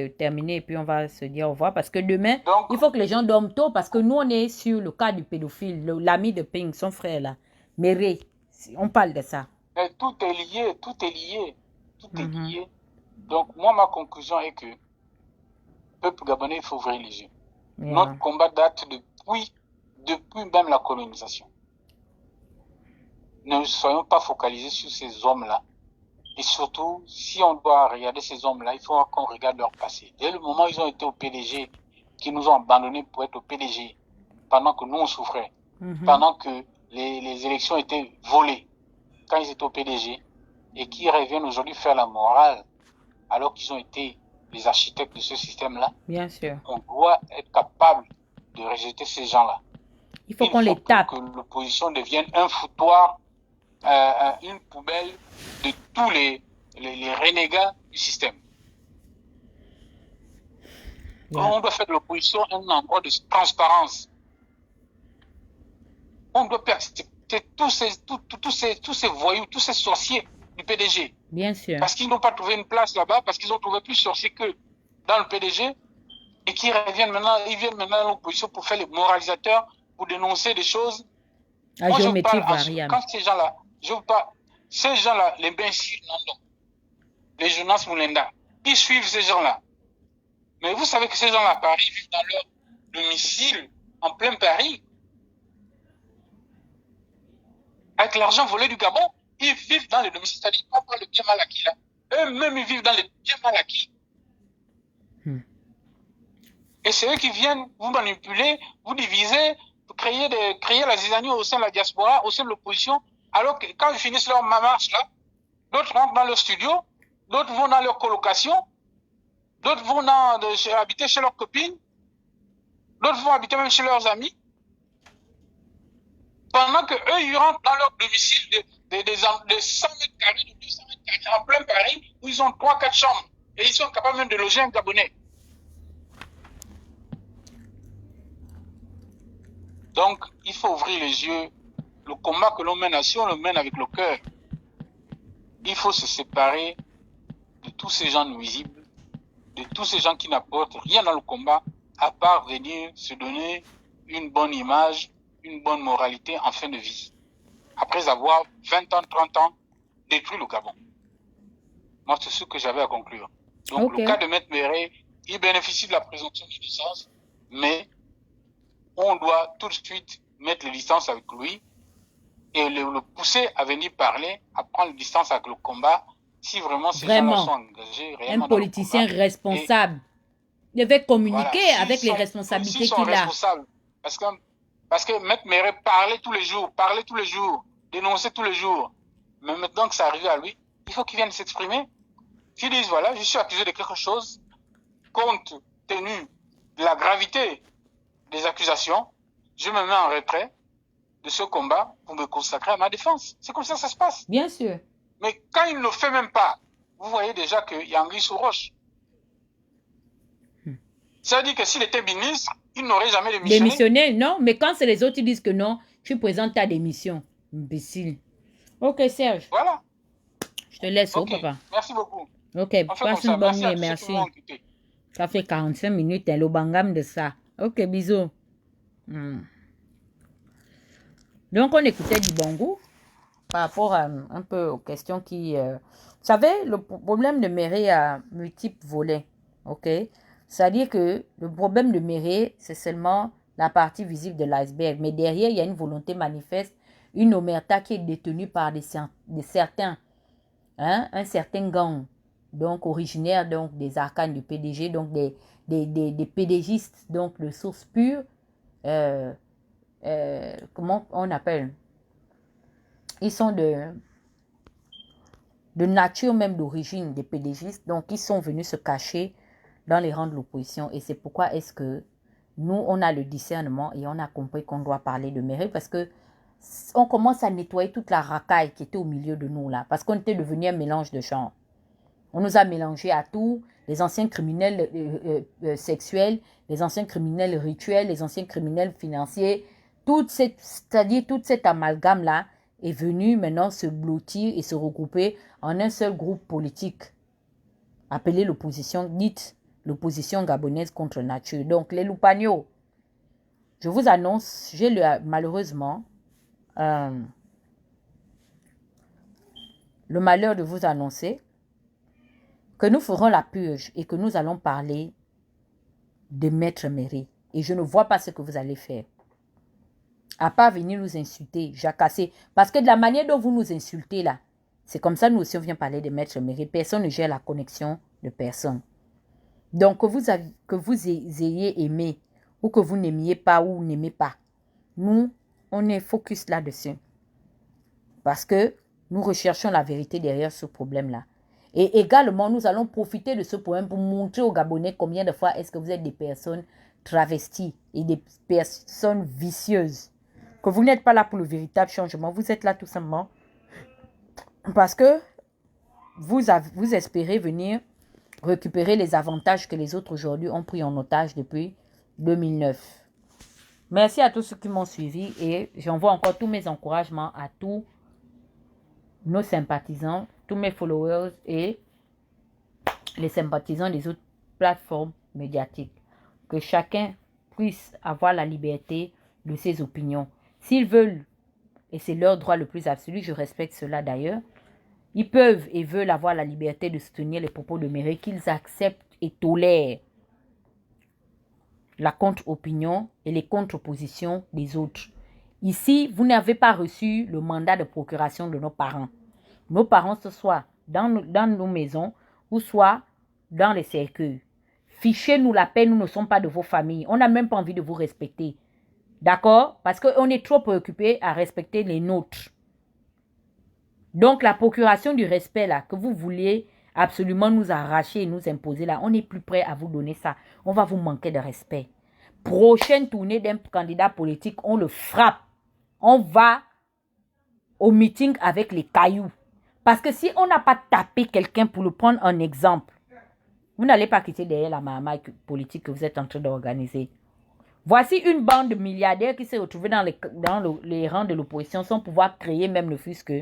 A: terminer et puis on va se dire au revoir parce que demain, il faut que les gens dorment tôt parce que nous, on est sur le cas du pédophile, l'ami de Ping, son frère là. Méré, on parle de ça.
G: Mais tout est lié, tout est lié. Donc, moi, ma conclusion est que le peuple gabonais, il faut ouvrir les yeux. Notre combat date depuis même la colonisation. Ne soyons pas focalisés sur ces hommes-là. Et surtout, si on doit regarder ces hommes-là, il faut qu'on regarde leur passé. Dès le moment où ils ont été au PDG, qui nous ont abandonnés pour être au PDG, pendant que nous, on souffrait, pendant que les élections étaient volées, quand ils étaient au PDG, et qui reviennent aujourd'hui faire la morale, alors qu'ils ont été les architectes de ce système-là.
A: Bien sûr.
G: On doit être capable de rejeter ces gens-là.
A: Il faut qu'on les tape.
G: Que l'opposition devienne un foutoir, une poubelle de tous les renégats du système. On doit faire de l'opposition un endroit de transparence. On doit accepter tous ces voyous, tous ces sorciers du PDG.
A: Bien sûr.
G: Parce qu'ils n'ont pas trouvé une place là-bas, parce qu'ils ont trouvé plus sorciers que dans le PDG, et qui viennent maintenant à l'opposition pour faire les moralisateurs, pour dénoncer des choses.
A: À géométrie variable.
G: Quand ces gens-là, ces gens-là, les Benchir Nando, les Jonas Moulenda, ils suivent ces gens-là. Mais vous savez que ces gens-là, à Paris, vivent dans leur domicile en plein Paris, avec l'argent volé du Gabon, ils vivent dans les domiciles, c'est-à-dire pas le bien mal acquis là. Eux-mêmes, ils vivent dans les bien mal acquis. Et c'est eux qui viennent vous manipuler, vous diviser, créer la zizanie au sein de la diaspora, au sein de l'opposition, alors que quand ils finissent leur marche là, d'autres rentrent dans leur studio, d'autres vont dans leur colocation, d'autres vont habiter chez leurs copines, d'autres vont habiter même chez leurs amis, pendant que eux ils rentrent dans leur domicile de 100 mètres carrés, de 200 mètres carrés, en plein Paris, où ils ont 3-4 chambres, et ils sont capables même de loger un Gabonais. Donc, il faut ouvrir les yeux. Le combat que l'on mène, si on le mène avec le cœur, il faut se séparer de tous ces gens nuisibles, de tous ces gens qui n'apportent rien dans le combat, à part venir se donner une bonne image, une bonne moralité en fin de vie. Après avoir 20 ans, 30 ans, détruit le Gabon. Moi, c'est ce que j'avais à conclure. Donc, le cas de Maître Méré, il bénéficie de la présomption d'innocence, mais on doit tout de suite mettre les distances avec lui et le pousser à venir parler, à prendre les distances avec le combat, si vraiment ces gens-là sont engagés réellement.
A: Un politicien responsable. Il devait communiquer avec les responsabilités qu'il a.
G: Parce que Maître Méré parlait tous les jours, dénonçait tous les jours. Mais maintenant que ça arrive à lui, il faut qu'il vienne s'exprimer. Qu'il dise, voilà, je suis accusé de quelque chose, compte tenu de la gravité des accusations, je me mets en retrait de ce combat pour me consacrer à ma défense. C'est comme ça que ça se passe.
A: Bien sûr.
G: Mais quand il ne le fait même pas, vous voyez déjà qu'il y a anguille sous roche. Ça veut dire que s'il était ministre, il n'aurait jamais démissionné.
A: Démissionné, non. Mais quand c'est les autres qui disent que non, tu présentes ta démission. Imbécile. Ok, Serge.
G: Voilà.
A: Je te laisse, papa.
G: Merci beaucoup.
A: Ok, passe une bonne nuit, merci. Ça fait 45 minutes, le bangam de ça. Ok, bisous. Donc, on écoutait du Bongo par rapport à un peu aux questions qui... Vous savez, le problème de Méré a multiples volets. Ok? C'est-à-dire que le problème de Méré, c'est seulement la partie visible de l'iceberg. Mais derrière, il y a une volonté manifeste, une omerta qui est détenue par des certains, hein, un certain gang, donc originaire donc, des arcanes du PDG, donc des PDGistes, donc de source pure. Comment on appelle? Ils sont de nature même d'origine des PDGistes, donc ils sont venus se cacher dans les rangs de l'opposition. Et c'est pourquoi est-ce que nous, on a le discernement et on a compris qu'on doit parler de Méré, parce que on commence à nettoyer toute la racaille qui était au milieu de nous là, parce qu'on était devenu un mélange de genres. On nous a mélangé à tout, les anciens criminels sexuels, les anciens criminels rituels, les anciens criminels financiers, c'est-à-dire toute cette amalgame-là est venue maintenant se blottir et se regrouper en un seul groupe politique, appelé l'opposition, dite l'opposition gabonaise contre nature. Donc les Loupagnos, je vous annonce, j'ai malheureusement le malheur de vous annoncer que nous ferons la purge et que nous allons parler de Maître Méré. Et je ne vois pas ce que vous allez faire. À part venir nous insulter, jacasser. Parce que de la manière dont vous nous insultez là, c'est comme ça nous aussi on vient parler de Maître Méré. Personne ne gère la connexion de personne. Donc que vous ayez aimé ou que vous n'aimiez pas ou n'aimez pas, nous, on est focus là-dessus. Parce que nous recherchons la vérité derrière ce problème-là. Et également, nous allons profiter de ce problème pour montrer aux Gabonais combien de fois est-ce que vous êtes des personnes travesties et des personnes vicieuses. Que vous n'êtes pas là pour le véritable changement. Vous êtes là tout simplement parce que vous espérez venir récupérer les avantages que les autres aujourd'hui ont pris en otage depuis 2009. Merci à tous ceux qui m'ont suivi et j'envoie encore tous mes encouragements à tous nos sympathisants, tous mes followers et les sympathisants des autres plateformes médiatiques. Que chacun puisse avoir la liberté de ses opinions. S'ils veulent, et c'est leur droit le plus absolu, je respecte cela d'ailleurs, ils peuvent et veulent avoir la liberté de soutenir les propos de Méré qu'ils acceptent et tolèrent. la contre-opinion et les contre-positions des autres. Ici, vous n'avez pas reçu le mandat de procuration de nos parents. Nos parents, ce soit dans nos maisons ou soit dans les cercueils. Fichez-nous la paix, nous ne sommes pas de vos familles. On n'a même pas envie de vous respecter. D'accord? Parce qu'on est trop préoccupé à respecter les nôtres. Donc, la procuration du respect, là, que vous vouliez absolument nous arracher et nous imposer, là, on n'est plus prêt à vous donner ça. On va vous manquer de respect. Prochaine tournée d'un candidat politique, on le frappe. On va au meeting avec les cailloux. Parce que si on n'a pas tapé quelqu'un pour le prendre en exemple, vous n'allez pas quitter derrière la marmaille politique que vous êtes en train d'organiser. Voici une bande de milliardaires qui s'est retrouvée dans les rangs de l'opposition sans pouvoir créer même le fusque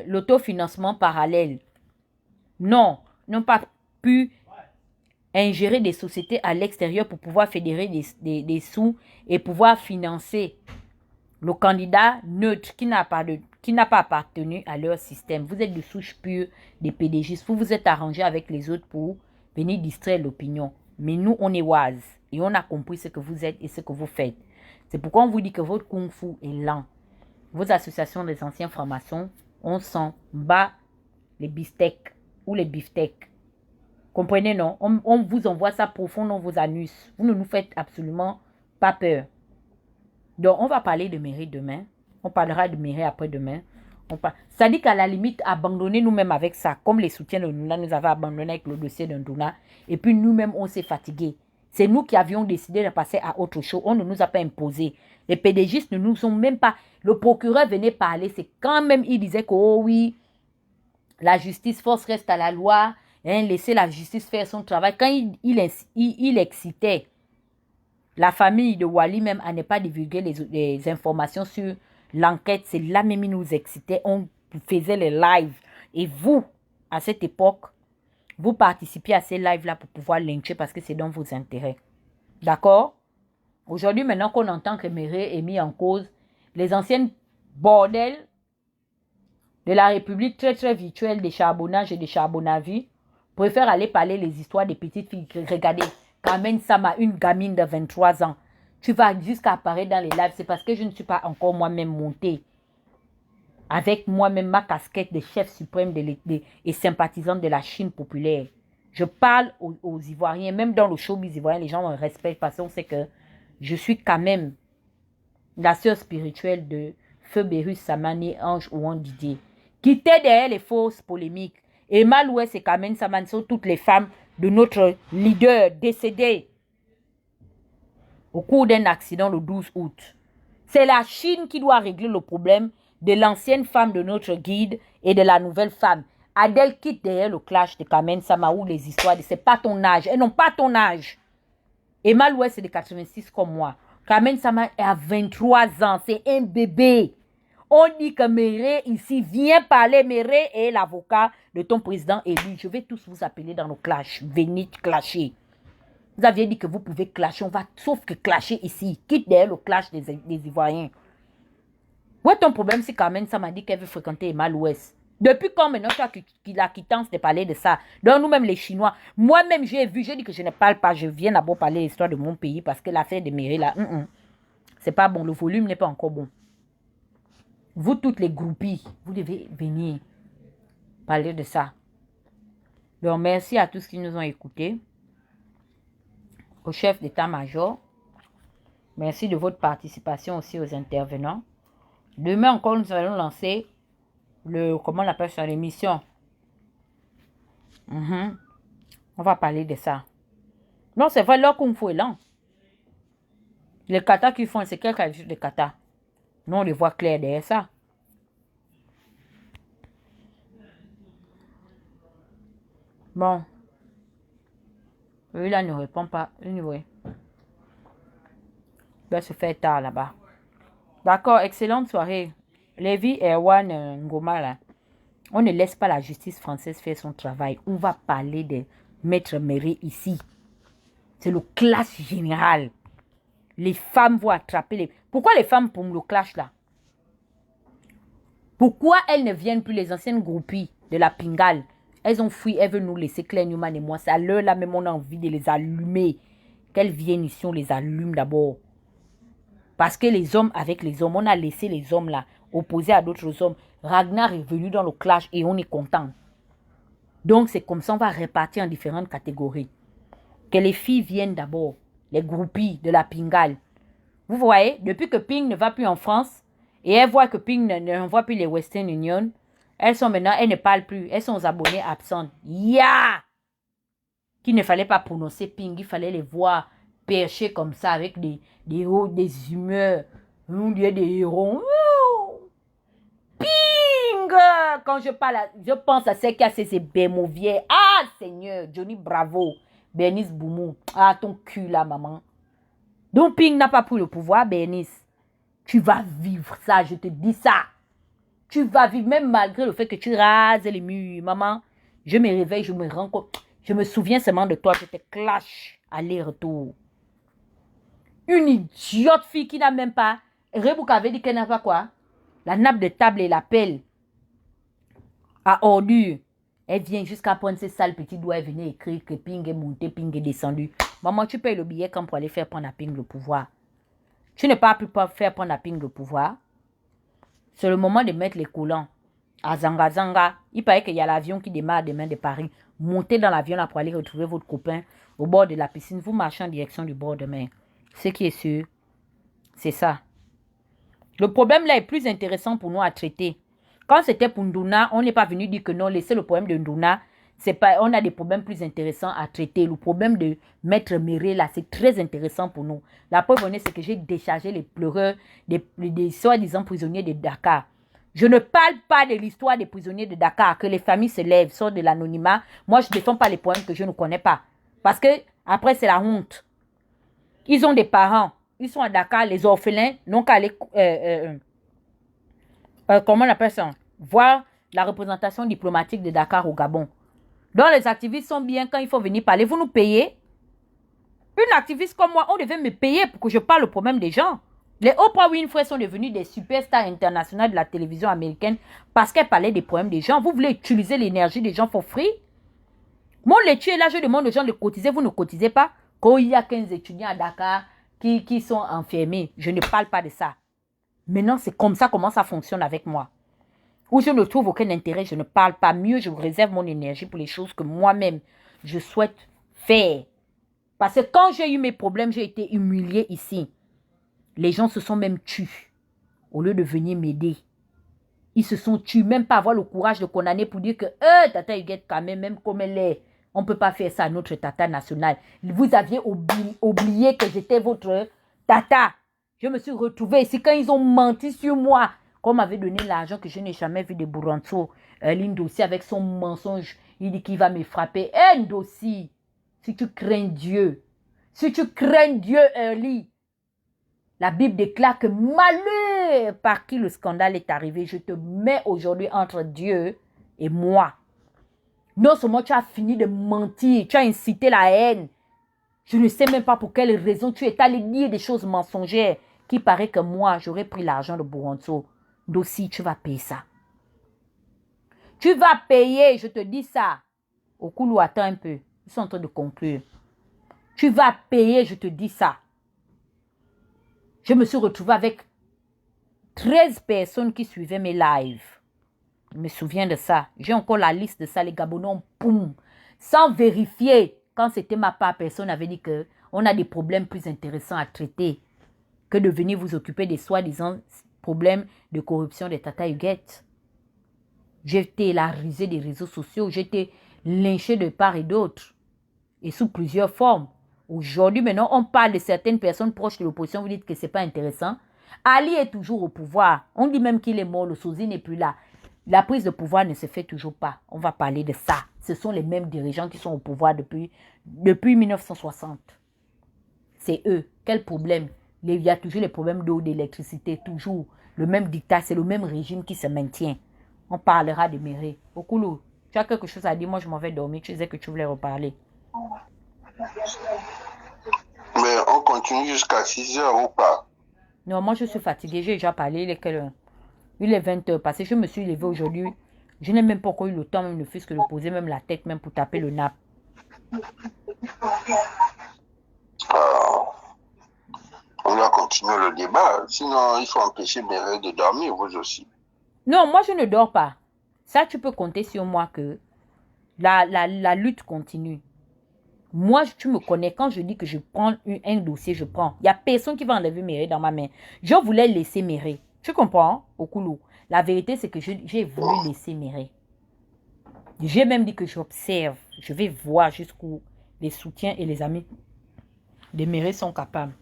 A: l'autofinancement parallèle. Non, n'ont pas pu ingérer des sociétés à l'extérieur pour pouvoir fédérer des sous et pouvoir financer le candidat neutre qui n'a pas appartenu à leur système. Vous êtes de souche pure des PDGistes. Vous vous êtes arrangé avec les autres pour venir distraire l'opinion. Mais nous, on est wise et on a compris ce que vous êtes et ce que vous faites. C'est pourquoi on vous dit que votre kung-fu est lent. Vos associations des anciens francs-maçons, on s'en bat les bistecs ou les beefsteaks. Comprenez, non? On vous envoie ça profond dans vos anus. Vous ne nous faites absolument pas peur. Donc, on va parler de mairie demain. On parlera de mairie après-demain. Ça dit qu'à la limite, abandonner nous-mêmes avec ça, comme les soutiens de Nduna nous avaient abandonné avec le dossier de Nduna. Et puis nous-mêmes, on s'est fatigués. C'est nous qui avions décidé de passer à autre chose. On ne nous a pas imposé. Les PDGistes ne nous ont même pas... Le procureur venait parler. C'est quand même, il disait que, oh oui, la justice, force reste à la loi. Hein, laissez la justice faire son travail. Quand il excitait la famille de Wali même à ne pas divulguer les informations sur l'enquête, c'est là même il nous excitait. On faisait les lives. Et vous, à cette époque, vous participiez à ces lives-là pour pouvoir lyncher parce que c'est dans vos intérêts. D'accord? Aujourd'hui, maintenant qu'on entend que Méré est mis en cause, les anciennes bordels de la République très très virtuelle des charbonnages et des charbonnavis préfèrent aller parler les histoires des petites filles. Regardez, Carmen Sama, une gamine de 23 ans. Tu vas jusqu'à apparaître dans les lives. C'est parce que je ne suis pas encore moi-même montée avec moi-même ma casquette de chef suprême et sympathisante de la Chine populaire. Je parle aux Ivoiriens, même dans le showbiz ivoirien, les gens me respectent parce qu'on sait que je suis quand même la sœur spirituelle de Feu Bérus Samani, Ange Ouan Didier. Quittez derrière les fausses polémiques. Emma Louès et Carmen Samani sont toutes les femmes de notre leader décédé au cours d'un accident le 12 août. C'est la Chine qui doit régler le problème de l'ancienne femme de notre guide et de la nouvelle femme. Adèle quitte derrière le clash de Carmen Sama ou les histoires de c'est pas ton âge. Elles n'ont pas ton âge. Emma Louès est de 86 comme moi. Carmen Sama est à 23 ans. C'est un bébé. On dit que Méré ici, viens parler. Méré est l'avocat de ton président élu. Je vais tous vous appeler dans nos clashs. Venez clasher. Vous aviez dit que vous pouvez clasher. On va sauf que clasher ici. Quitte derrière le clash des Ivoiriens. Où est ton problème si Carmen Sama dit qu'elle veut fréquenter Emma Louès? Depuis quand maintenant tu as la quittance de parler de ça? Donc nous-mêmes les Chinois, moi-même j'ai dit que je ne parle pas, je viens d'abord parler de l'histoire de mon pays parce que l'affaire de Méré là, c'est pas bon, le volume n'est pas encore bon. Vous toutes les groupies, vous devez venir parler de ça. Donc merci à tous qui nous ont écoutés. Au chef d'état-major, merci de votre participation aussi aux intervenants. Demain encore, nous allons lancer comment on appelle ça, l'émission. On va parler de ça. Non, c'est vrai, leur kung fu est lent. Les katas qu'ils font, c'est quel qualité de kata? Nous, on les voit clair derrière ça. Bon. Lui, là, ne répond pas. Anyway. Il va se faire tard là-bas. D'accord, excellente soirée. Lévi Erwan Ngoma, là. On ne laisse pas la justice française faire son travail. On va parler de Maître Méré ici. C'est le clash général. Les femmes vont attraper les... Pourquoi les femmes pour le clash là? Pourquoi elles ne viennent plus, les anciennes groupies de la Pingale? Elles ont fui, elles veulent nous laisser, Claire Newman et moi. C'est à l'heure là même on a envie de les allumer. Qu'elles viennent ici, on les allume d'abord. Parce que les hommes avec les hommes, on a laissé les hommes là, opposés à d'autres hommes. Ragnar est venu dans le clash et on est content. Donc c'est comme ça, on va répartir en différentes catégories. Que les filles viennent d'abord, les groupies de la Pingale. Vous voyez, depuis que Ping ne va plus en France, et elles voient que Ping ne voit plus les Western Union, elles sont maintenant, elles ne parlent plus, elles sont aux abonnés absents. Qu'il ne fallait pas prononcer Ping, il fallait les voir percher comme ça avec des humeurs, des héros. Ping! Quand je parle, je pense à celle qui a ces bémoviers. Ah, Seigneur, Johnny Bravo, Bernice Boumou. Ah, ton cul là, maman. Donc, Ping n'a pas pris le pouvoir, Bernice. Tu vas vivre ça, je te dis ça. Tu vas vivre, même malgré le fait que tu rases les murs, maman. Je me réveille, je me rends compte. Je me souviens seulement de toi, je te clash aller-retour. Une idiote fille qui n'a même pas. Rebouk avait dit qu'elle n'a pas quoi? La nappe de table et la pelle à ordures. Elle vient jusqu'à prendre ses sales petits doigts et venir écrire que Ping est monté, Ping est descendu. Maman, tu payes le billet quand pour aller faire prendre à Ping le pouvoir. Tu n'as pas pu faire prendre à Ping le pouvoir. C'est le moment de mettre les collants. À Zanga Zanga, il paraît qu'il y a l'avion qui démarre demain de Paris. Montez dans l'avion là pour aller retrouver votre copain au bord de la piscine. Vous marchez en direction du bord de mer. Ce qui est sûr, c'est ça. Le problème là est plus intéressant pour nous à traiter. Quand c'était pour Nduna, on n'est pas venu dire que non, laissez le problème de Nduna. C'est pas, on a des problèmes plus intéressants à traiter. Le problème de Maître Méré là, c'est très intéressant pour nous. La preuve c'est que j'ai déchargé les pleureurs des soi-disant prisonniers de Dakar. Je ne parle pas de l'histoire des prisonniers de Dakar, que les familles se lèvent, sortent de l'anonymat. Moi, je ne défends pas les problèmes que je ne connais pas. Parce que après, c'est la honte. Ils ont des parents. Ils sont à Dakar, les orphelins n'ont qu'à aller... comment on appelle ça? Voir la représentation diplomatique de Dakar au Gabon. Donc, les activistes sont bien quand il faut venir parler. Vous nous payez. Une activiste comme moi, on devait me payer pour que je parle au problème des gens. Les Oprah Winfrey sont devenus des superstars internationales de la télévision américaine parce qu'elles parlaient des problèmes des gens. Vous voulez utiliser l'énergie des gens for free? Mon laitier est là, je demande aux gens de cotiser. Vous ne cotisez pas? Quand il y a 15 étudiants à Dakar qui sont enfermés, je ne parle pas de ça. Maintenant, c'est comme ça comment ça fonctionne avec moi. Où je ne trouve aucun intérêt, je ne parle pas. Mieux, je réserve mon énergie pour les choses que moi-même, je souhaite faire. Parce que quand j'ai eu mes problèmes, j'ai été humiliée ici. Les gens se sont même tués au lieu de venir m'aider. Ils se sont tués, même pas avoir le courage de condamner pour dire que Tata Huguette quand même comme elle est. On ne peut pas faire ça à notre Tata nationale. Vous aviez oublié que j'étais votre Tata. Je me suis retrouvée ici quand ils ont menti sur moi. Qu'on m'avait donné l'argent que je n'ai jamais vu de Buranto. L'Indossi avec son mensonge. Il dit qu'il va me frapper. Ndossi, si tu crains Dieu. Si tu crains Dieu, Early. La Bible déclare que malheur par qui le scandale est arrivé. Je te mets aujourd'hui entre Dieu et moi. Non seulement tu as fini de mentir, tu as incité la haine. Je ne sais même pas pour quelle raison tu es allé dire des choses mensongères qui paraît que moi, j'aurais pris l'argent de Buranto. Dossi, tu vas payer ça. Tu vas payer, je te dis ça. Okulu, attends un peu. Ils sont en train de conclure. Tu vas payer, je te dis ça. Je me suis retrouvée avec 13 personnes qui suivaient mes lives. Je me souviens de ça. J'ai encore la liste de ça. Les Gabonais, poum. Sans vérifier. Quand c'était ma part, personne avait dit qu'on a des problèmes plus intéressants à traiter que de venir vous occuper des soi-disant problèmes de corruption de Tata Huguette. J'étais la risée des réseaux sociaux. J'étais lynchée de part et d'autre. Et sous plusieurs formes. Aujourd'hui, maintenant, on parle de certaines personnes proches de l'opposition. Vous dites que ce n'est pas intéressant. Ali est toujours au pouvoir. On dit même qu'il est mort. Le Sosie n'est plus là. La prise de pouvoir ne se fait toujours pas. On va parler de ça. Ce sont les mêmes dirigeants qui sont au pouvoir depuis 1960. C'est eux. Quel problème? Il y a toujours les problèmes d'eau, d'électricité. Toujours le même dictat. C'est le même régime qui se maintient. On parlera de Méré. Okulu, tu as quelque chose à dire? Moi, je m'en vais dormir. Tu disais que tu voulais reparler.
E: Mais on continue jusqu'à 6 heures ou pas?
A: Non, moi je suis fatiguée. J'ai déjà parlé. Il est 20 heures. Parce que je me suis levée aujourd'hui Je n'ai même pas encore eu le temps, même ne fût-ce que de poser même la tête, même pour taper le nappe.
E: On va continuer le débat. Sinon, il faut empêcher Mireille de dormir, vous aussi.
A: Non, moi, je ne dors pas. Ça, tu peux compter sur moi que la lutte continue. Moi, tu me connais. Quand je dis que je prends un dossier, je prends. Il n'y a personne qui va enlever Mireille dans ma main. Je voulais laisser Mireille. Tu comprends, Okulu? La vérité, c'est que j'ai voulu laisser Mireille. J'ai même dit que j'observe. Je vais voir jusqu'où les soutiens et les amis de Mireille sont capables.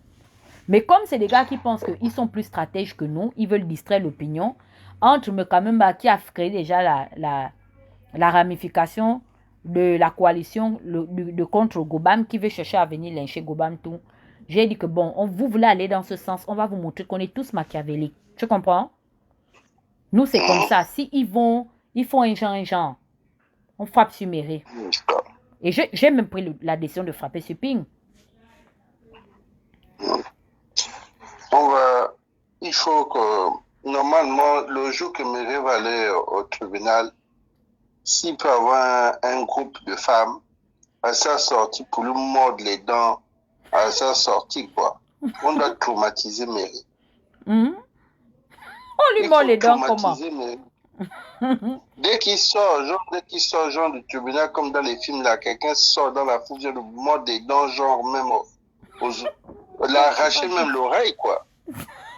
A: Mais comme c'est des gars qui pensent qu'ils sont plus stratèges que nous, ils veulent distraire l'opinion, entre Mekamemba qui a créé déjà la ramification de la coalition de contre Gobam qui veut chercher à venir lyncher Gobam tout. J'ai dit que bon, vous voulez aller dans ce sens, on va vous montrer qu'on est tous machiavéliques. Tu comprends? Nous, c'est comme ça. Si ils font un genre, on frappe sur Mireille. Et j'ai même pris la décision de frapper sur Ping.
E: Il faut que, normalement, le jour que Mireille va aller au tribunal, s'il peut avoir un groupe de femmes à sa sortie pour lui mordre les dents à sa sortie, quoi. On doit traumatiser Mireille.
A: On lui mord les dents comment?
E: Dès qu'il sort, genre du tribunal, comme dans les films, là, quelqu'un sort dans la foule, vient de mordre des dents, genre même l'arracher même l'oreille, quoi.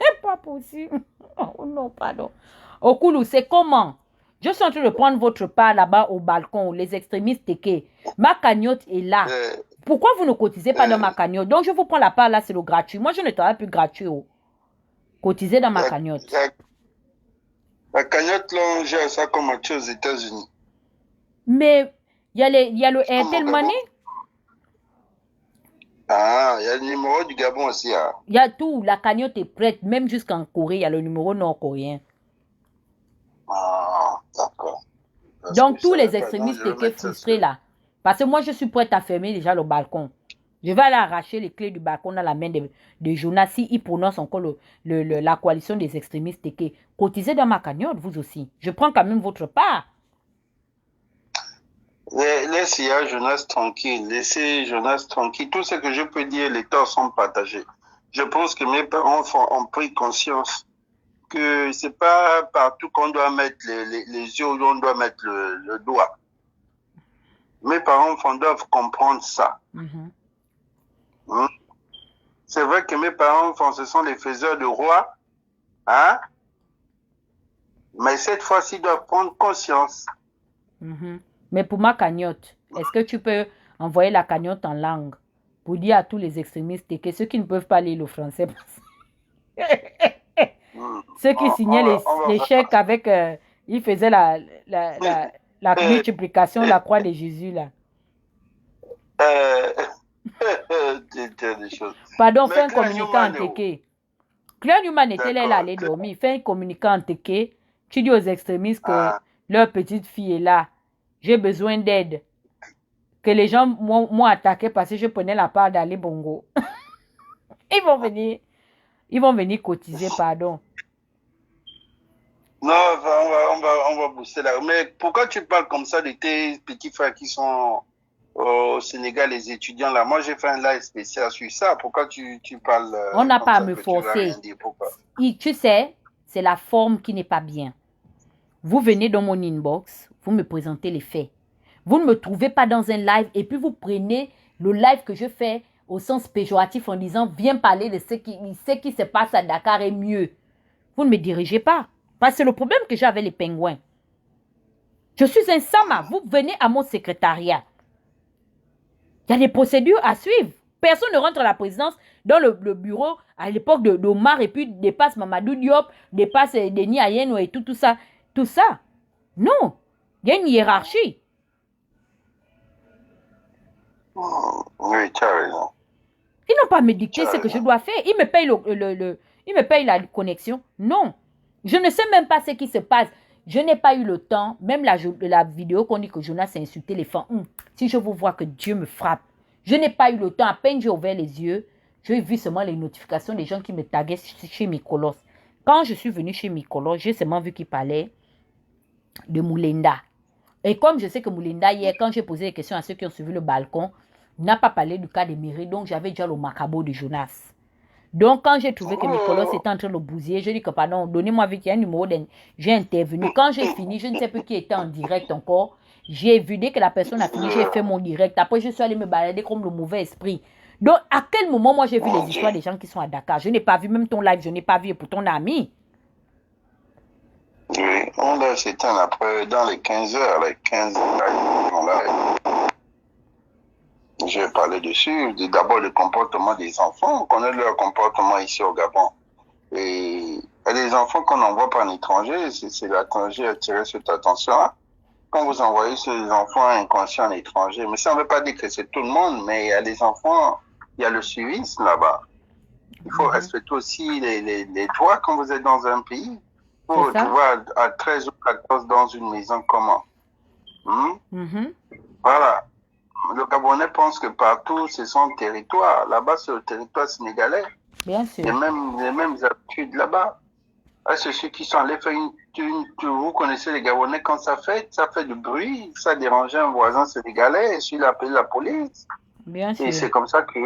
A: C'est pas possible. Oh non, pardon. Okulu, c'est comment? Je suis en train de prendre votre part là-bas au balcon, les extrémistes Teke. Ma cagnotte est là. Pourquoi vous ne cotisez pas dans ma cagnotte? Donc je vous prends la part là, c'est le gratuit. Moi, je ne travaille plus gratuit. Cotisez dans ma cagnotte.
E: La cagnotte, là, on gère ça comme on tue aux États-Unis.
A: Mais il y a le Airtel Money.
E: Ah, il y a le numéro du Gabon aussi. Hein.
A: Il y a tout. La cagnotte est prête. Même jusqu'en Corée, il y a le numéro nord-coréen.
E: Ah, d'accord.
A: Donc, tous les extrémistes étaient frustrés là. Parce que moi, je suis prête à fermer déjà le balcon. Je vais aller arracher les clés du balcon dans la main de Jonas si il prononce encore la coalition des extrémistes Teke. Cotisez dans ma cagnotte, vous aussi. Je prends quand même votre part.
E: Laissez Jonas tranquille. Laissez Jonas tranquille. Tout ce que je peux dire, les torts sont partagés. Je pense que mes parents ont pris conscience que c'est pas partout qu'on doit mettre les yeux où on doit mettre le doigt. Mes parents doivent comprendre ça. C'est vrai que mes parents, ce sont les faiseurs de rois, hein? Mais cette fois-ci, ils doivent prendre conscience.
A: Mais pour ma cagnotte, est-ce que tu peux envoyer la cagnotte en langue pour dire à tous les extrémistes que ceux qui ne peuvent pas lire le français, ceux qui signaient les chèques avec, ils faisaient la multiplication, la croix de Jésus là. Pardon, fais un communiquant en Teke. Claire Newman était là, elle allait dormir. Fais un communiquant en Teke. Tu dis aux extrémistes que leur petite fille est là. J'ai besoin d'aide. Que les gens m'ont attaqué parce que je prenais la part d'Ali Bongo. Ils vont venir cotiser, pardon.
E: Non, on va booster là. Mais pourquoi tu parles comme ça de tes petits frères qui sont au Sénégal, les étudiants là? Moi, j'ai fait un live spécial sur ça. Pourquoi tu parles
A: on n'a pas à me forcer. Tu sais, c'est la forme qui n'est pas bien. Vous venez dans mon inbox, vous me présentez les faits. Vous ne me trouvez pas dans un live et puis vous prenez le live que je fais au sens péjoratif en disant « Viens parler de ce qui se passe à Dakar est mieux ». Vous ne me dirigez pas. Parce que c'est le problème que j'ai avec les pingouins. Je suis un Sama. Vous venez à mon secrétariat. Il y a des procédures à suivre. Personne ne rentre à la présidence dans le bureau à l'époque d'Omar et puis dépasse Mamadou Diop, dépasse Denis Ayeno et tout ça. Tout ça. Non. Il y a une hiérarchie.
E: Oui, tu as raison.
A: Ils n'ont pas à me dicter ce que je dois faire. Ils me payent ils me payent la connexion. Non. Je ne sais même pas ce qui se passe. Je n'ai pas eu le temps. Même la vidéo qu'on dit que Jonas a insulté les femmes. Si je vous vois que Dieu me frappe. Je n'ai pas eu le temps. À peine j'ai ouvert les yeux. J'ai vu seulement les notifications des gens qui me taguaient chez Mykolos. Quand je suis venue chez Mykolos, j'ai seulement vu qu'il parlait de Moulinda. Et comme je sais que Moulinda, hier, quand j'ai posé des questions à ceux qui ont suivi le balcon, n'a pas parlé du cas de Miri, donc j'avais déjà le macabo de Jonas. Donc, quand j'ai trouvé que Nicolas était en train de bousiller, je dis que pardon, donnez-moi vite, il y a un numéro, j'ai intervenu. Quand j'ai fini, je ne sais plus qui était en direct encore. J'ai vu, dès que la personne a fini, j'ai fait mon direct. Après, je suis allé me balader comme le mauvais esprit. Donc, à quel moment, moi, j'ai vu les histoires des gens qui sont à Dakar? Je n'ai pas vu, même ton live, je n'ai pas vu, et pour ton ami.
E: Oui, on l'a s'éteint après, dans les 15 heures, les 15 heures, on l'a. Je vais parler dessus. D'abord, le comportement des enfants. On connaît leur comportement ici au Gabon. Et il y a des enfants qu'on envoie par un étranger. C'est l'étranger à attirer cette attention. Quand vous envoyez ces enfants inconscients à l'étranger, mais ça ne veut pas dire que c'est tout le monde, mais il y a des enfants, il y a le suivisme là-bas. Il faut respecter aussi les droits quand vous êtes dans un pays. Vous vous retrouvez à 13 ou 14 dans une maison comment? Voilà. Le Gabonais pense que partout, c'est son territoire. Là-bas, c'est le territoire sénégalais.
A: Bien sûr.
E: Les mêmes habitudes là-bas. C'est ceux qui sont allés faire vous connaissez les Gabonais, quand ça fait du bruit, ça dérangeait un voisin sénégalais, et il a appelé la police.
A: Bien sûr.
E: Et c'est comme ça que...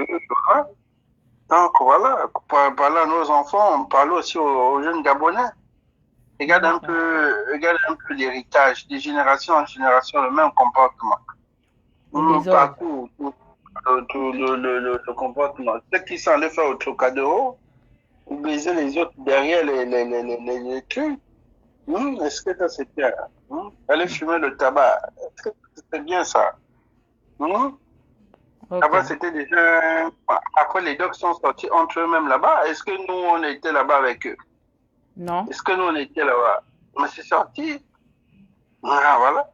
E: Donc voilà, pour parler à nos enfants, on parle aussi aux jeunes Gabonais. Regarde un peu l'héritage, de génération en génération, le même comportement. Partout, le comportement. Ceux qui sont allés faire au Trocadéro, ou baiser les autres derrière les trucs. Est-ce que ça c'est bien? Aller fumer le tabac, est-ce que c'est bien ça? Avant c'était déjà... Après les docs sont sortis entre eux-mêmes là-bas. Est-ce que nous on était là-bas avec eux?
A: Non.
E: Est-ce que nous on était là-bas? Mais c'est sorti. Voilà.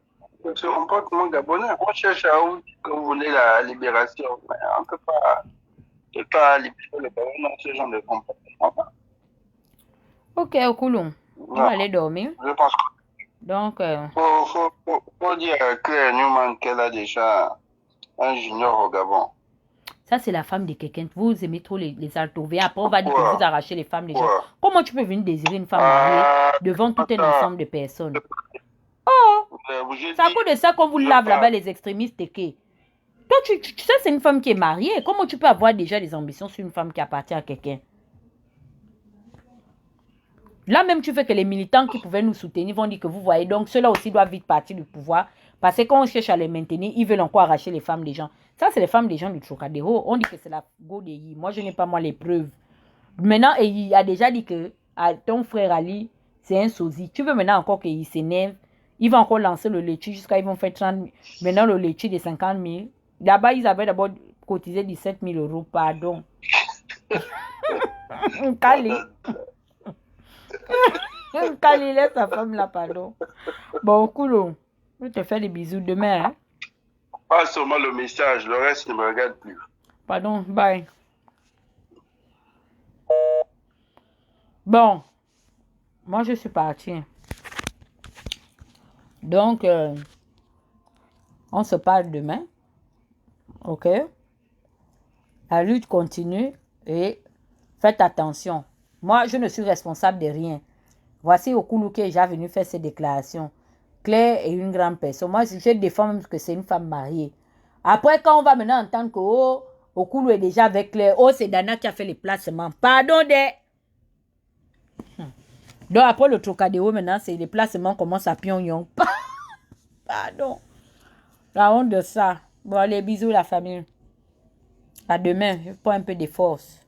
E: Ce comportement gabonais, on cherche à où que vous voulez la libération. Mais on ne peut pas libérer le Gabon dans ce genre de comportement.
A: Ok, Okoulou. On va aller dormir.
E: Je pense que...
A: Donc...
E: Faut dire à Claire Newman qu'elle a déjà un junior au Gabon.
A: Ça, c'est la femme de quelqu'un. Vous aimez trop les altovés. Après, on va dire que vous arrachez les femmes des gens. Comment tu peux venir désirer une femme mariée devant tout un ensemble de personnes? Oh! C'est à cause de ça qu'on vous lave là-bas, les extrémistes. Toi, tu sais, c'est une femme qui est mariée. Comment tu peux avoir déjà des ambitions sur une femme qui appartient à quelqu'un? Là même, tu fais que les militants qui pouvaient nous soutenir vont dire que vous voyez, donc ceux-là aussi doivent vite partir du pouvoir. Parce que quand on cherche à les maintenir, ils veulent encore arracher les femmes des gens. Ça, c'est les femmes des gens du Trocadéro. On dit que c'est la go de Yi. Moi, je n'ai pas moi les preuves. Maintenant, il a déjà dit que ton frère Ali, c'est un sosie. Tu veux maintenant encore qu'il s'énerve? Ils vont encore lancer le laitier jusqu'à ils vont faire 30 000. Maintenant, le laitier de 50 000. Là-bas, ils avaient d'abord cotisé 17 000 euros. Pardon. Kali. Kali, laisse sa femme là, pardon. Bon, cool. Je te fais des bisous demain. Hein?
E: Pas seulement le message, le reste ne me regarde plus.
A: Pardon, bye. Bon, moi je suis partie. Donc, on se parle demain. Ok? La lutte continue et faites attention. Moi, je ne suis responsable de rien. Voici Okoulou qui est déjà venu faire ses déclarations. Claire est une grande personne. Moi, je défends même que c'est une femme mariée. Après, quand on va maintenant entendre que Okoulou est déjà avec Claire, c'est Dana qui a fait les placements. Pardon Donc après le Trocadéro, maintenant, c'est les placements commencent à Pyongyang. Pardon. La honte de ça. Bon, allez, bisous la famille. À demain, je prends un peu de force.